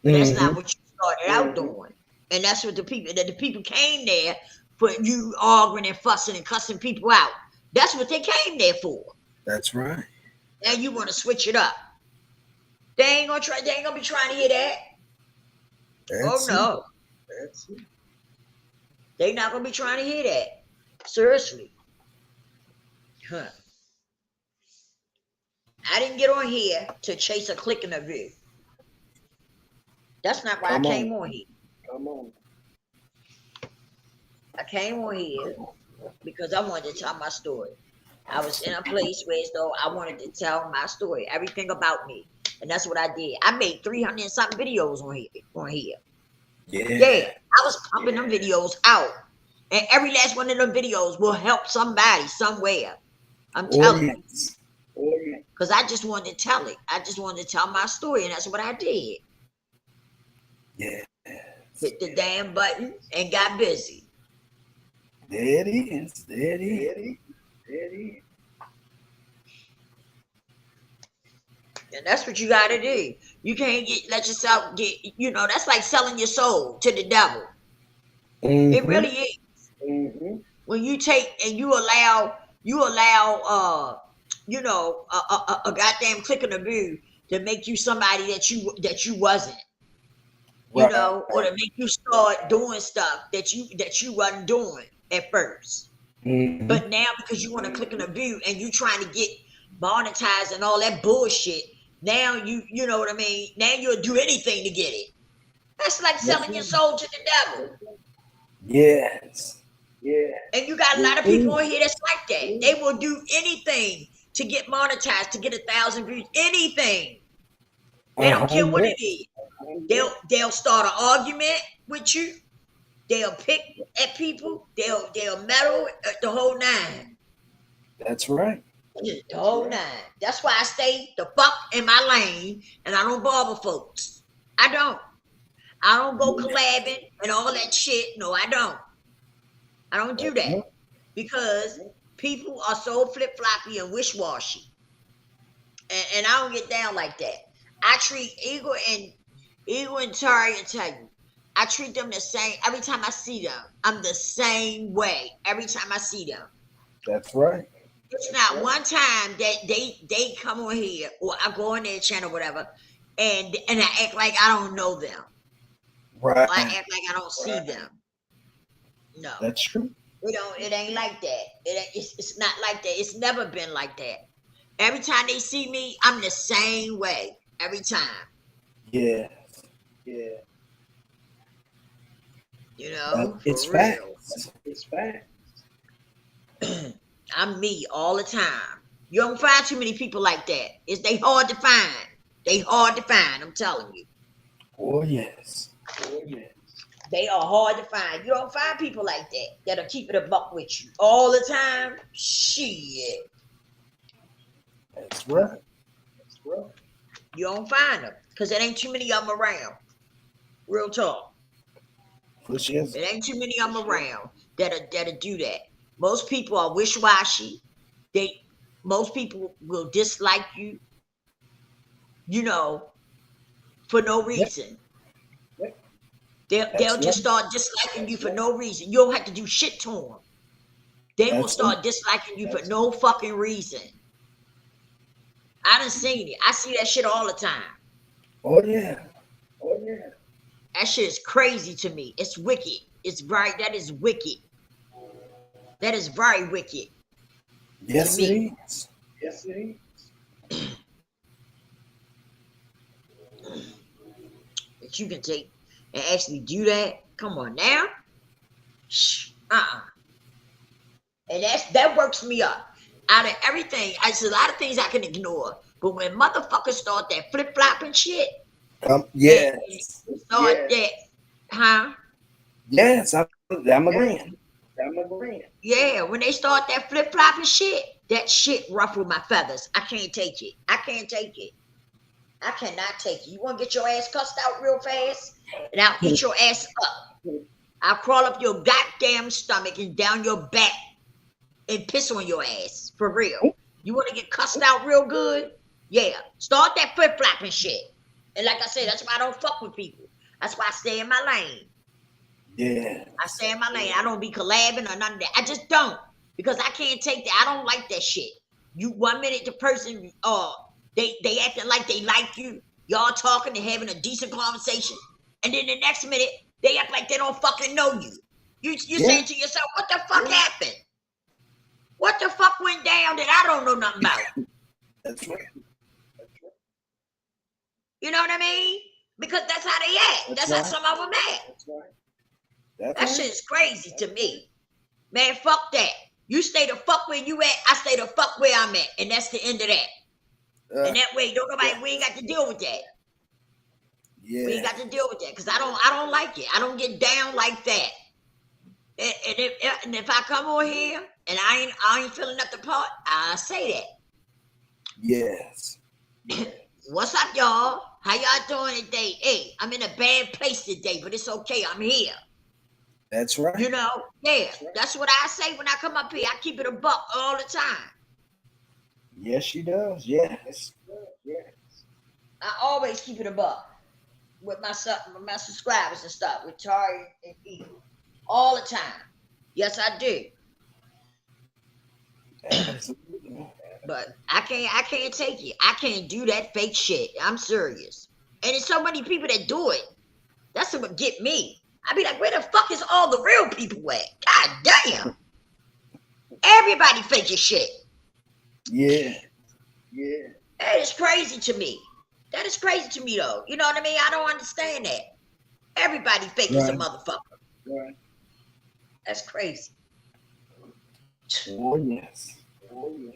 That's not what you started out doing. And that's what the people came there for, you arguing and fussing and cussing people out. That's what they came there for. That's right. Now you want to switch it up. They ain't gonna be trying to hear that. That's Oh no. That's it. They not gonna be trying to hear that. Seriously. Huh. I didn't get on here to chase a click in a view. That's not why Come I on. came on here. Come on. I came on here because I wanted to tell my story. I was in a place where as though I wanted to tell my story, everything about me. And that's what I did. I made 300 and something videos on here. Yeah. Yeah. I was pumping them videos out. And every last one of them videos will help somebody somewhere. I'm Oh, telling you. yes. Oh yeah. Because I just wanted to tell it. I just wanted to tell my story, and that's what I did. Yeah. Hit the damn button and got busy. There it is. There it is. Ready. Ready. And that's what you got to do. You can't let yourself get, that's like selling your soul to the devil. It Mhm. really is. Mm-hmm. When you take and you allow a goddamn click in the view to make you somebody that you wasn't, Right. or to make you start doing stuff that you wasn't doing at first. Mhm. But now because you want to click on a view and you trying to get monetized and all that bullshit, now you know what I mean? Now you'll do anything to get it. That's like selling your soul to the devil. Yes. Yeah. And you got a lot of people on here that's like that. They will do anything to get monetized, to get 1,000 views, anything. They don't care what it is. They'll start an argument with you. They'll pick at people. They'll meddle the whole nine. That's right. The whole nine. That's why I stay the fuck in my lane and I don't bother folks. I don't go collabing and all that shit. No, I don't do that because people are so flip-floppy and wish-washy. and I don't get down like that. I treat Eagle and Tari and tell you, I treat them the same every time I see them. I'm the same way every time I see them. That's right. It's not one time that they come on here or I go on their channel, whatever, and I act like I don't know them. Right. Or I act like I don't see them. No. That's true. It ain't like that. It's not like that. It's never been like that. Every time they see me, I'm the same way. Every time. Yes. Yeah. You know, It's for real. facts. It's fact. I'm me all the time. You don't find too many people like that. They hard to find. They hard to find, I'm telling you. Oh yes. Oh, yeah. They are hard to find. You don't find people like that that'll keep it a buck with you all the time. Shit. That's right. That's right. You don't find them because there ain't too many of them around. Real talk. For sure. There ain't too many of them around that'll do that. Most people are wishy-washy. Most people will dislike you, you know, for no reason. They'll just start disliking you for no reason. You don't have to do shit to them. They will start disliking you for no fucking reason. I done seen it. I see that shit all the time. Oh yeah. Oh, yeah. That shit is crazy to me. It's wicked. It's right. That is wicked. That is very wicked. Yes, it is. Yes, it is. That you can take and actually do that. Come on now. And that works me up. Out of everything, there's a lot of things I can ignore. But when motherfuckers start that flip-flopping shit, Yes. start that, huh? Yes, I'm agreeing. I'm agreeing. Yeah, when they start that flip-flopping shit, that shit ruffled my feathers. I can't take it. I can't take it. I cannot take it. You want to get your ass cussed out real fast? And I'll eat your ass up. I'll crawl up your goddamn stomach and down your back and piss on your ass. For real. You want to get cussed out real good? Yeah. Start that flip-flopping shit. And like I said, that's why I don't fuck with people. That's why I stay in my lane. Yeah. I stay in my lane. I don't be collabing or none of that. I just don't. Because I can't take that. I don't like that shit. You 1 minute the person, they acting like they like you. Y'all talking and having a decent conversation. And then the next minute, they act like they don't fucking know you. You saying to yourself, what the fuck happened? What the fuck went down that I don't know nothing about? That's right. You know what I mean? Because that's how they act. That's how some of them act. That's right. That shit is crazy to me. Man, fuck that. You stay the fuck where you at, I stay the fuck where I'm at. And that's the end of that. And that way, we ain't got to deal with that. Yeah. We ain't got to deal with that. Because I don't like it. I don't get down like that. And if I come on here and I ain't filling up the pot, I say that. Yes. What's up, y'all? How y'all doing today? Hey, I'm in a bad place today, but it's okay. I'm here. That's right. You know? Yeah. That's what I say when I come up here. I keep it a buck all the time. Yes, she does. Yes. Yes. I always keep it a buck with my subscribers and stuff, with Tari and Eagle. All the time. Yes, I do. Absolutely. But I can't take it. I can't do that fake shit. I'm serious. And there's so many people that do it. That's what get me. I be like, where the fuck is all the real people at? God damn. Everybody faking shit. Yeah. Yeah. That is crazy to me. That is crazy to me though. You know what I mean? I don't understand that. Everybody fake is a motherfucker. Right. That's crazy. Oh yes. Oh, yes.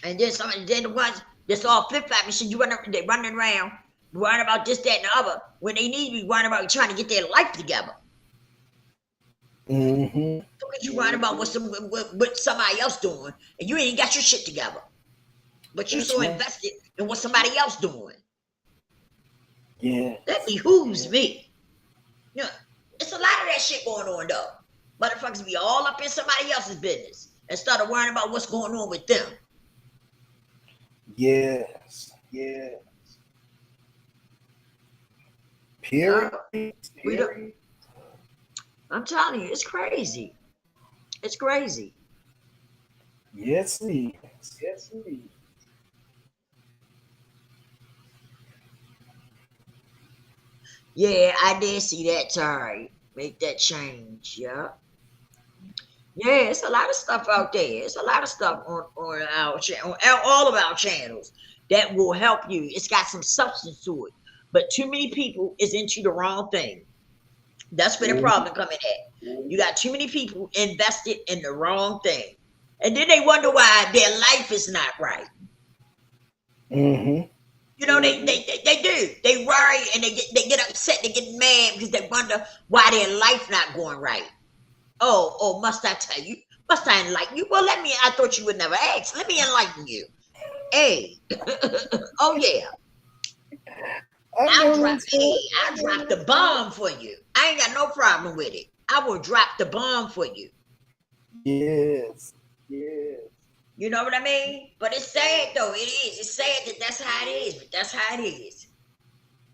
And then the ones that's all flip-flopping shit, they running around, worrying about this, that, and the other, when they need to be worrying about trying to get their life together. Mm-hmm. Because you worrying about what somebody else doing, and you ain't got your shit together. But you so invested in what somebody else doing. Yeah. That behooves me. You know, it's a lot of that shit going on though. Motherfuckers be all up in somebody else's business instead of worrying about what's going on with them. Yes. Yeah. Period. We don't. I'm telling you, it's crazy. It's crazy. Yes, it is. Yes, indeed. Yeah, I did see that, Terry. Make that change. Yeah. Yeah, it's a lot of stuff out there. It's a lot of stuff on our channel, on all of our channels that will help you. It's got some substance to it. But too many people is into the wrong thing. That's where the problem coming at. You got too many people invested in the wrong thing. And then they wonder why their life is not right. Mm-hmm. You know, they do. They worry and they get upset, they get mad because they wonder why their life not going right. Oh, must I tell you? Must I enlighten you? Well, I thought you would never ask. Let me enlighten you. Hey. Oh yeah. I know that's right. I dropped the bomb for you. I ain't got no problem with it. I will drop the bomb for you. Yes. Yeah. You know what I mean? But it's sad though. It is. It's sad that that's how it is. But that's how it is.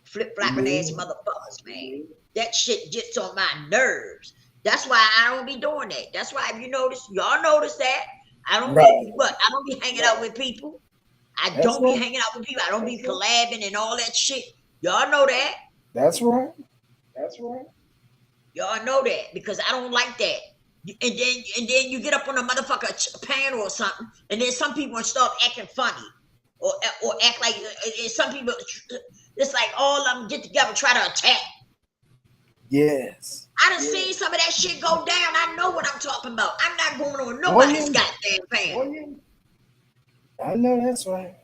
Flip flopping ass motherfuckers, man. That shit gets on my nerves. That's why I don't be doing that. That's why if you notice, y'all notice that I don't be what? I don't be hanging out with people. I That's don't be right. hanging out with people. I don't be collabing and all that shit. Y'all know that. That's right. That's right. Y'all know that because I don't like that. And then you get up on a motherfucker panel or something, and then some people start acting funny or act like some people. It's like all of them get together try to attack. Yes. I done seen some of that shit go down. I know what I'm talking about. I'm not going on nobody's goddamn panel. I know that's right.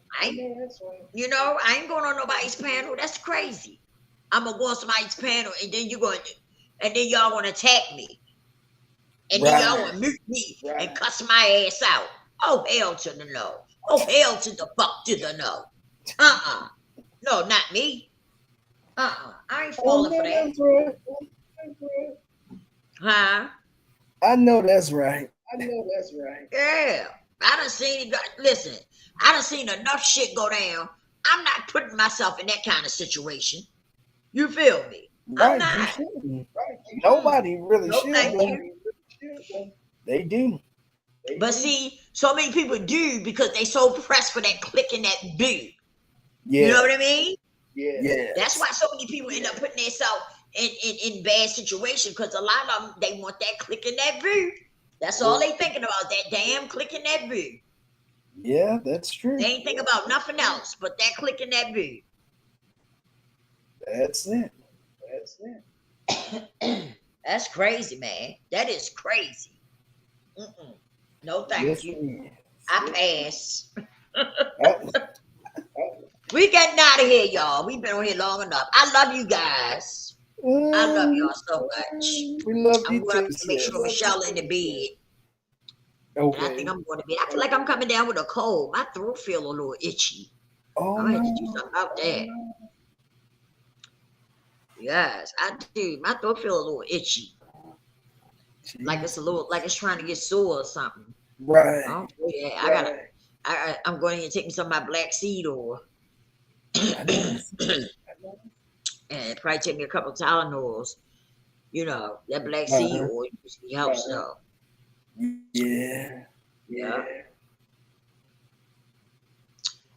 You know, I ain't going on nobody's panel. That's crazy. I'm gonna go on somebody's panel, and then y'all gonna attack me. And then y'all want to mute me and cuss my ass out. Oh, hell to the no. Oh, hell to the fuck to the no. No, not me. I ain't falling for that. That's right. Huh? I know that's right. Yeah. I done seen it. Listen, I done seen enough shit go down. I'm not putting myself in that kind of situation. You feel me? I'm not. Nobody really should. Thank you. They do. But see, so many people do because they so pressed for that click and that boo. Yeah. You know what I mean? Yeah. That's why so many people end up putting themselves in bad situations because a lot of them, they want that click and that boo. That's all they thinking about, that damn click and that boo. Yeah, that's true. They ain't think about nothing else but that click and that boo. That's it. That's crazy, man. That is crazy. No, thank you. I pass. We getting out of here, y'all. We've been on here long enough. I love you guys. I love y'all so much. We love you I'm going too. to make sure Michelle in the bed. Okay. And I think I'm going to bed. I feel like I'm coming down with a cold. My throat feel a little itchy. Oh, I'm going to have to do something about that. Yes, I do. My throat feel a little itchy. Like it's trying to get sore or something. Right. Oh, yeah, I'm going to take me some of my black seed oil. And probably take me a couple of Tylenols. You know, that black seed oil usually helps though. Yeah.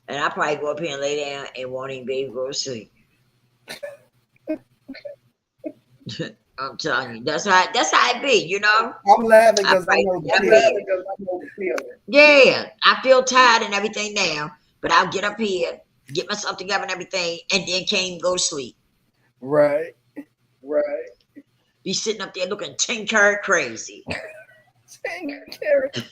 And I'll probably go up here and lay down and won't even be able to go to sleep. I'm telling you, that's how it be, you know. I'm laughing because I know the feeling. Yeah, I feel tired and everything now, but I'll get up here, get myself together and everything, and then can't go to sleep. Right. Be sitting up there looking 10 karat crazy. 10 karat.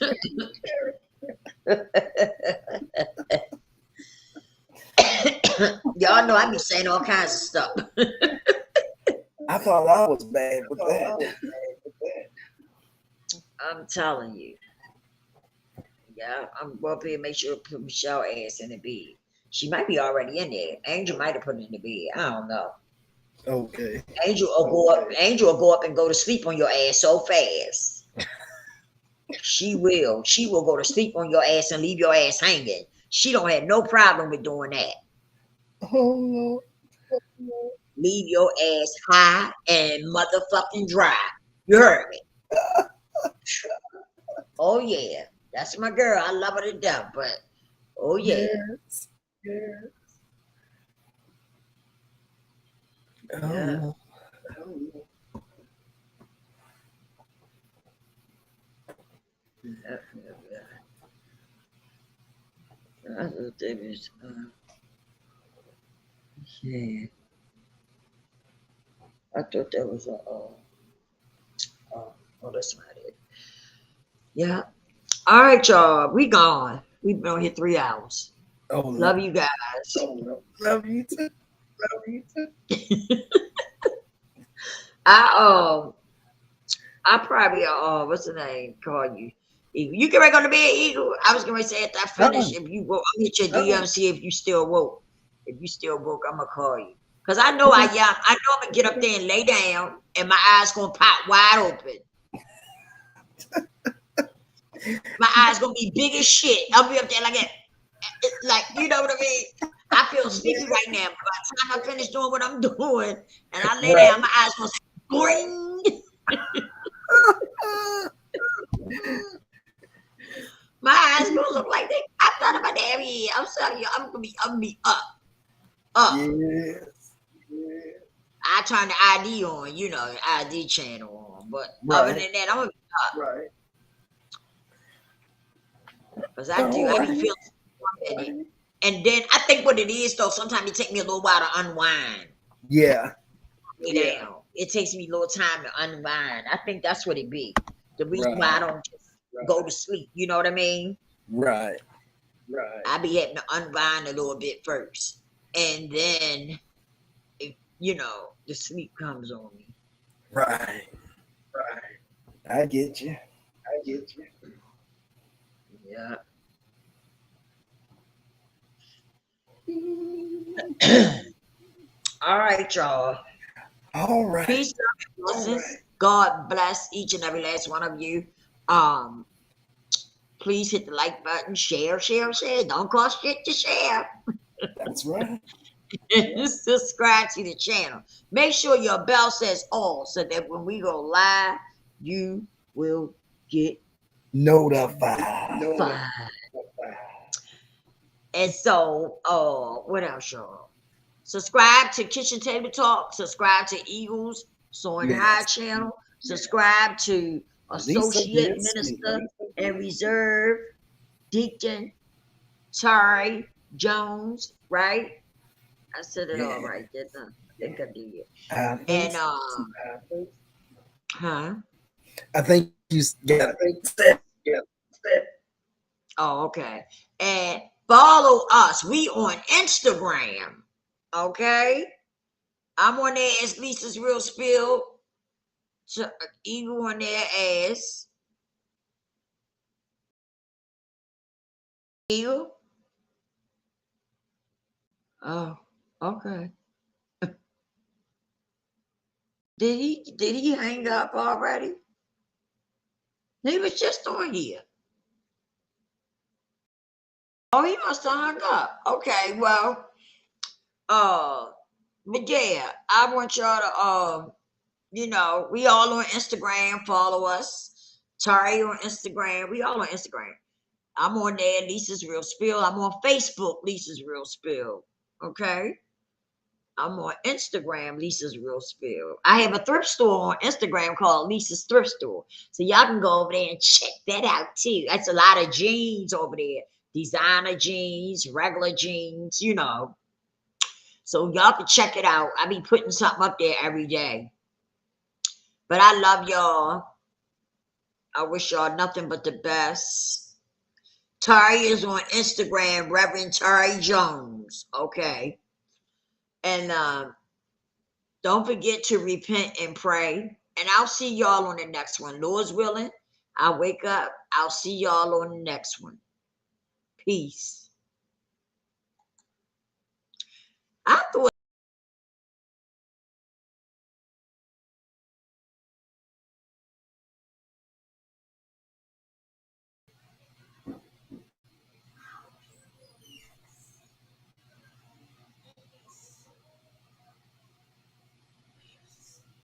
Y'all know I be saying all kinds of stuff. I thought I was bad with that. I'm telling you. Yeah, I'm going up here and make sure to put Michelle ass in the bed. She might be already in there. Angel might have put her in the bed. I don't know. Okay. Angel will go up and go to sleep on your ass so fast. She will go to sleep on your ass and leave your ass hanging. She don't have no problem with doing that. Oh, Leave your ass high and motherfucking dry. You heard me? Oh yeah, that's my girl. I love her to death, but oh yeah. yes. Yes. Yeah. Oh, Yeah, yeah, yeah. I thought that was, yeah. I thought that was oh, that's not it. Yeah. All right, y'all. We gone. We've been on here 3 hours. oh, Love you guys. love you too. Love you too. I I probably what's the name? Call you. Eagle. You get ready to go to bed, Eagle. I was gonna say after I finish, if you woke, I'll hit your DM see if you still woke. If you still woke, I'm gonna call you. Cause I know I know I'm gonna get up there and lay down and my eyes gonna pop wide open. My eyes gonna be big as shit. I'll be up there like that. Like, you know what I mean? I feel sleepy right now, but by the time I finish doing what I'm doing and I lay down, my eyes gonna spring. My eyes gonna look like they popped out of my damn head. I'm telling you, I'm gonna be up. Yes. I turn the ID on, you know, the ID channel on. But other than that, I'm gonna be up. Right. Because I do, I be feeling something. And then I think what it is though, sometimes it takes me a little while to unwind. Yeah. Down. It takes me a little time to unwind. I think that's what it be. The reason why I don't just go to sleep. You know what I mean? Right. I be having to unwind a little bit first. And then, you know, the sleep comes on me. Right. I get you. Yeah. All right, y'all. All right. Peace, love, and blessings. God bless each and every last one of you. Please hit the like button, share. Don't cost shit to share. That's right. Subscribe to the channel. Make sure your bell says all so that when we go live, you will get Notified. And so, what else, y'all? Subscribe to Kitchen Table Talk. Subscribe to Eagles Soaring High channel. Subscribe to Associate Minister and Reserve Deacon Tari Jones. Right? I said it all right, didn't I? I think I did. And I think you got it. Oh, okay. And follow us. We on Instagram. Okay. I'm on there as Lisa's Real Spill. Eagle on there as Eagle. Oh, okay. Did he hang up already? He was just on here. Oh, he must have hung up. Okay, well, but yeah, I want y'all to you know, we all on Instagram, follow us. Tari on Instagram, we all on Instagram. I'm on there, Lisa's Real Spill. I'm on Facebook, Lisa's Real Spill. Okay. I'm on Instagram, Lisa's Real Spill. I have a thrift store on Instagram called Lisa's Thrift Store. So y'all can go over there and check that out too. That's a lot of jeans over there. Designer jeans, regular jeans, you know. So y'all can check it out. I be putting something up there every day. But I love y'all. I wish y'all nothing but the best. Tari is on Instagram, Reverend Tari Jones. Okay. And don't forget to repent and pray. And I'll see y'all on the next one. Lord's willing, I'll wake up. I'll see y'all on the next one. Peace. I thought